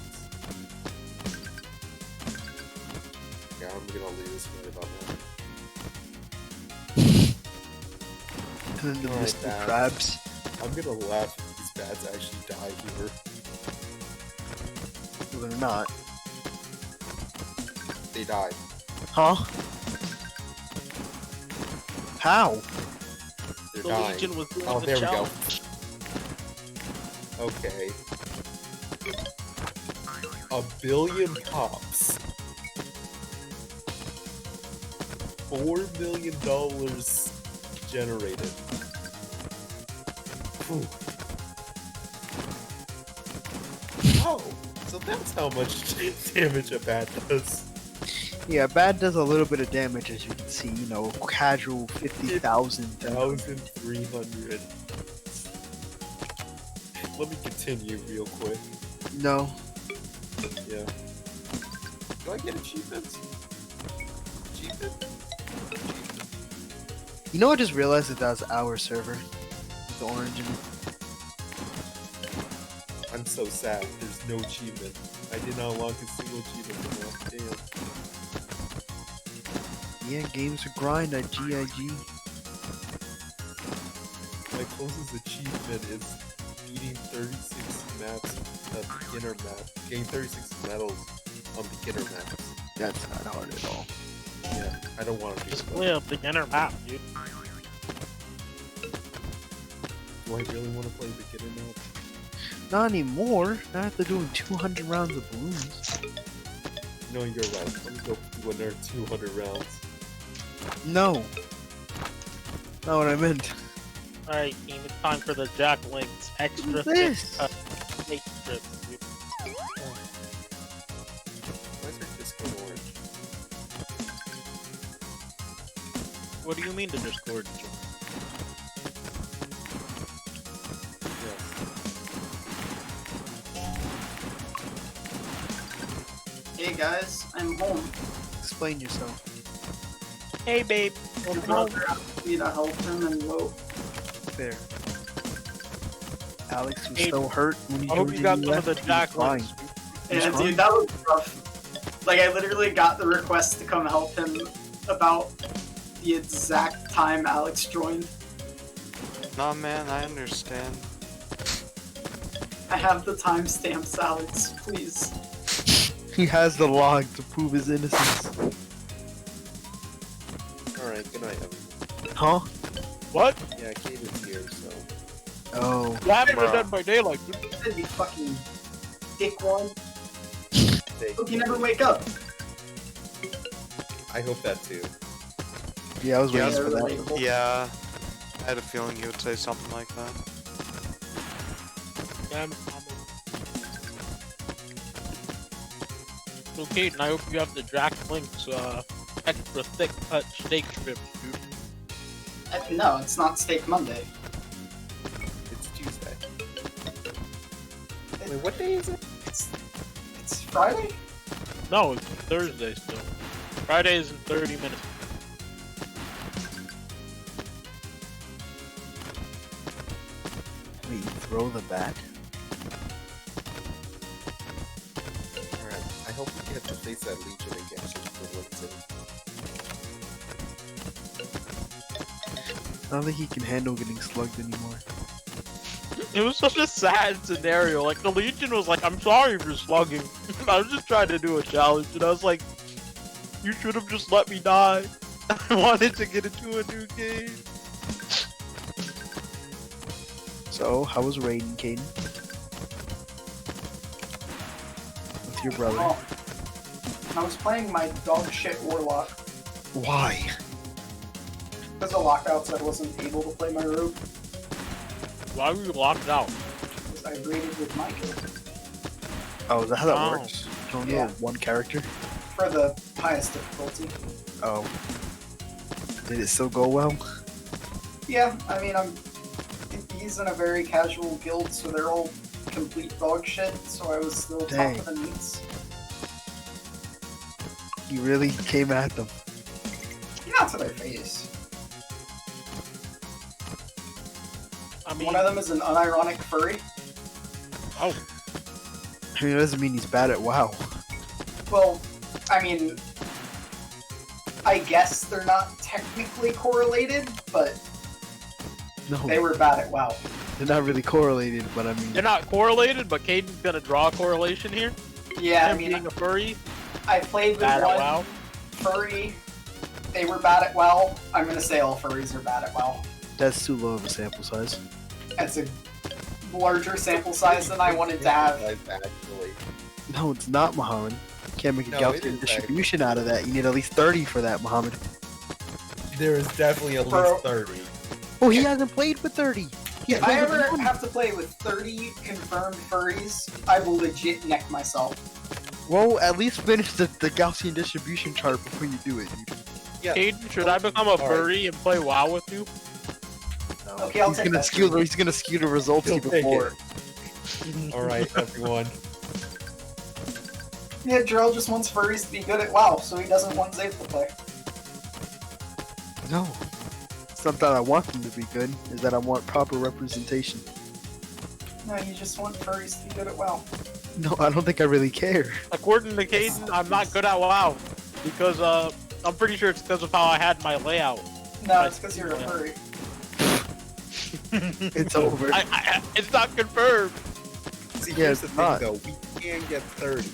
Yeah, I'm gonna lose right about that. And then the Alright, Mr. bad. Crabs. I'm gonna laugh if these bats actually die here. Well, they're not. They died. Huh? How? They're The dying. Legion was doing Oh, the there we go. challenge. Okay. 1 billion pops. $4 million generated. Whew. Oh, so that's how much damage a bat does. Yeah, bad does a little bit of damage, as you can see. You know, casual 50,000. 1,300. Let me continue real quick. No. Yeah. Do I get achievements? Achievement? You know, I just realized that was our server. The orange. I'm so sad. There's no achievement. I did not unlock a single achievement for now. Damn. Yeah, games are grind at GIG. My closest achievement is beating 36 maps, beginner map. Getting 36 medals on beginner maps. That's not hard at all. Yeah, I don't want to do Just that. play a beginner map, dude. Do I really want to play beginner map? Not anymore. Not after doing 200 rounds of balloons. No, you're right. Let me go do another 200 rounds. No. Not what I meant. Alright, team, it's time for the Jack Link's extra What's this? snake strips, dude. Why is her Discord orange? What do you mean the Discord? Hey guys, I'm home. Explain yourself. Hey, babe. Your brother asked me to help him and vote. Fair. Alex was Hey, so hurt when he I hope joined you got the some of the left, he was Jack crying. Links. Yeah, What's dude, that was rough. Like, I literally got the request to come help him about the exact time Alex joined. Nah, man, I understand. I have the timestamps, Alex, please. He has the log to prove his innocence. Alright, good night, everyone. Huh? What? Yeah, Caden's here, so. Oh. What happened to Dead by Daylight? Dude? You said you fucking dickwad. Take Hope you never wake up. I hope that too. Yeah, I was waiting Yeah, for that. Yeah, I had a feeling you would say something like that. Damn it, So, Caden, I hope you have the Jack Link's extra thick cut steak strip, dude. No, it's not Steak Monday. It's Tuesday. Wait, what day is it? It's Friday? No, it's Thursday still. Friday is in 30 minutes. Wait, you throw the bat? Alright, I hope we get to face that Legion again just for one thing. I don't think he can handle getting slugged anymore. It was such a sad scenario. Like, the Legion was like, I'm sorry for slugging. I was just trying to do a challenge, and I was like, you should have just let me die. I wanted to get into a new game. So, how was raiding, Caden? With your brother? Oh. I was playing my dog shit Warlock. Why? Because of lockouts, I wasn't able to play my rogue. Why were you locked out? Because I raided with Michael. Oh, is that how that Oh. works? You only Yeah. know one character? For the highest difficulty. Oh. Did it still go well? Yeah, I mean, he's in a very casual guild, so they're all complete dog shit, so I was still Dang. top of the meats. You really came at them. Not to their face. I mean, One of them is an unironic furry. oh, I mean, it doesn't mean he's bad at WoW. Well, I mean, I guess they're not technically correlated, but No, they were bad at WoW. they're not really correlated, but I mean... they're not correlated, but Caden's gonna draw a correlation here. Yeah, I Him mean, being a furry, I played with bad at one WoW. furry. They were bad at WoW. I'm gonna say all furries are bad at WoW. That's too low of a sample size. That's a larger sample size than I wanted to have. Actually. No, it's not, Muhammad. Can't make a No, it Gaussian is distribution out of that. You need at least 30 for that, Muhammad. There is definitely at Bro. least 30. Oh, he hasn't played with 30. He's If I played with ever one. have to play with 30 confirmed furries, I will legit neck myself. Well, at least finish the Gaussian distribution chart before you do it, dude. Yeah. Caden, should I become a furry and play WoW with you? No. Okay, I'll he's take gonna that. skew. He's gonna skew the results He'll even take more. Alright, everyone. Yeah, Gerald just wants furries to be good at WoW, so he doesn't want Zabe to play. No, it's not that I want them to be good. Is that I want proper representation. No, you just want furries to be good at WoW. No, I don't think I really care. According to Caden, I'm not good at WoW because I'm pretty sure it's because of how I had my layout. No, it's because you're a furry. It's over. It's not confirmed. See, Yeah, here's the it's thing not. though, we can get 30.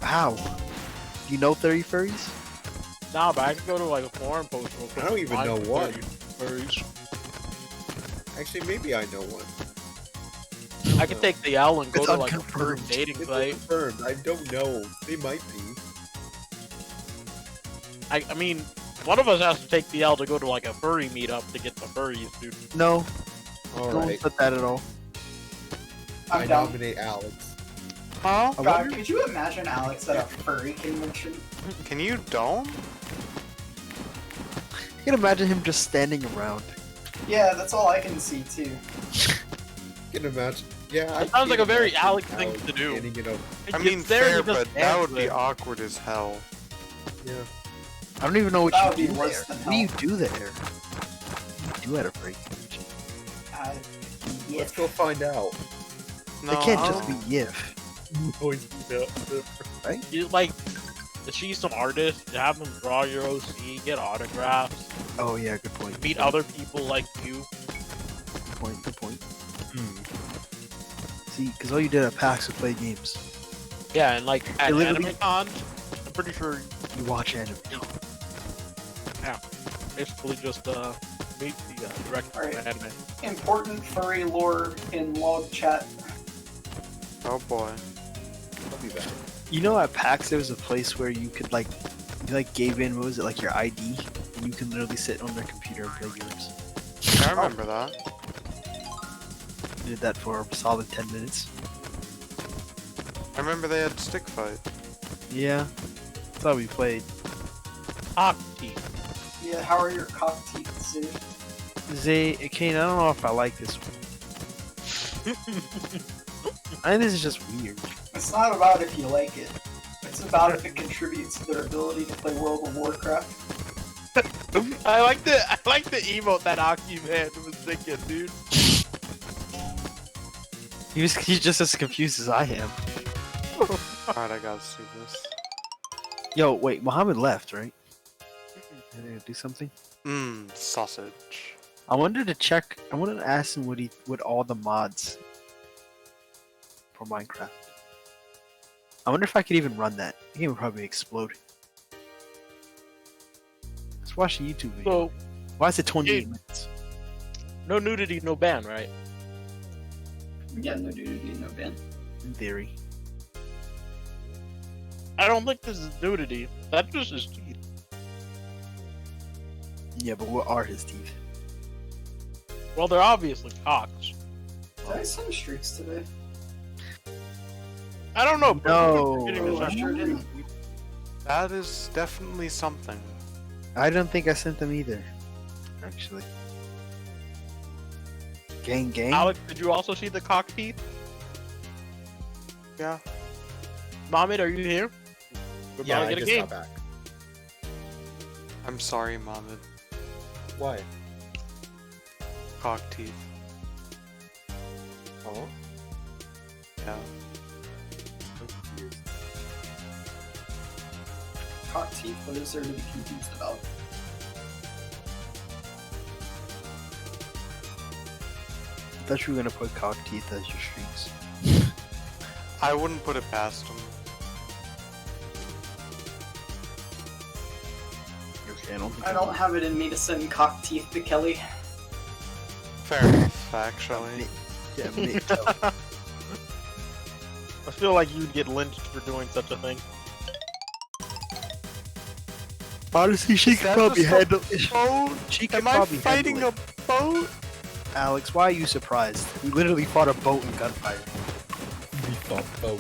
How? You know 30 furries? Nah, but I can go to like a forum post real quick. I don't even Find know one. 30 Furries. Actually, maybe I know one. I can take the L and go It's to like a unconfirmed. furry dating It's site. confirmed. I don't know. They might be. I mean, one of us has to take the L to go to like a furry meetup to get the furries, dude. No, don't Alright, put that at all. I I'm down. nominate Alex. Huh? God, could you imagine Alex at a furry convention? Can you dome? I can imagine him just standing around. Yeah, that's all I can see too. Can imagine. Yeah, It sounds like a very Alex thing to do. standing in a- I He mean, gets there, fair, he just but that stands would be there. awkward as hell. Yeah. I don't even know what That you would do be there. worse than What do you hell. do there? What do you do at a furry convention? Yeah. Let's go find out. No, It can't I'll- just be YIF. Always Right? You like, she's some artist. Have them draw your OC, get autographs, Oh yeah, good point. meet other people like you. Good point. Good point. Hmm. See, because all you did at PAX was play games. Yeah, and like at literally- AnimeCon, I'm pretty sure You watch anime. basically just meet the director Alright. of anime. Important furry lore in log chat. Oh boy. I'll be back. You know, at PAX there was a place where you could like, you like gave in what was it, like your ID, and you can literally sit on their computer and play games. I remember that. We did that for a solid 10 minutes. I remember they had stick fight. Yeah, that's how we played. Hockey. Yeah, how are your cock teeth, Zoo? Kane, I don't know if I like this one. I think this is just weird. It's not about if you like it. It's about if it contributes to their ability to play World of Warcraft. I like the emote that Hockey man was thinking, dude. He's just as confused as I am. Alright, I gotta see this. Yo, wait, Muhammad left, right? Did he do something? Sausage. I wanted to ask him what all the mods for Minecraft. I wonder if I could even run that. The game would probably explode. Let's watch the YouTube video. So, Why is it 28 minutes? no nudity, no ban, right? Yeah, no nudity, no ban. In theory. I don't think this is nudity. That's just his teeth. Yeah, but what are his teeth? Well, they're obviously cocks. Did I send streaks today? I don't know. No. Oh, I sure didn't. That is definitely something. I don't think I sent them either. Actually. Gang gang? Alex, did you also see the cock teeth? Yeah. Mohammed, are you here? We're Yeah, about I to get a just game. got back. I'm sorry, Mohammed. Why? Cock teeth. Oh, Yeah. I'm confused. Cock teeth, what is there to be confused about? I thought you were gonna put cock teeth as your streaks. I wouldn't put it past him. Okay, I don't think I don't have it in me to send cock teeth to Kelly. Fair enough, actually. Yeah, me. I feel like you'd get lynched for doing such a thing. Honestly, she Is could that probably just a handle it. boat? She could Am I probably fighting handle a boat? Alex, why are you surprised? We literally fought a boat in gunfire.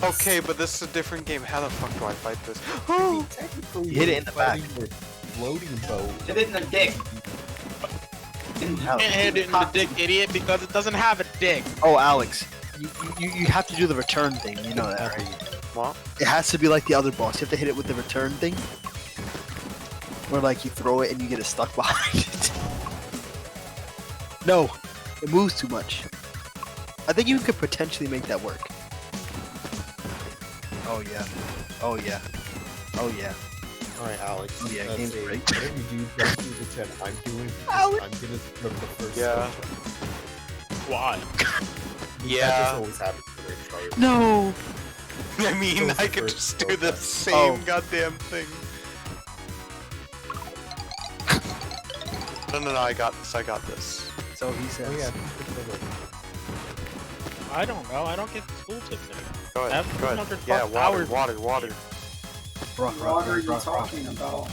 Okay, but this is a different game. How the fuck do I fight this? Oh! Technically, You hit it in the back. Floating boat. Hit it in the dick. Can't hand it in the dick, idiot, because it doesn't have a dick. Oh, Alex, you have to do the return thing. You know that, right? What? It has to be like the other boss. You have to hit it with the return thing. Where like you throw it and you get it stuck behind it. No, it moves too much. I think you could potentially make that work. Oh yeah. Oh yeah. Oh yeah. Alright, Alex. Oh, yeah, let's game's see. great. Whatever you do, don't do the 10 I'm doing. Alex. I'm gonna flip the first Yeah. switch. Why? That just Yeah. always happens to me, sorry. No. I mean, Goes I the could first just do spell the check. same Oh. goddamn thing. No, I got this, I got this. So he says. Oh yeah, flip the switch. I don't know. I don't get the school tips anymore. Go I ahead, have go ahead. 200 Yeah, plus water, hours. water. Rock, What are you talking about?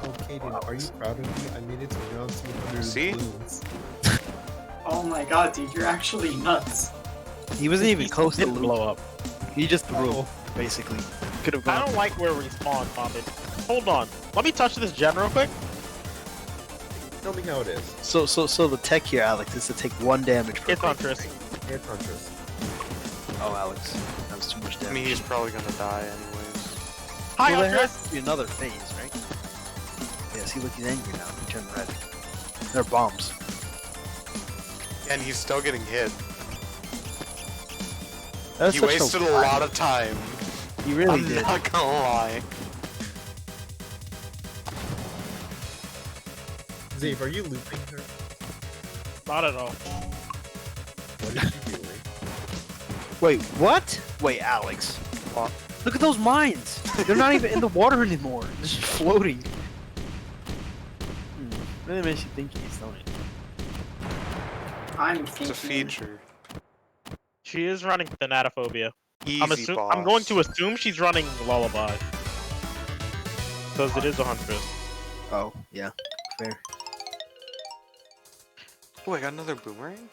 Oh, Kaden, are you proud of me? I made it to round 200 See? balloons. Oh my god, dude, you're actually nuts. He wasn't even close to Didn't loot. blow up. He just threw, Oh. basically. Could have I gone. don't like where we spawn, Mohammed. Hold on. Let me touch this gen real quick. Tell me how it is. So the tech here, Alex, is to take 1 damage per It's break. Huntress. Air Huntress. Oh, Alex, that was too much I damage. mean, he's probably gonna die anyways. Hi, well, there Huntress! has to be another phase, right? Yeah, see, look, he's angry now. He turned red. They're bombs. And he's still getting hit. was He such wasted a lot of time. He really I'm did. not gonna lie. Zave, are you looping her? Not at all. What is she doing? Wait, what? Wait, Alex. Look at those mines. They're not even in the water anymore. They're just floating. Really makes you think he's done it. I'm It's thinking. a feature. She is running Thanatophobia. Easy boss. I'm going to assume she's running Lullaby. Because it is a Huntress. Oh, yeah. Fair. Oh, I got another boomerang?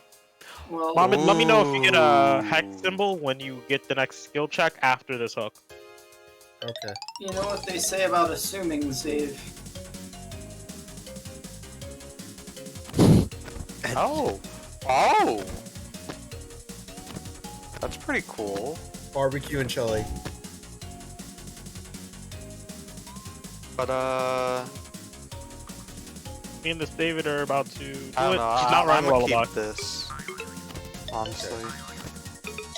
Well, Mom, let me know if you get a hex Ooh. symbol when you get the next skill check after this hook. Okay. you know what they say about assuming, Zave. Oh. Oh! That's pretty cool. Barbecue and chili. But, Me and this David are about to do it. She's I don't know. not I'm running gonna Lullaby. keep this. Honestly.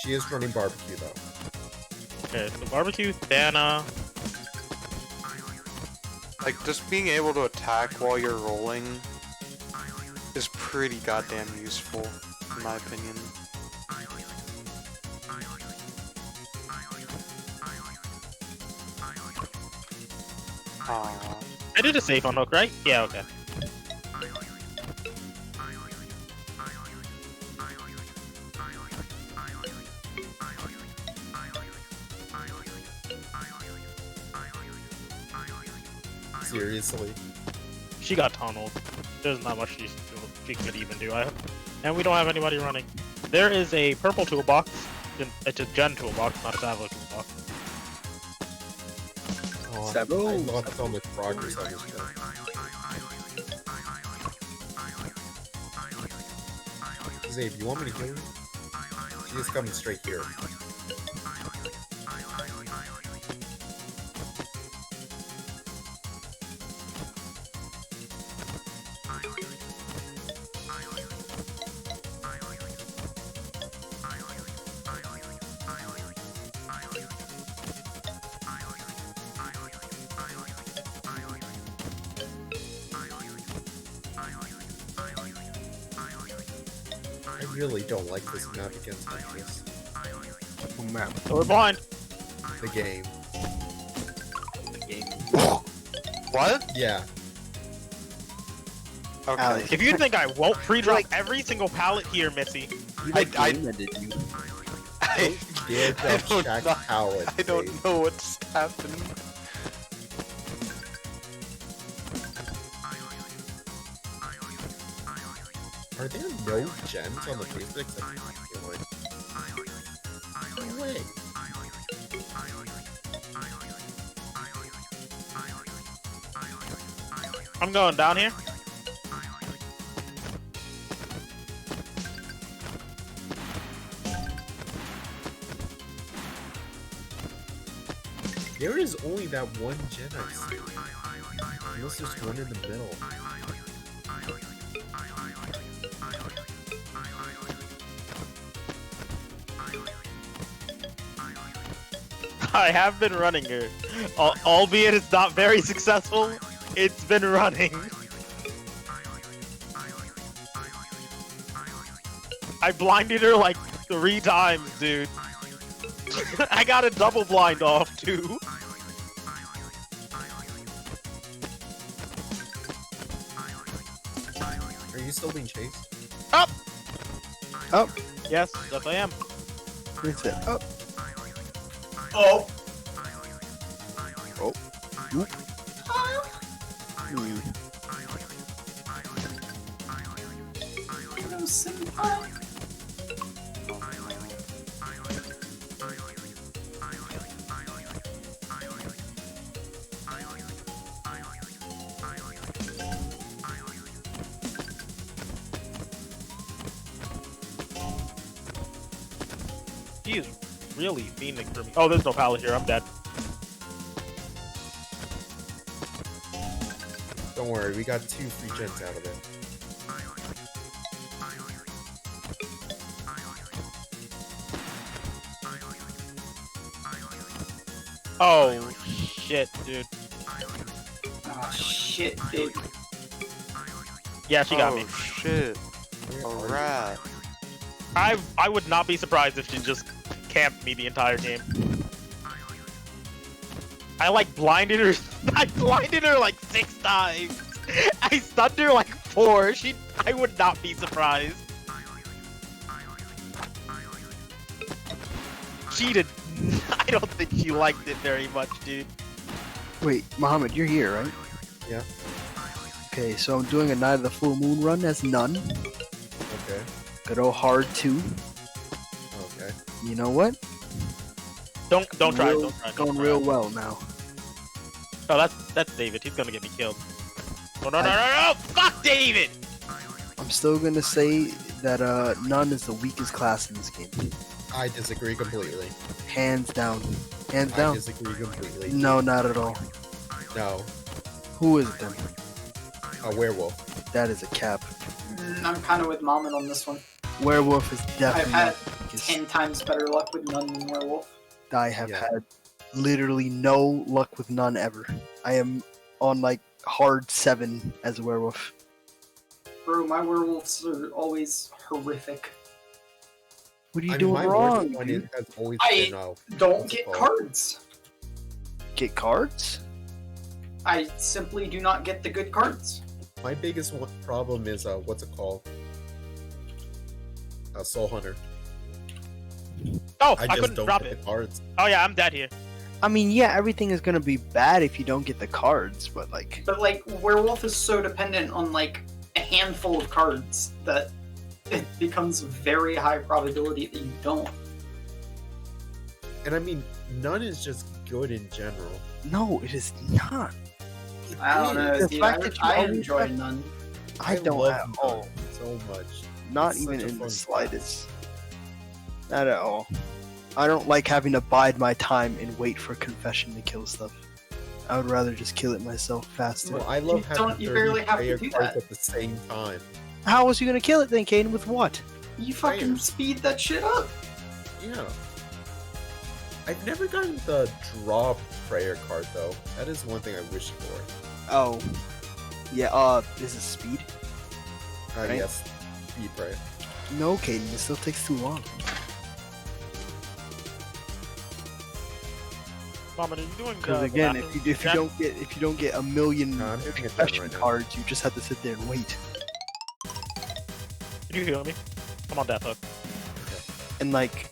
She is running barbecue though. Okay, so barbecue, Thana. Like, just being able to attack while you're rolling is pretty goddamn useful, in my opinion. Aww. I did a safe on hook, right? Yeah, okay. Seriously. She got tunneled. There's not much she could even do. And we don't have anybody running. There is a purple toolbox. It's a gen toolbox, not a Savo toolbox. Oh, Sabo. I lost so much progress on this one. Zave, you want me to heal you? She is coming straight here. I really don't like this map against Huntress. Oh, man. So we're blind. The game. What? Yeah. Okay. Alex. If you think I won't pre-drop Like- every single pallet here, Missy. You I- ended you. I, Dare I that don't Shack know- pallet, I don't Zave. know what's happened. Are there no gems on the basics? I feel like. No way. I'm going down here. There is only that one gen I see. Unless there's one in the middle. I have been running her. Albeit it's not very successful, it's been running. I blinded her like 3 times, dude. I got a double blind off, too. Are you still being chased? Up! Up. Yes, yes I am. It's it. Up. Oh! Oh. Oop. Hello, senpai. He is really fiending for me. Oh, there's no pallet here. I'm dead. Don't worry, we got 2 free gens out of it. Oh shit, dude. Ah, shit, dude. Yeah, she got Oh me. shit. A rat. I would not be surprised if she just camped me the entire game. I like blinded her. I blinded her like 6 times. I stunned her like 4. I would not be surprised. She did. I don't think she liked it very much, dude. Wait, Mohammed, you're here, right? Yeah. Okay, so I'm doing a Night of the Full Moon run as none. Okay. Good old hard 2. Okay. You know what? Don't try. Real- Don't try. Going real well now. Oh, that's David. He's gonna get me killed. Oh, no! Fuck David! I'm still gonna say that none is the weakest class in this game. I disagree completely. Hands down. Hands I down. disagree completely. No, not at all. No. Who is it then? A werewolf. That is a cap. I'm kind of with Mohammed on this one. Werewolf is I've definitely. had the weakest. 10 times better luck with none than werewolf. I have Yeah. had literally no luck with none ever. I am on like hard 7 as a werewolf. Bro, my werewolves are always horrific. What are you I mean, doing my wrong, werewolf one dude? has always I been don't what's it get called? cards. Get cards? I simply do not get the good cards. My biggest problem is what's it called? Soul Hunter. Oh, I I just couldn't don't drop get it. the cards. Oh yeah, I'm dead here. I mean, yeah, everything is gonna be bad if you don't get the cards, but like, But like, werewolf is so dependent on like a handful of cards that it becomes a very high probability that you don't. And I mean, none is just good in general. no, it is not. I don't know, The dude. fact that you I always enjoy have- none. I don't love at none all. so much. Not It's even such a in the fun slightest. Not at all. I don't like having to bide my time and wait for confession to kill stuff. I would rather just kill it myself faster. Well, I love You having don't- you 30 barely have to player do cards that. at the same time. How was you gonna kill it then, Caden? With what? You fucking Prayers. speed that shit up. Yeah. I've never gotten the draw prayer card though. That is one thing I wish for. Oh. Yeah, this is speed? Right. Yes. Speed prayer. No, Caden, it still takes too long. Mama, are you doing? Because again, if you don't get a million No, I'm doing it done confession right now. cards, you just have to sit there and wait. Can you heal me? Come on, Death Hook. And like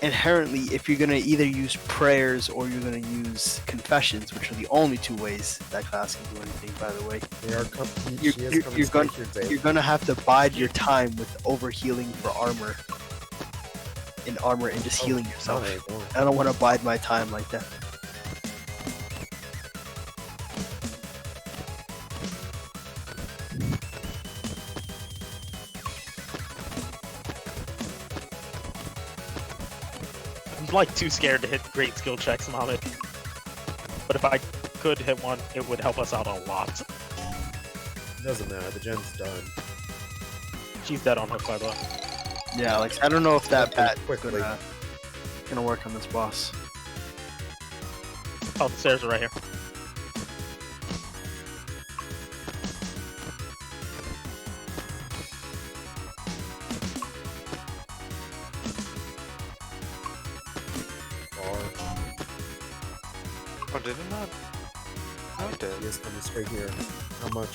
inherently, if you're gonna either use prayers or you're gonna use confessions, which are the only 2 ways that class can do anything, by the way, They are you're gonna have to bide your time with overhealing for armor. In armor and just healing yourself. I don't want to bide my time like that. I'm like too scared to hit great skill checks, Mohammed. But if I could hit one, it would help us out a lot. Doesn't matter. The gen's done. She's dead on her Clever. Yeah, like I don't know if that bat Quickly. gonna work on this boss. Oh, the stairs are right here. Oh, did it not? No, it did. He is coming straight here. How much?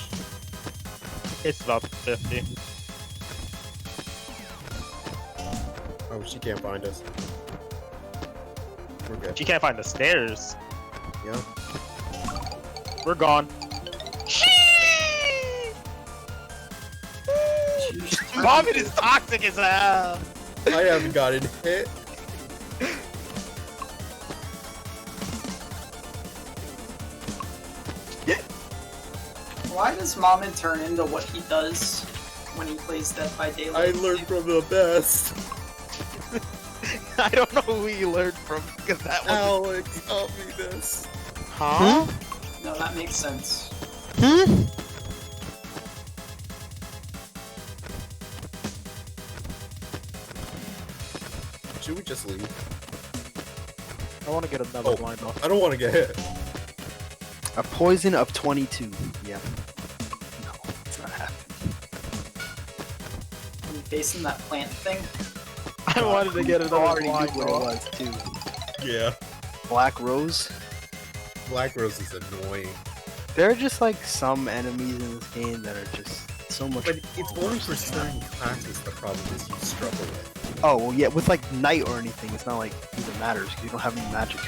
It's about 50. Oh, she can't find us. We're good. She can't find the stairs. Yeah. We're gone. Vomit is toxic as hell. I haven't gotten hit. Why does Mohammed turn into what he does when he plays Dead by Daylight? I learned from the best. I don't know who he learned from because that was. Alex taught me this. Huh? No, that makes sense. Should we just leave? I want to get another blind off. I don't want to get hit. A poison of 22. Yeah. No, it's not happening. I'm facing that plant thing. I wanted to get I another already blind knew what it off. was too. Yeah. Black Rose. Black Rose is annoying. There are just like some enemies in this game that are just so much. But it's only for certain classes the problem is you struggle with. Oh well, yeah. With like Knight or anything, it's not like it even matters because you don't have any magic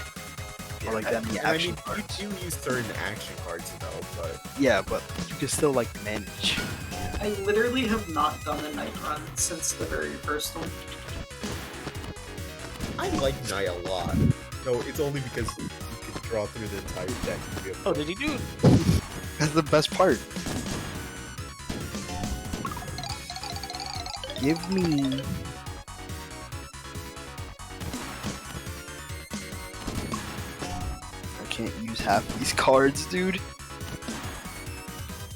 or like that many And I action mean, cards. you do use certain action cards though, but Yeah, but you can still like manage. I literally have not done a night run since the very first one. I like Knight a lot. No, it's only because you can draw through the entire deck. And be able Oh, did he do? That's the best part. Give me. I can't use half these cards, dude.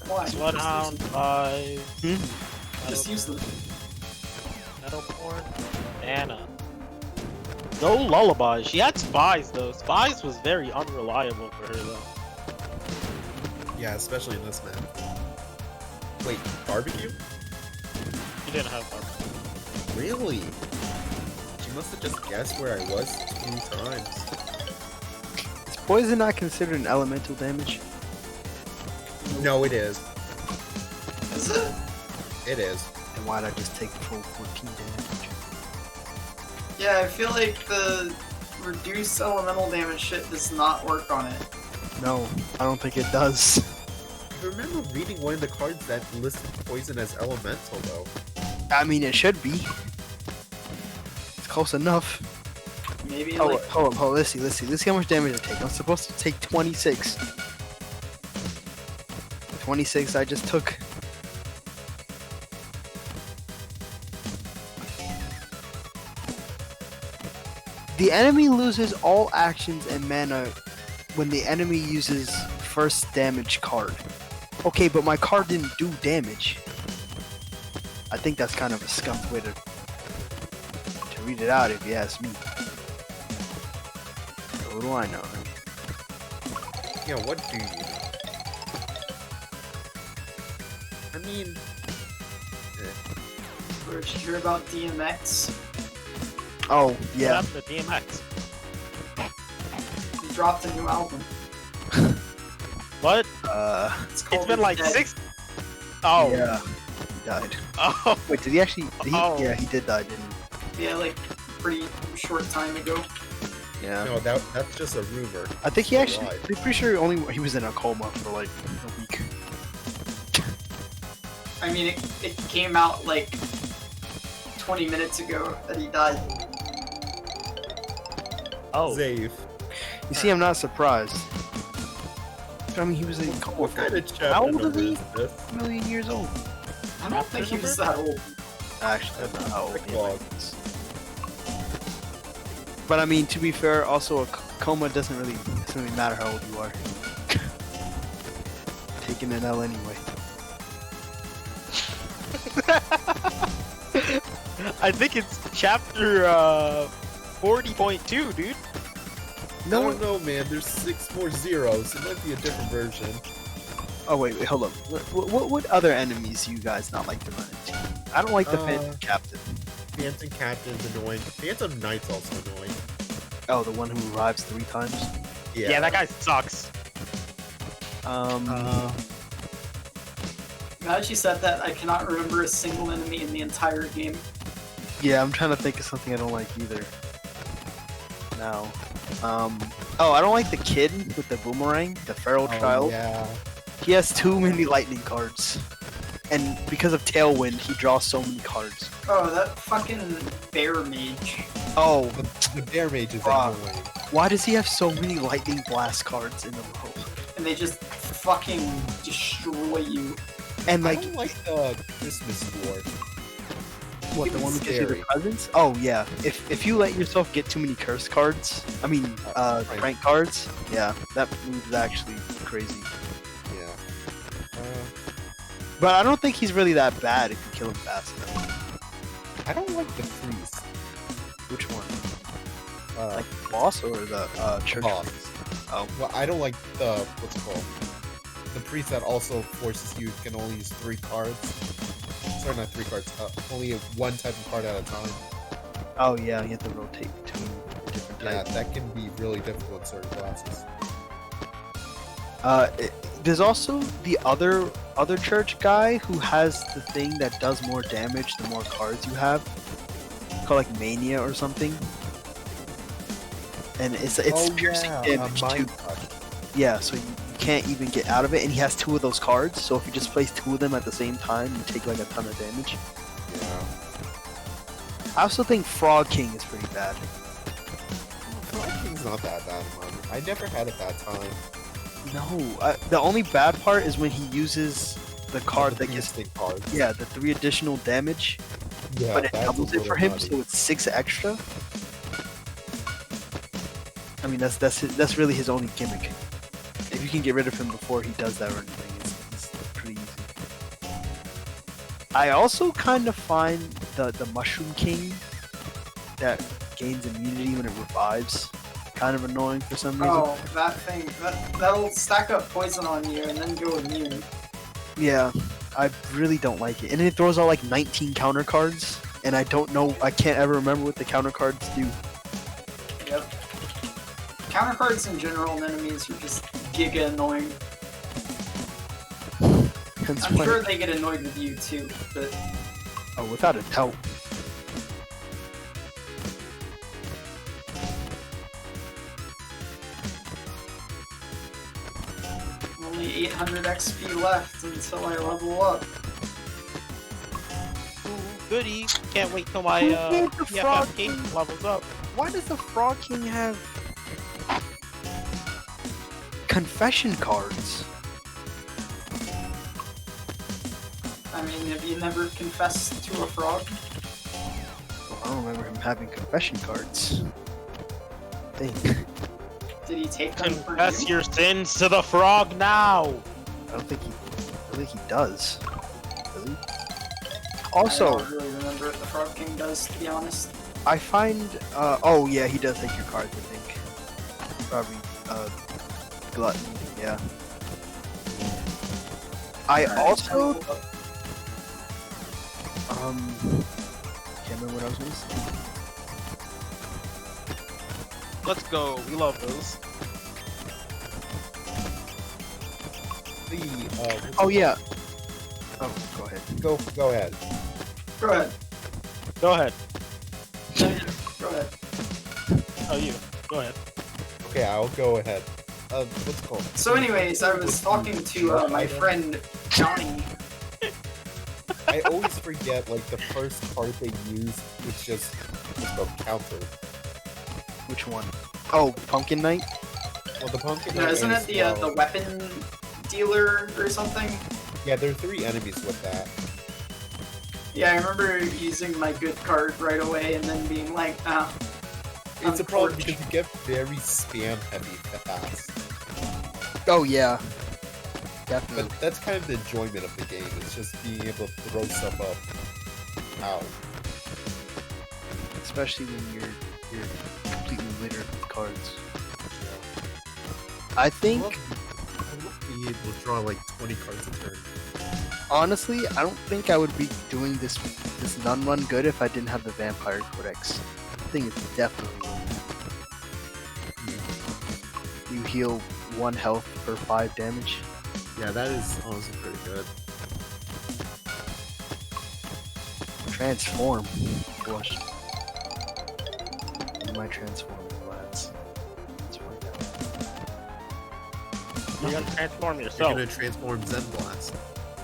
Why? Bloodhound 5. Just use them. Metalborn. Anna. No lullabies. She had spies though. Spies was very unreliable for her though. Yeah, especially in this map. Wait, barbecue? She didn't have barbecue. Really? She must have just guessed where I was 2 times. Is poison not considered an elemental damage? No, it is. Is it? It is. Then why'd I just take the full 14 damage? Yeah, I feel like the reduced elemental damage shit does not work on it. No, I don't think it does. I remember reading one of the cards that listed poison as elemental though. I mean, it should be. It's close enough. Maybe Oh, like hold on, let's see. Let's see how much damage I take. I'm supposed to take 26. 26 I just took. The enemy loses all actions and mana when the enemy uses first damage card. Okay, but my card didn't do damage. I think that's kind of a scuffed way to read it out if you ask me. So what do I know? Yeah, what do you know? I mean... Did you hear about DMX? Oh, What yeah. happened to DMX? He dropped a new album. What? It's called It's been like Dead. 6. Oh. Yeah. He died. Oh. Wait, did he actually? Oh. Yeah, he did die, didn't Yeah, like pretty short time ago. he? Yeah. No, that's just a rumor. I think he It's actually. alive. I'm pretty sure he was in a coma for like a week. I mean, it came out like 20 minutes ago that he died. Oh. Zave. You see, I'm not surprised. I mean, he was a What kind of chapter How old is number he? is this? a million years old. I don't think he was that old. Actually, that's not how old he Log. is. But I mean, to be fair, also a coma doesn't really matter how old you are. Taking an L anyway. I think it's chapter 40.2, dude. I don't know, man. There's 6 more zeros. It might be a different version. Oh wait, hold up. What other enemies do you guys not like to run into? I don't like the Phantom Captain. Phantom Captain's annoying. Phantom Knight's also annoying. Oh, the one who revives 3 times. Yeah, that guy sucks. Now that you said that, I cannot remember a single enemy in the entire game. Yeah, I'm trying to think of something I don't like either. No. Oh, I don't like the kid with the boomerang, the feral child. Yeah. He has too many lightning cards. And because of Tailwind, he draws so many cards. Oh, that fucking bear mage. Oh, The Bear Mage is Bruh. annoying. why does he have so many lightning blast cards in a row? And they just fucking destroy you. And I like, don't like the Christmas Dwarf. what, the one who gives you the scary. presents? Oh yeah. If you let yourself get too many curse cards, I mean, prank cards, yeah, that move is actually crazy. Yeah. But I don't think he's really that bad if you kill him fast enough. I don't like the Priest. Which one? Like the boss or the church? boss. Oh. Well, I don't like the what's it called? The priest that also forces you can only use 3 cards. Sorry, not 3 cards. Only one type of card at a time. Oh yeah, you have to rotate between different Yeah, types. that can be really difficult in certain classes. There's also the other church guy who has the thing that does more damage the more cards you have. It's called like Mania or something. And it's piercing damage too. Mind touch. Yeah, so you can't even get out of it, and he has 2 of those cards. So if you just place 2 of them at the same time, you take like a ton of damage. Yeah. I also think Frog King is pretty bad. Frog King's not that bad, man. I never had a bad time. No, the only bad part is when he uses the card that gets cards. Yeah, the 3 additional damage. Yeah, but it that's doubles a it for little him, nutty. so it's 6 extra. I mean, that's really his only gimmick. If you can get rid of him before he does that or anything, it's pretty easy. I also kind of find the Mushroom King that gains immunity when it revives kind of annoying for some reason. Oh, that thing. That'll stack up poison on you and then go immune. Yeah, I really don't like it. And it throws out like 19 counter cards, and I can't ever remember what the counter cards do. Yep. Counter cards in general and enemies are just giga annoying. I'm sure they get annoyed with you too, but Oh, without a doubt. only 800 XP left until I level up. Goody! Can't wait till my PFF game levels up. Why does the Frog King have confession cards? I mean, have you never confessed to a frog? Well, I don't remember him having confession cards. I think. Did he take them for Confess you? your sins to the frog now! I don't think he does. Does he? I Also, don't really remember what the Frog King does, to be honest. I find oh yeah, he does take your cards, I think. Probably Glutton, yeah. I also can't remember what I was gonna say. Let's go, we love those. Oh yeah. Oh, go ahead. Go ahead. Go ahead. Go ahead. Go ahead. Oh, you. Go ahead. Okay, I'll go ahead. What's it called? So anyways, I was talking to my friend Johnny. I always forget, like, the first card they use, which just what's called counter. Which one? Oh, Pumpkin Knight? Well, the pumpkin. No, Knight isn't it is, the weapon dealer or something? Yeah, there are 3 enemies with that. Yeah, I remember using my good card right away and then being like, ah. It's a problem because you get very spam heavy fast. Oh yeah. Definitely. But that's kind of the enjoyment of the game. It's just being able to throw stuff up. Ow. Especially when you're completely littered with cards. I think I love being able to draw like 20 cards a turn. honestly, I don't think I would be doing this nun run good if I didn't have the Vampire Codex. I think it's definitely worth it. You heal 1 health for 5 damage. Yeah, that is honestly pretty good. Transform. Blush. My transform lads. Let's find out. You're gonna transform You're yourself. gonna transform Zen Blast.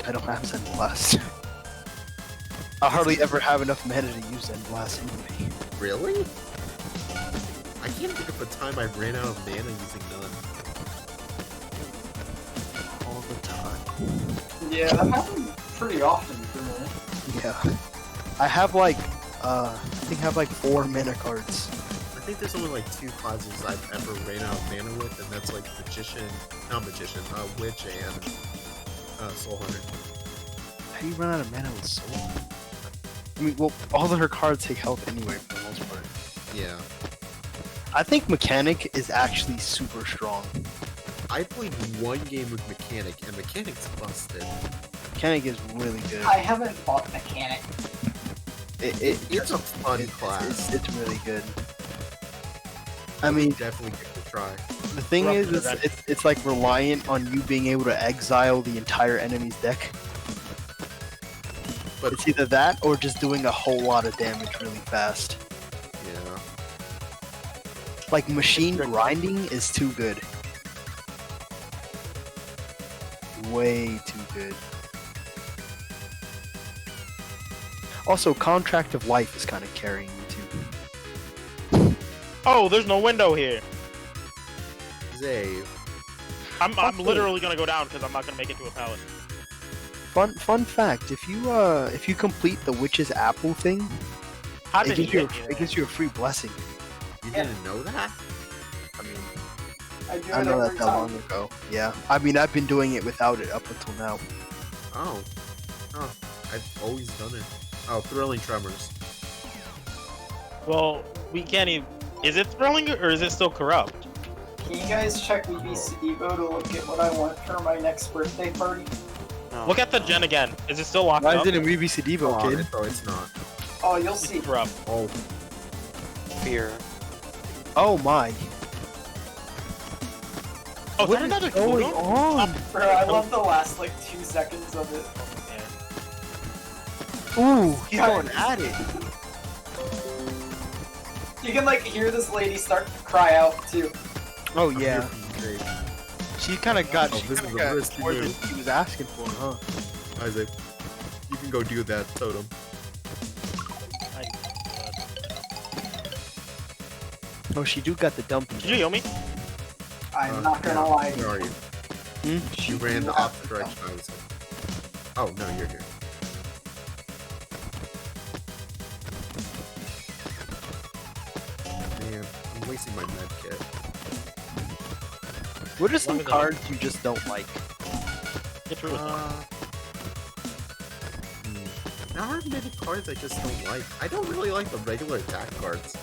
I don't have Zen Blast. I hardly ever have enough mana to use Zen Blast anyway. Really? I can't think of a time I ran out of mana using none. All the time. Yeah, that happened pretty often for me. Yeah. I have like, I think I have like 4 mana cards. I think there's only like 2 classes I've ever ran out of mana with, and that's like Witch and Soul Hunter. How do you run out of mana with Soul? I mean, well, all of her cards take health anyway for the most part. Yeah. I think Mechanic is actually super strong. I played one game with Mechanic, and Mechanic's busted. Mechanic is really good. I haven't fought Mechanic. It's a fun class. It's really good. I mean, definitely give it a try. the thing is, it's like reliant on you being able to exile the entire enemy's deck. But it's either that or just doing a whole lot of damage really fast. Yeah. Like machine grinding is too good. Way too good. Also, Contract of Life is kind of carrying me too. Oh, there's no window here. Zave. I'm literally gonna go down because I'm not gonna make it to a pallet. Fun fact: if you complete the witch's apple thing, How it did he gives you get you it gives you a free blessing. You didn't know that? I mean, I do I it know every that long time. ago. Yeah, I mean, I've been doing it without it up until now. Oh. Oh. I've always done it. Oh, Thrilling Tremors. Well, we can't even. Is it thrilling or is it still corrupt? Can you guys check VBCDevo to look at what I want for my next birthday party? Look at the gen again. Is it still locked Why up? is it in VBC Devo, kid? Oh, it's not. Oh, you'll see. Corrupt. Oh. Fear. Oh my! Oh, What is that is another going Kudo? on? Bro, I love the last like 2 seconds of it. Ooh, he's Yeah. going at it. You can like hear this lady start to cry out too. Oh yeah. She kind of got. Oh, She this kind is of a got risky more than move. he was asking for, huh? Isaac, you can go do that, Totem. Oh, she do got the dumping. Did you heal me? I'm not gonna lie. Where are you? Hmm? You ran the opposite direction, Isaac. Oh, no, you're here. Man, I'm wasting my med kit. What are some Longer than- cards you just don't like? It's really There aren't many cards I just don't like. I don't really like the regular attack cards.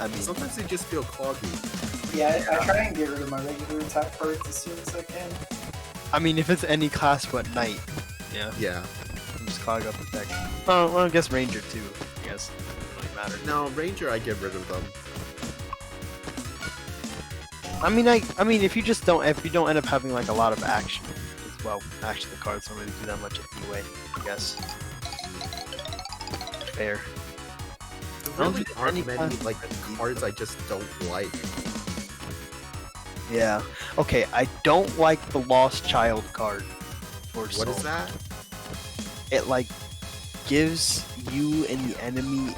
I mean, Sometimes they just feel cloggy. Yeah, I try and get rid of my regular attack cards as soon as I can. I mean, if it's any class but knight, yeah, Yeah. just clog up the deck. Oh, well, I guess ranger too. I guess doesn't really matter. No, Ranger, I get rid of them. I mean, if you don't end up having like a lot of action, as well, actually the cards don't really do that much anyway. I guess. Fair. There don't really think aren't any many, class- like, cards I just don't like. Yeah. Okay, I don't like the Lost Child card. For What Soul. is that? It like gives you and the enemy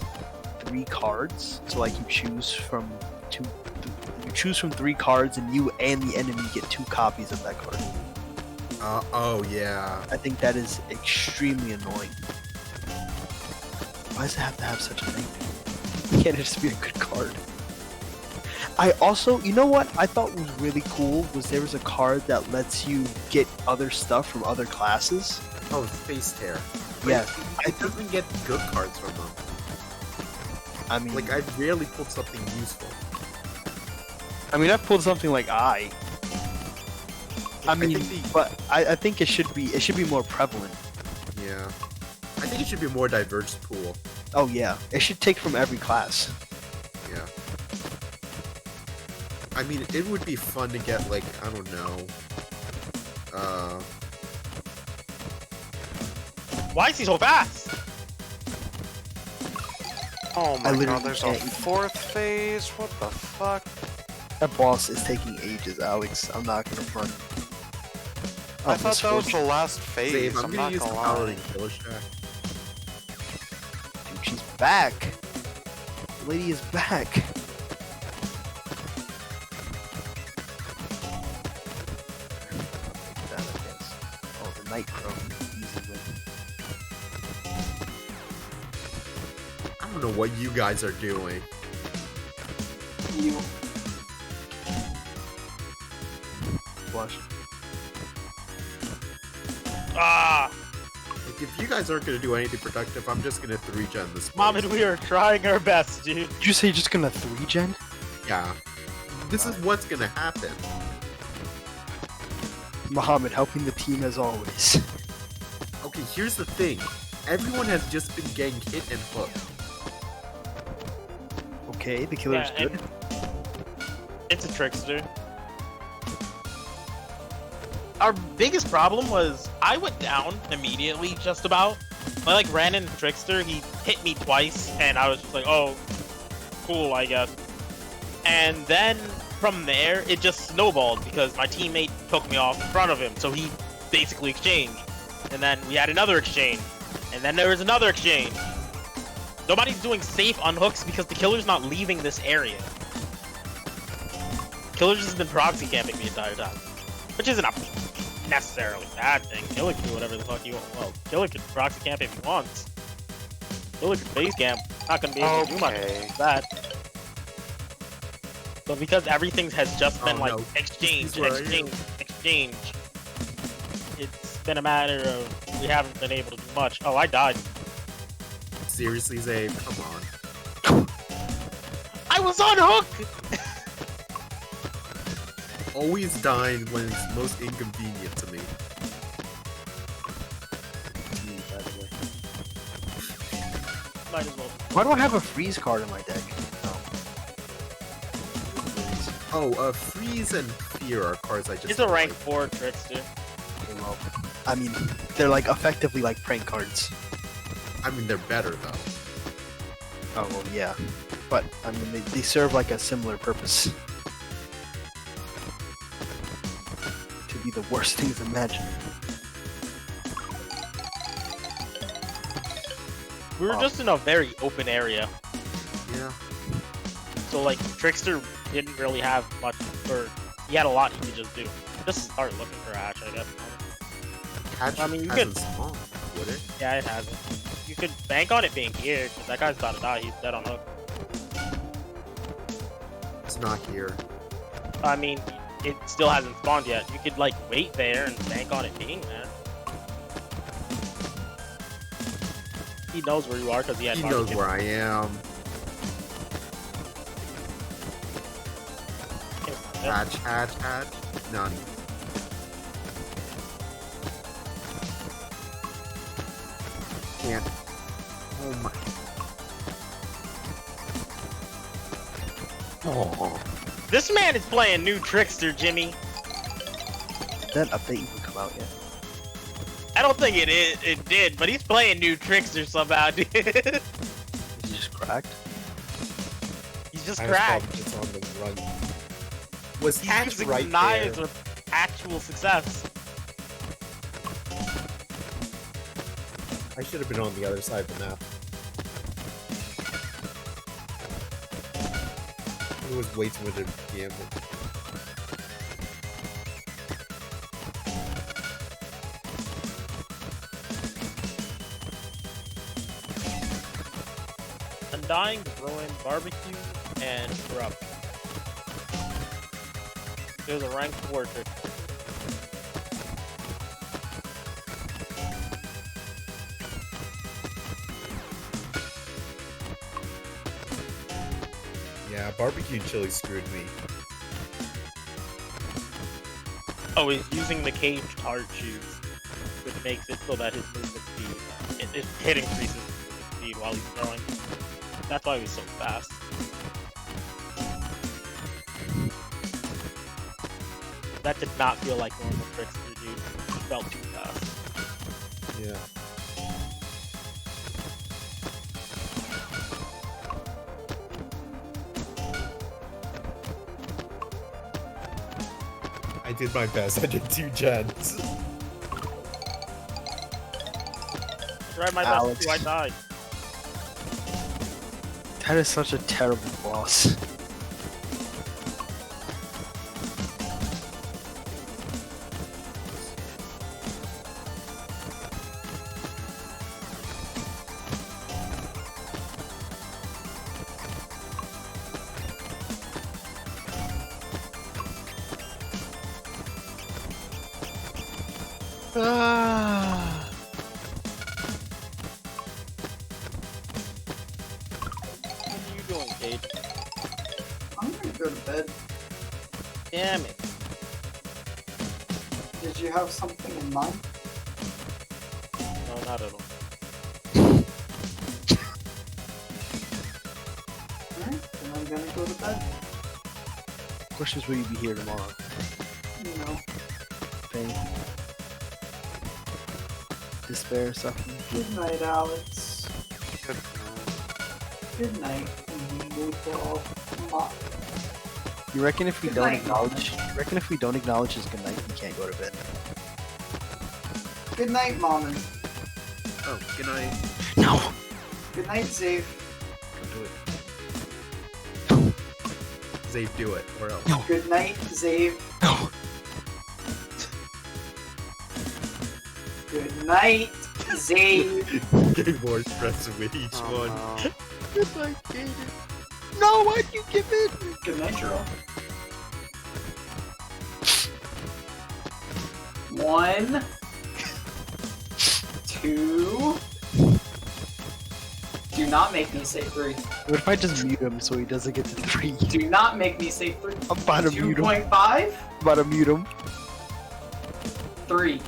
3 cards. So like you choose from 3 cards, and you and the enemy get 2 copies of that card. Oh, yeah. I think that is extremely annoying. Why does it have to have such a thing? Can't it just be a good card? I also, you know what I thought was really cool was there was a card that lets you get other stuff from other classes. Oh, Face Tear. Yeah, It doesn't get good cards from them. I mean, Like, I rarely pulled something useful. I pulled something like I mean, think but I think it should be more prevalent. Yeah. I think it should be a more diverse pool. Oh yeah, it should take from every class. Yeah. I mean, it would be fun to get, like, I don't know. Why is he so fast? Oh I my literally god, there's a can't even- 4th phase? What the fuck? That boss is taking ages, Alex. I'm not gonna front. Oh, I thought that was the last phase. Dave, I'm I'm gonna not use the gonna lie. Paladin Killer Shack. Dude, she's back. The lady is back. Oh, the Night Crow. Easy win. I don't know what you guys are doing. You. Flush. Ah! if you guys aren't gonna do anything productive, I'm just gonna 3-gen this. Mom and we are trying our best, dude. Did you say you're just gonna 3-gen? Yeah. This is what's gonna happen. Muhammad helping the team as always. Okay, here's the thing. Everyone has just been getting hit and hooked. Okay, the killer's Yeah, good. It's a trickster. Our biggest problem was I went down immediately, just about. I like ran into Trickster, he hit me twice, and I was just like, oh, cool, I guess. And then from there, it just snowballed because my teammate took me off in front of him, so he basically exchanged. And then we had another exchange, and then there was another exchange. Nobody's doing safe unhooks because the killer's not leaving this area. Killer's just been proxy camping the entire time, which isn't a necessarily bad thing. Killer can do whatever the fuck he wants. Well, Killer can proxy camp if he wants. Killer can base camp. Not gonna be able to do much with that. But because everything has just been like exchange, exchange, it's been a matter of we haven't been able to do much. Oh, I died. Seriously, Zabe, come on. I was on hook! Always dying when it's most inconvenient to me. Might as well. Why do I have a freeze card in my deck? Freeze and Fear are cards I just... It's a rank 4 trickster. Well, I mean, they're like effectively like prank cards. I mean, they're better though. Oh, well, yeah. But, I mean, they serve like a similar purpose. To be the worst things imaginable. We were just in a very open area. Yeah. So, like, Trickster didn't really have much, or he had a lot he could just do. Just start looking for Ash, I guess. Hatch I mean, you hasn't could... spawned, would it? Yeah, it hasn't. You could bank on it being here, because that guy's gotta die. He's dead on hook. It's not here. I mean, it still hasn't spawned yet. You could, like, wait there and bank on it being there. He knows where you are, because he had... He knows where I am. Hatch, hatch, hatch. None. Can't. Oh my. Oh. This man is playing new Trickster, Jimmy. Did that update even come out yet? I don't think it did, but he's playing new Trickster somehow, dude. Is he just cracked? He's just I cracked. It's on the run. Was He's Hatch using right knives there? with actual success. I should have been on the other side of the map. It was way too much of a gamble. Undying, Ruin, Barbecue, and Corrupt. There's a rank 4 trick. Yeah, barbecue and chili screwed me. Oh, he's using the caged heart shoes, which makes it so that his movement speed, it increases his movement speed while he's throwing. That's why he's so fast. That did not feel like normal Trickster, dude. It felt too fast. Yeah. I did my best. I did 2 gens. Tried my Alex. best too, I died. That is such a terrible boss. go to bed. Damn it. Did you have something in mind? No, not at all. Alright, then I'm gonna go to bed. Questions, will you be here tomorrow? You know. Pain. Despair, suffering. Good night, Alex. Good. Good night, Moodle. You reckon if we Good don't night, acknowledge his good night, he can't go to bed? Good night, Mom. Oh, good night. No! Good night, Zave. Don't do it. Zave, do it, or else. No! Good night, Zave. No! Good night, Zave. Getting more stressed with each one. No. Good night, Gator. No, why'd you give in? Good night, Jerome. 1, 2. Do not make me say 3. What if I just mute him so he doesn't get to 3? Do not make me say 3. I'm about to mute him. 2.5. I'm about to mute him. 3.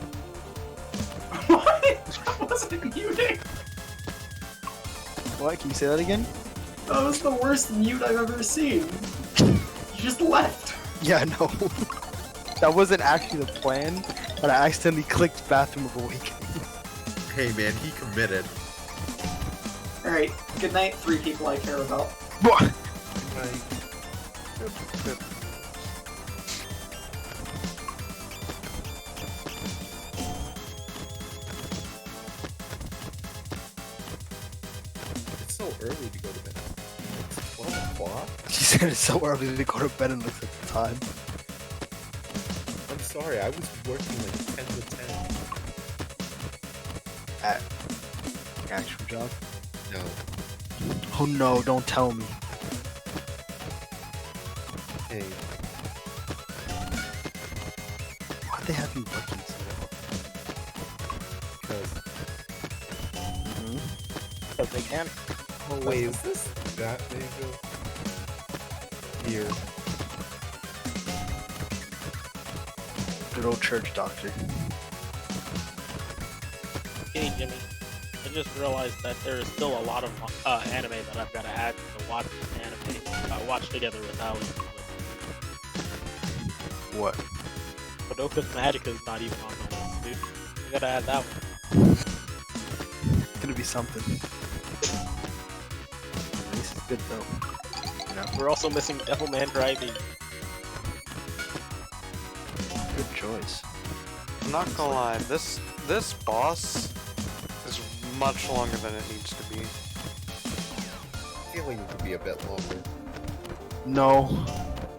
What? That wasn't muting. What? Can you say that again? That was the worst mute I've ever seen. You just left. Yeah, no. That wasn't actually the plan, but I accidentally clicked Bathroom of Awakening. Hey man, he committed. Alright, good night, 3 people I care about. What? Good night. Good. It's so early to go to bed. It's 12 o'clock? She said it's so early to go to bed and look at the time. I'm sorry, I was working like 10 to 10. At your actual job? No. Oh no, don't tell me. Hey, Why'd they have you working so well? because... Because they can. Oh wait, is this that nigga? Here. Good old church doctor. Hey, Jimmy. I just realized that there is still a lot of anime that I've got to add to watch anime. Watch together with Ali. What? Madoka Magica is not even on my list, dude. I gotta add that one. It's gonna be something. This is good though. You know, We're also missing Devilman Driving. good choice. I'm not gonna lie, this boss is much longer than it needs to be. I feel like it could be a bit longer. No.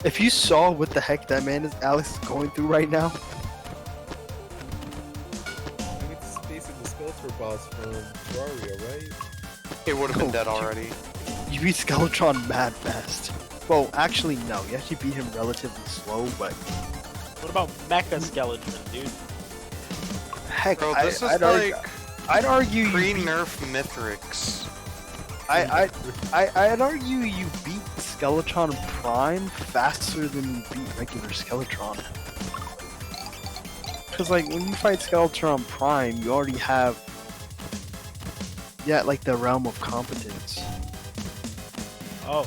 If you saw what the heck that man is Alex is going through right now, I mean, this is basically the Skeletor boss from Terraria, right? It would have been Oh, dead you- already. you beat Skeletron mad fast. Well, actually no. You actually beat him relatively slow, but What about Mecha Skeleton, dude? heck, Bro, this is I'd like I'd argue you beat, pre-nerf Mithrix. I'd argue you beat Skeletron Prime faster than you beat regular Skeletron. Cause like when you fight Skeletron Prime, you already have like the realm of competence. Oh,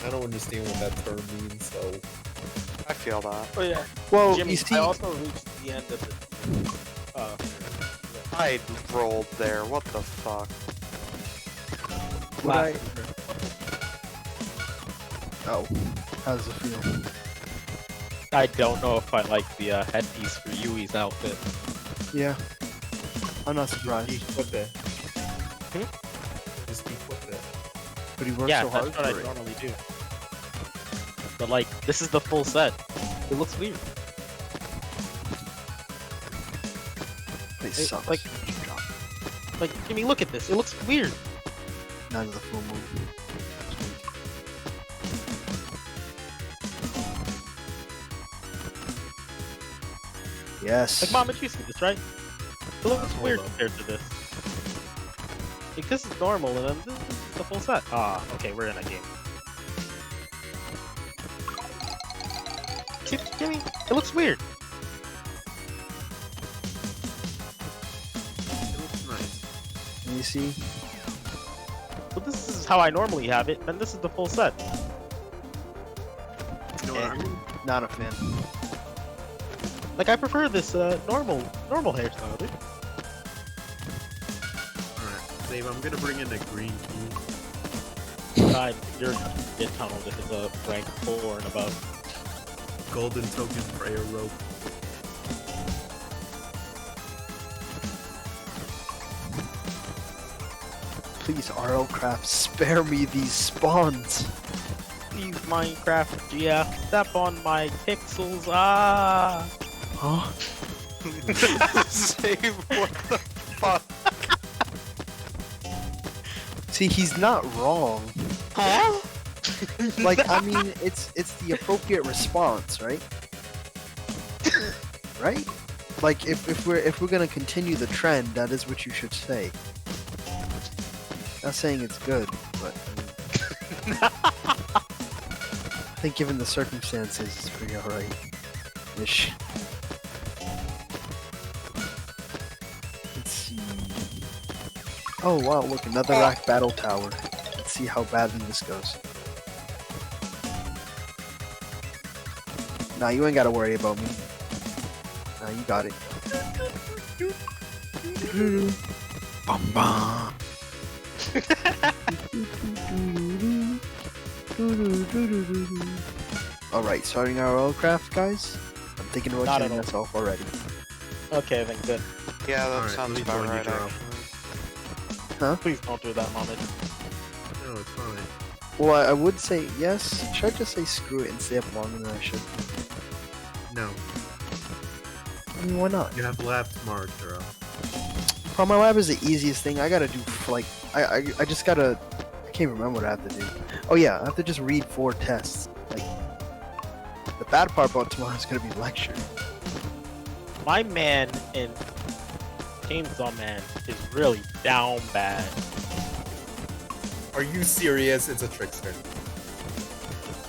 I don't understand what that term means, so... I feel that. oh yeah. Well, Jimmy, you see, I also reached the end of the. I rolled there. What the fuck? what I oh, how does it feel? I don't know if I like the headpiece for Yui's outfit. Yeah, I'm not surprised. Equip it. Just equip it. But he works Yeah, so that's hard what I for it. normally do. But like, this is the full set. It looks weird. They It- suck. like- Like, Jimmy, look at this. It looks weird. None of the full moon. Yes. Like, Mama, you see this, right? It looks Hold weird on. compared to this. Like, this is normal, and then this is the full set. Ah, okay, we're in a game. Gimme. It looks weird. It looks nice. Let me see. So this is how I normally have it, and this is the full set. You know what I mean? Not a fan. Like I prefer this normal hairstyle, dude. Alright, Dave, I'm gonna bring in a green key. You're get tunneled if it's a rank 4 and above. Golden token prayer rope. Please, RLCraft, spare me these spawns. Please, Minecraft, yeah, step on my pixels, ah! Huh? Say what the fuck? See, he's not wrong. Huh? Like, I mean, it's the appropriate response, right? Right? Like, if we're gonna continue the trend, that is what you should say. Not saying it's good, but I mean, I think given the circumstances, it's pretty alright. Ish. Let's see. Oh wow, look, another rack battle tower. Let's see how badly this goes. Nah, you ain't gotta worry about me. Nah, you got it. Bum bum. Alright, starting our oil craft, guys. I'm thinking about Not getting at all. this off already. Okay, then good. Yeah, that Alright, sounds let me about join you, right. Jarl. Actually. Please don't do that, Mohammed. No, it's fine. Well, I would say yes. Should I just say screw it and stay up longer than I should? No, I mean, why not? you have lab tomorrow, Jarl. Well, my lab is the easiest thing. I gotta do, like, I just gotta, I can't remember what I have to do. Oh yeah, I have to just read 4 tests. Like, the bad part about tomorrow is gonna be lecture. My man in Chainsaw Man is really down bad. Are you serious? It's a trickster.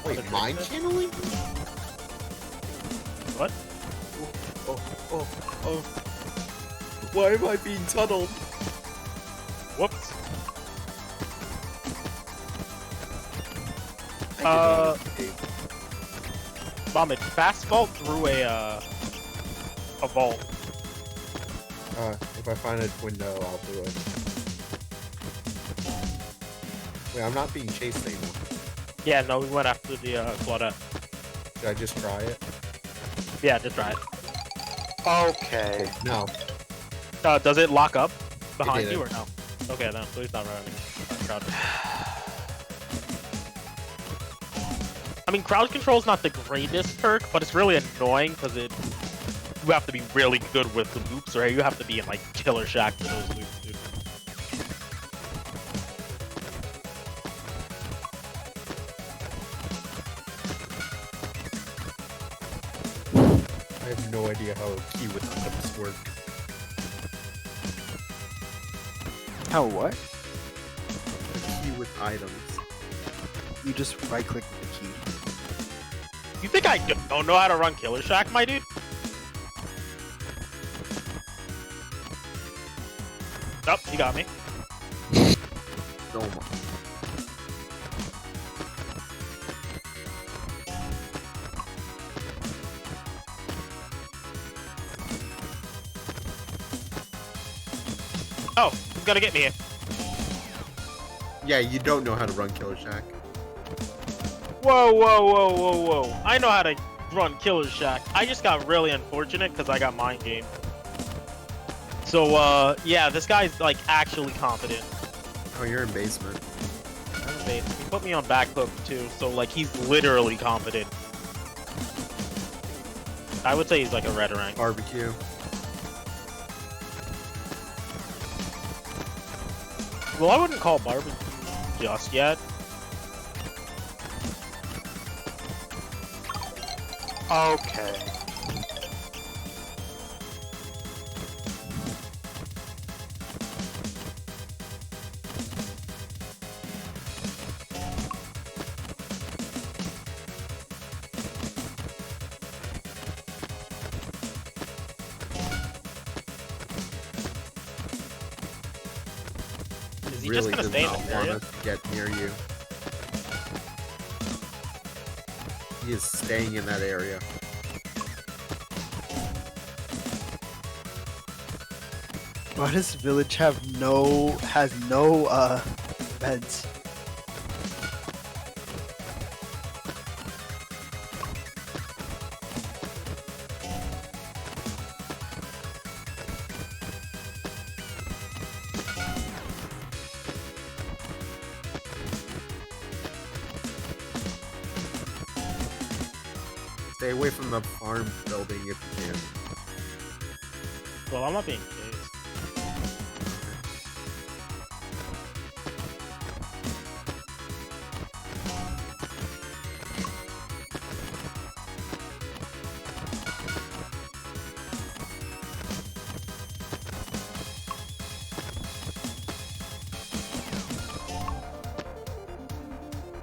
Wait, What a mind trickster? channeling? What? Oh. Why am I being tunneled? Whoops. Mohammed, fast vault through a vault. If I find a window, I'll do it. Wait, I'm not being chased anymore. Yeah, no, we went after the Claudette. Should I just try it? Yeah, just try it. Okay. No. Does it lock up behind didn't. you or no? Okay, then please not running. Crowd. I mean, crowd control is not the greatest perk, but it's really annoying because you have to be really good with the loops, right? You have to be in like Killer Shack for those loops, dude. I have no idea how a key with items work. How what? A key with items. You just right click with the key. You think I don't know how to run Killer Shack, my dude? Oh, you got me. No more. Oh, he's gonna get me here. Yeah, you don't know how to run Killer Shack. Whoa, whoa, whoa, whoa, whoa. I know how to run Killer Shack. I just got really unfortunate because I got mind game. So, yeah, this guy's, like, actually competent. Oh, you're in basement. He put me on back hook, too, so, like, he's literally competent. I would say he's, like, a red rank. Barbecue. Well, I wouldn't call barbecue just yet. Okay. Is he just really gonna does stay in not this want area? us to get near you. He is staying in that area. Why does village has no beds? Stay away from the farm building if you can. Well, I'm not being chased.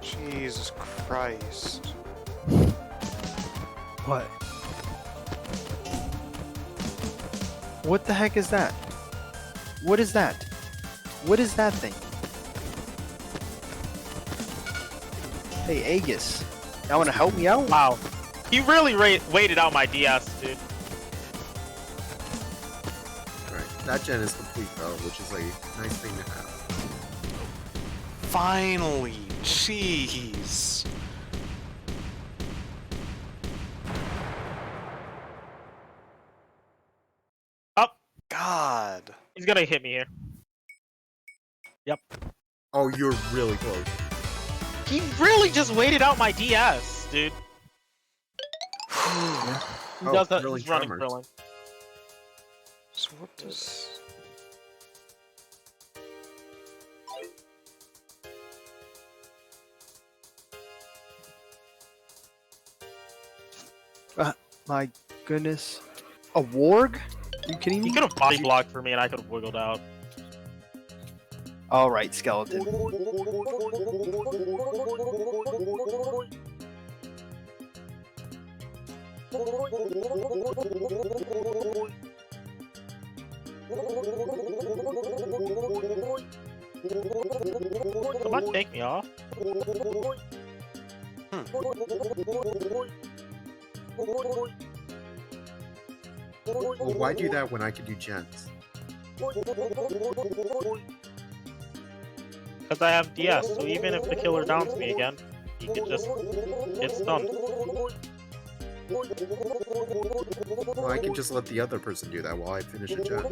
Jesus Christ. What? What the heck is that? What is that? What is that thing? Hey, Aegis. Y'all wanna help me out? Wow. He really waited out my DS, dude. Right. That gen is complete though, which is a nice thing to have. Finally! Jeez! Up. God! He's gonna hit me here. Yep. Oh, you're really close. He really just waited out my DS, dude. He Oh, does that. thrilling He's running tremors. grilling. So what does... My goodness. A warg? Are you kidding me? He could have body blocked for me and I could have wiggled out. Alright, skeleton. Somebody take me off. Well, why do that when I can do gens? Because I have DS, so even if the killer downs me again, he could just get stunned. Well, I can just let the other person do that while I finish a gen.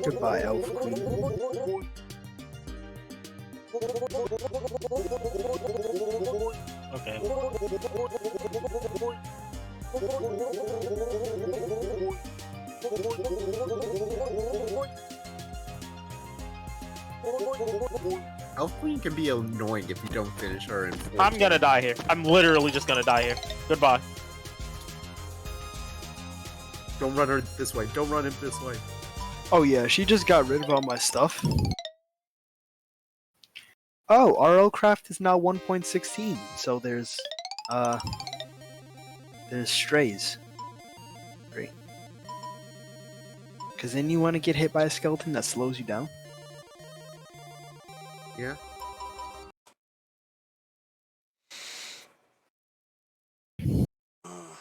Goodbye, Elf Queen. Okay. Elf Queen can be annoying if you don't finish her in 4 I'm gonna die here. I'm literally just gonna die here. Goodbye. Don't run her this way. Don't run him this way. Oh yeah, she just got rid of all my stuff. Oh, RL Craft is now 1.16, so there's strays. Great. Cause then you want to get hit by a skeleton that slows you down. Yeah.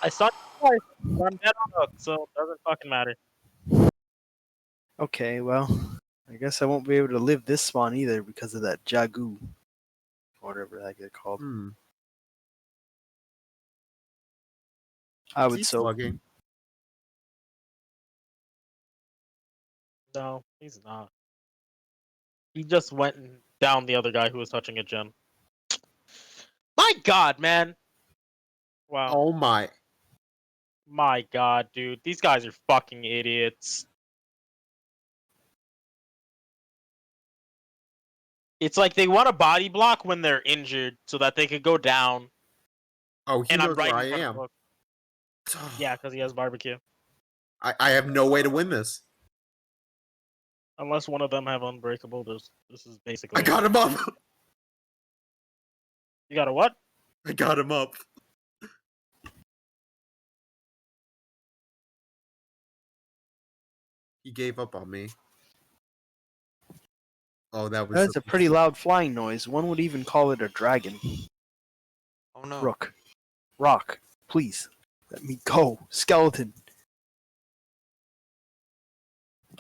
I saw twice. I'm dead on hook, so it doesn't fucking matter. Okay, well, I guess I won't be able to live this spawn either because of that Jagu. Whatever that get called. I would Keep so. slugging. No, he's not. He just went down the other guy who was touching a gem. My god, man! Wow. Oh my. My god, dude. These guys are fucking idiots. It's like they want a body block when they're injured so that they could go down. Oh, he And knows I'm right where I in front am. of Hook. Yeah, because he has barbecue. I have no way to win this. Unless one of them have unbreakable, this is basically. I got him up. You got a what? I got him up. He gave up on me. Oh, that was. That's a pretty loud flying noise. One would even call it a dragon. Oh no. Rook. Rock. Please. Let me go. Skeleton.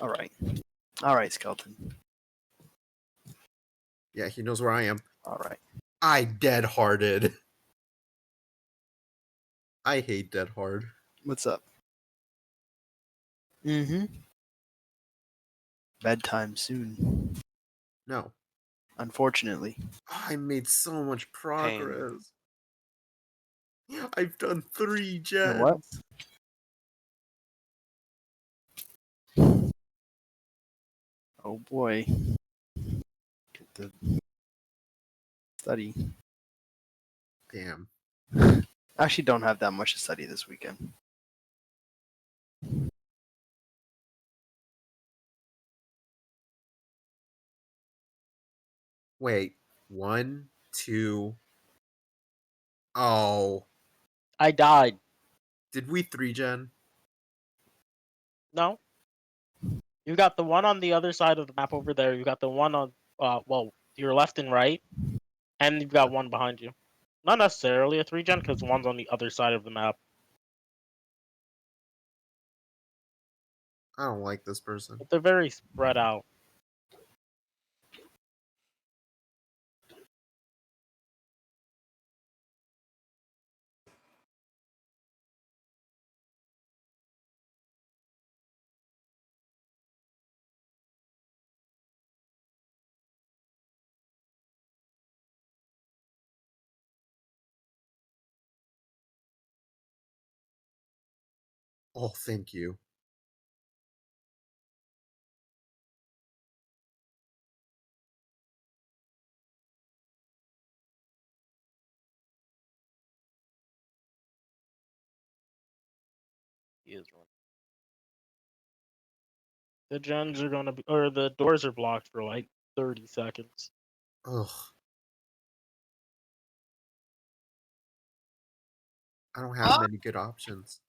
Alright. Alright, Skeleton. Yeah, he knows where I am. Alright. I dead hearted. I hate dead hard. What's up? Mm-hmm. Bedtime soon. No. Unfortunately. I made so much Pain. progress. I've done 3 gens. And what? Oh boy. Get the study. Damn. I actually don't have that much to study this weekend. Wait. 1, 2. Oh. I died. Did we 3 gen? No. You got the one on the other side of the map over there. You got the one on, well, your left and right, and you've got one behind you. Not necessarily a 3-gen, because one's on the other side of the map. I don't like this person. But they're very spread out. Oh, thank you. He is running. The gens are gonna be, or the doors are blocked for like 30 seconds. Ugh. I don't have many good options.